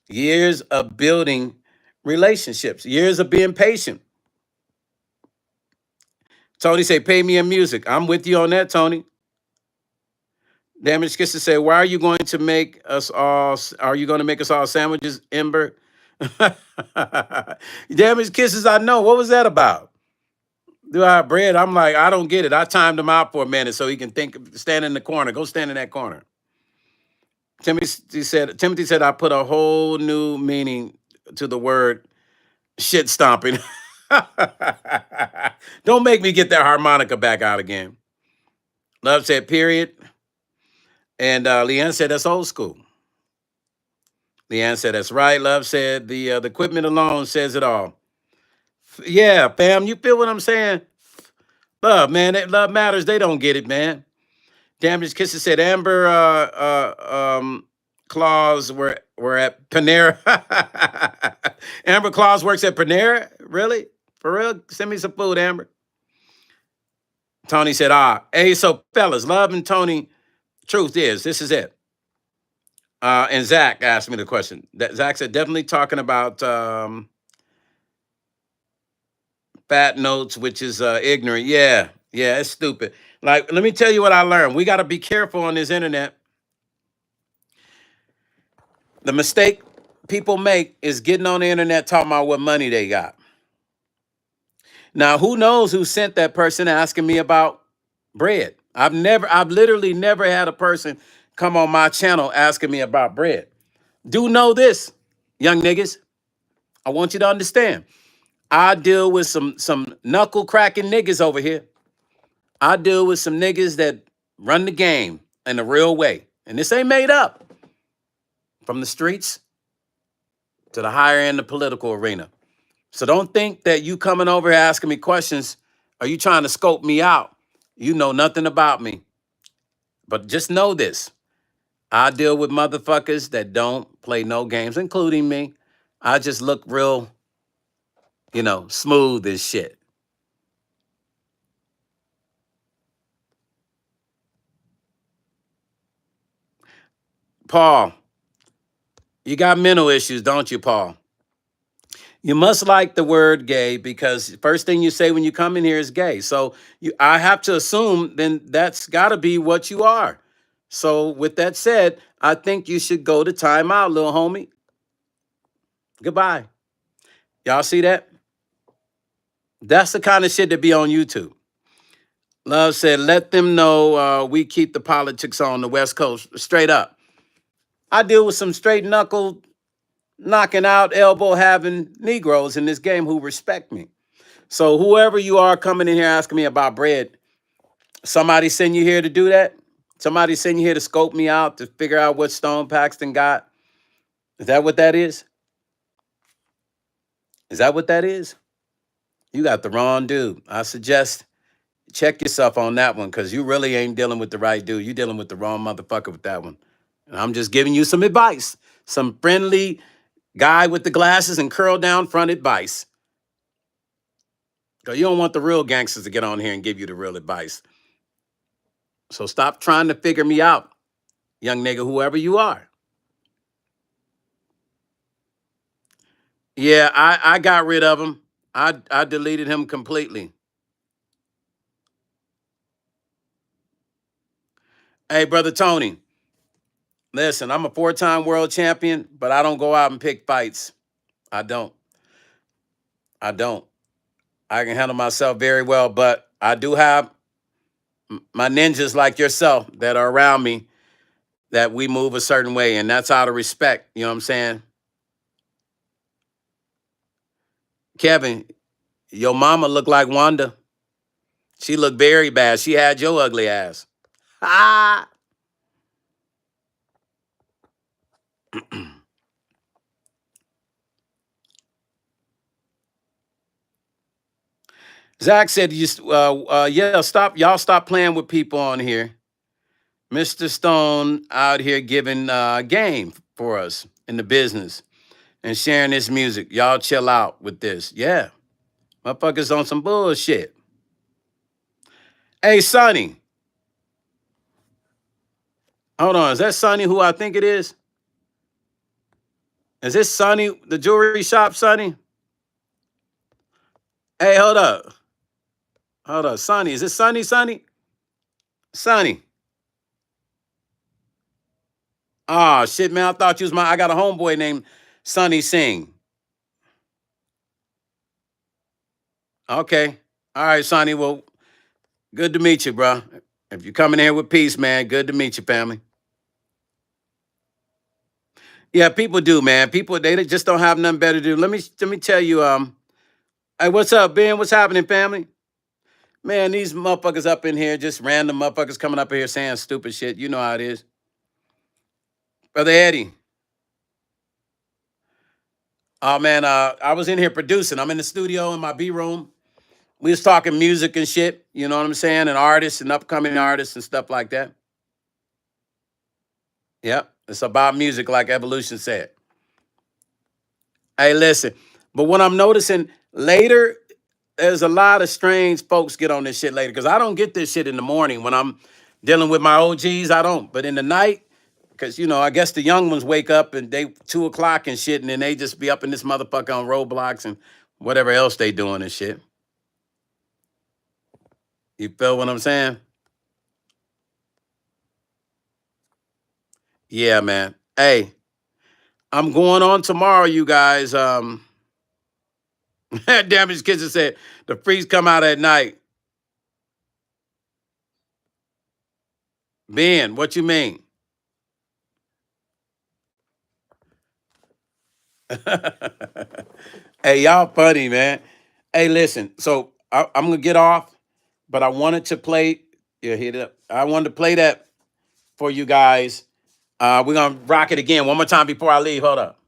Years of building relationships, years of being patient. Tony say, pay me in music. I'm with you on that, Tony. Damage Kisses say, why are you going to make us all sandwiches, Ember? Damage Kisses, I know. What was that about? Do I have bread? I'm like, I don't get it. I timed him out for a minute so he can think, stand in the corner. Go stand in that corner. Timothy said, I put a whole new meaning to the word shit stomping. Don't make me get that harmonica back out again. Love said, period. And Leanne said, that's old school. Leanne said, that's right. Love said, the equipment alone says it all. Yeah, fam, you feel what I'm saying? Love, man, love matters. They don't get it, man. Damaged Kisses said Amber Claus were at Panera. Amber Claus works at Panera? Really? For real? Send me some food, Amber. Tony said, hey, so fellas, Love and Tony, truth is, this is it. And Zach asked me the question. Zach said, definitely talking about fat notes, which is ignorant. Yeah, it's stupid. Like, let me tell you what I learned. We got to be careful on this internet. The mistake people make is getting on the internet talking about what money they got. Now, who knows who sent that person asking me about bread? I've literally never had a person come on my channel asking me about bread. Do know this, young niggas. I want you to understand. I deal with some knuckle cracking niggas over here. I deal with some niggas that run the game in a real way. And this ain't made up. From the streets to the higher end of the political arena. So don't think that you coming over here asking me questions, are you trying to scope me out? You know nothing about me. But just know this. I deal with motherfuckers that don't play no games, including me. I just look real, smooth as shit. Paul, you got mental issues, don't you, Paul? You must like the word gay because first thing you say when you come in here is gay. So I have to assume then that's got to be what you are. So with that said, I think you should go to timeout, little homie. Goodbye. Y'all see that? That's the kind of shit that be on YouTube. Love said, let them know we keep the politics on the West Coast straight up. I deal with some straight knuckle, knocking out, elbow having Negroes in this game who respect me. So whoever you are coming in here asking me about bread, somebody send you here to do that? Somebody send you here to scope me out, to figure out what Stone Paxton got? Is that what that is? Is that what that is? You got the wrong dude. I suggest check yourself on that one because you really ain't dealing with the right dude. You're dealing with the wrong motherfucker with that one. And I'm just giving you some advice, some friendly guy with the glasses and curl down front advice. Because you don't want the real gangsters to get on here and give you the real advice. So stop trying to figure me out, young nigga, whoever you are. Yeah, I got rid of him. I deleted him completely. Hey, brother Tony, listen, I'm a 4-time world champion, but I don't go out and pick fights. I don't. I can handle myself very well, but I do have my ninjas like yourself that are around me that we move a certain way, and that's out of respect. You know what I'm saying? Kevin, your mama looked like Wanda. She looked very bad. She had your ugly ass. Ah. Zach said, yeah, y'all stop playing with people on here. Mr. Stone out here giving game for us in the business and sharing this music. Y'all chill out with this. Yeah. Motherfuckers on some bullshit. Hey, Sonny. Hold on. Is that Sonny who I think it is? Is this Sonny, the jewelry shop, Sonny? Hey, hold up. Hold up. Sonny. Is this Sonny? Sonny. Oh, shit, man. I thought you was I got a homeboy named Sonny Singh. Okay. All right, Sonny. Well, good to meet you, bro. If you're coming here with peace, man, good to meet you, family. Yeah, people do, man. People, they just don't have nothing better to do. Let me tell you, hey, what's up, Ben? What's happening, family? Man, these motherfuckers up in here, just random motherfuckers coming up here saying stupid shit. You know how it is. Brother Eddie. Oh man, I was in here producing. I'm in the studio in my B room. We was talking music and shit. You know what I'm saying? And artists and upcoming artists and stuff like that. Yep, it's about music, like Evolution said. Hey, listen. But what I'm noticing later, there's a lot of strange folks get on this shit later because I don't get this shit in the morning when I'm dealing with my OGs. I don't. But in the night, because I guess the young ones wake up and they 2 o'clock and shit, and then they just be up in this motherfucker on Roblox and whatever else they doing and shit. You feel what I'm saying? Yeah, man. Hey, I'm going on tomorrow, you guys. Damaged Kitchen said the freaks come out at night. Ben, what you mean? Hey, y'all funny, man. Hey, listen. So I'm gonna get off, but I wanted to play. Yeah, hit it up. I wanted to play that for you guys. We're gonna rock it again one more time before I leave. Hold up.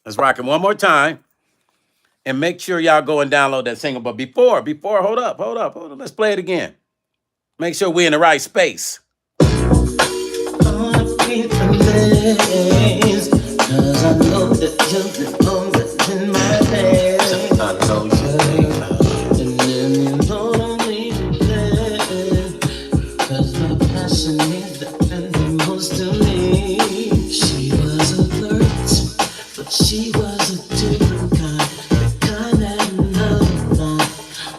Let's rock it one more time. And make sure y'all go and download that single. But before, hold up. Let's play it again. Make sure we're in the right space. On a different days, 'cause I know that you've been always in my bed. I know you. And then you know I'm leaving there. 'Cause my passion is the most to me. She was alert, but she was a different kind. The kind that another one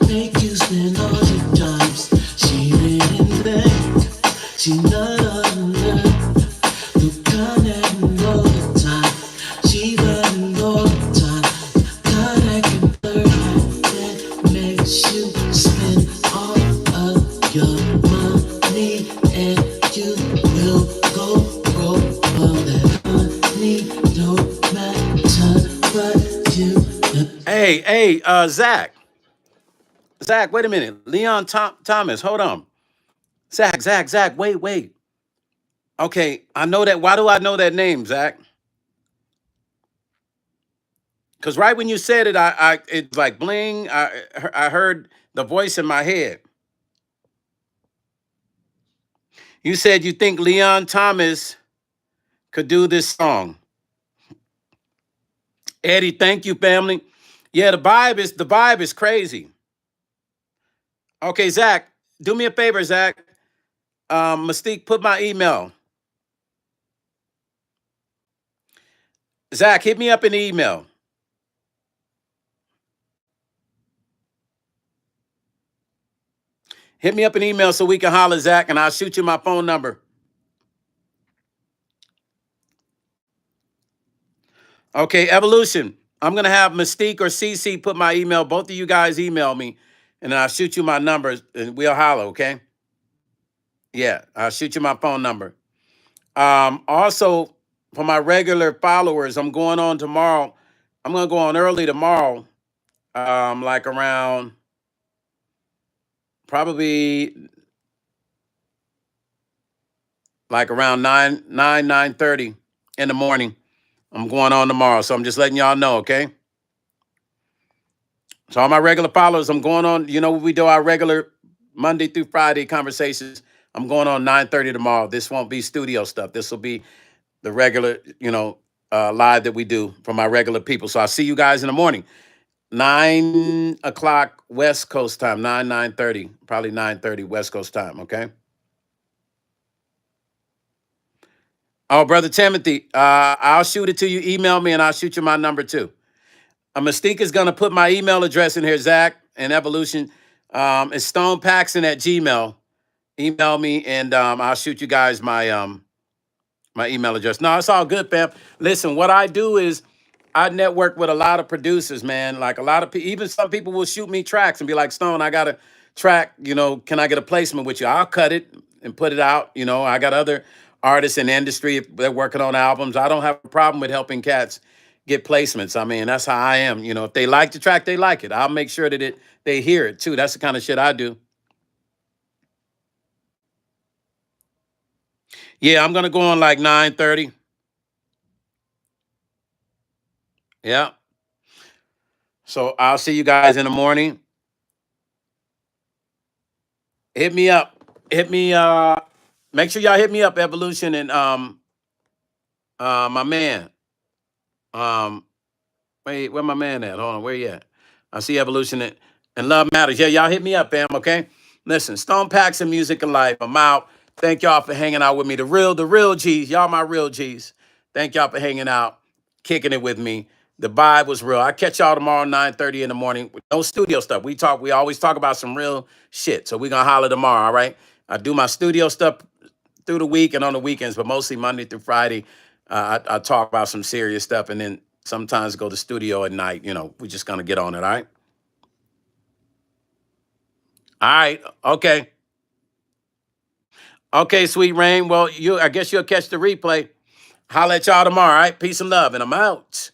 make you spend all your times. She didn't think, she not alert. The kind that know the time. She running all the time. Kind that can flirt, that makes you spend all of your money, and you will go broke for that money. Don't matter what you do. Hey, Zach. Zach, wait a minute. Leon Thomas, hold on. Zach, wait. Okay, I know that. Why do I know that name, Zach? Because right when you said it, it's like bling. I heard the voice in my head. You said you think Leon Thomas could do this song. Eddie, thank you, family. Yeah, the vibe is crazy. Okay, Zach, do me a favor, Zach. Mystique, put my email. Zach, hit me up in the email. Hit me up an email so we can holler, Zach, and I'll shoot you my phone number. Okay, Evolution. I'm gonna have Mystique or CC put my email. Both of you guys email me, and then I'll shoot you my numbers, and we'll holler. Okay? Yeah, I'll shoot you my phone number. Also, for my regular followers, I'm going on tomorrow. I'm gonna go on early tomorrow, like around probably like around 9:30 in the morning. I'm going on tomorrow, so I'm just letting y'all know. Okay? So all my regular followers, I'm going on. We do our regular Monday through Friday conversations. I'm going on 9:30 tomorrow. This won't be studio stuff. This will be the regular, live that we do for my regular people. So I'll see you guys in the morning, 9 o'clock West Coast time, 9:30, probably 9:30 West Coast time. Okay. Oh, brother Timothy, I'll shoot it to you. Email me, and I'll shoot you my number too. Mystique is going to put my email address in here, Zach, and Evolution. It's Stone Paxton at Gmail. Email me, and I'll shoot you guys my email address. No, it's all good, fam. Listen, what I do is I network with a lot of producers, man. Like a lot of people, even some people will shoot me tracks and be like, Stone, I got a track, can I get a placement with you? I'll cut it and put it out. I got other artists in the industry, if they're working on albums. I don't have a problem with helping cats get placements. I mean, that's how I am. If they like the track, they like it. I'll make sure that they hear it too. That's the kind of shit I do. Yeah, I'm gonna go on like 9:30. Yeah. So I'll see you guys in the morning. Hit me up. Hit me. Make sure y'all hit me up, Evolution, and my man. Um, Wait, where my man at? Hold on, where you at? I see Evolution and Love Matters. Yeah, y'all hit me up, fam, okay? Listen, Stone Paxton Music and Life. I'm out. Thank y'all for hanging out with me. The real G's. Y'all my real G's. Thank y'all for hanging out, kicking it with me. The vibe was real. I catch y'all tomorrow 9:30 in the morning. No studio stuff. We always talk about some real shit. So we gonna holler tomorrow, all right? I do my studio stuff through the week and on the weekends, but mostly Monday through Friday. I talk about some serious stuff, and then sometimes go to studio at night. You know, we just gonna get on it. All right. All right. Okay. Okay, Sweet Rain. Well, I guess you'll catch the replay. Holla at y'all tomorrow. All right. Peace and love, and I'm out.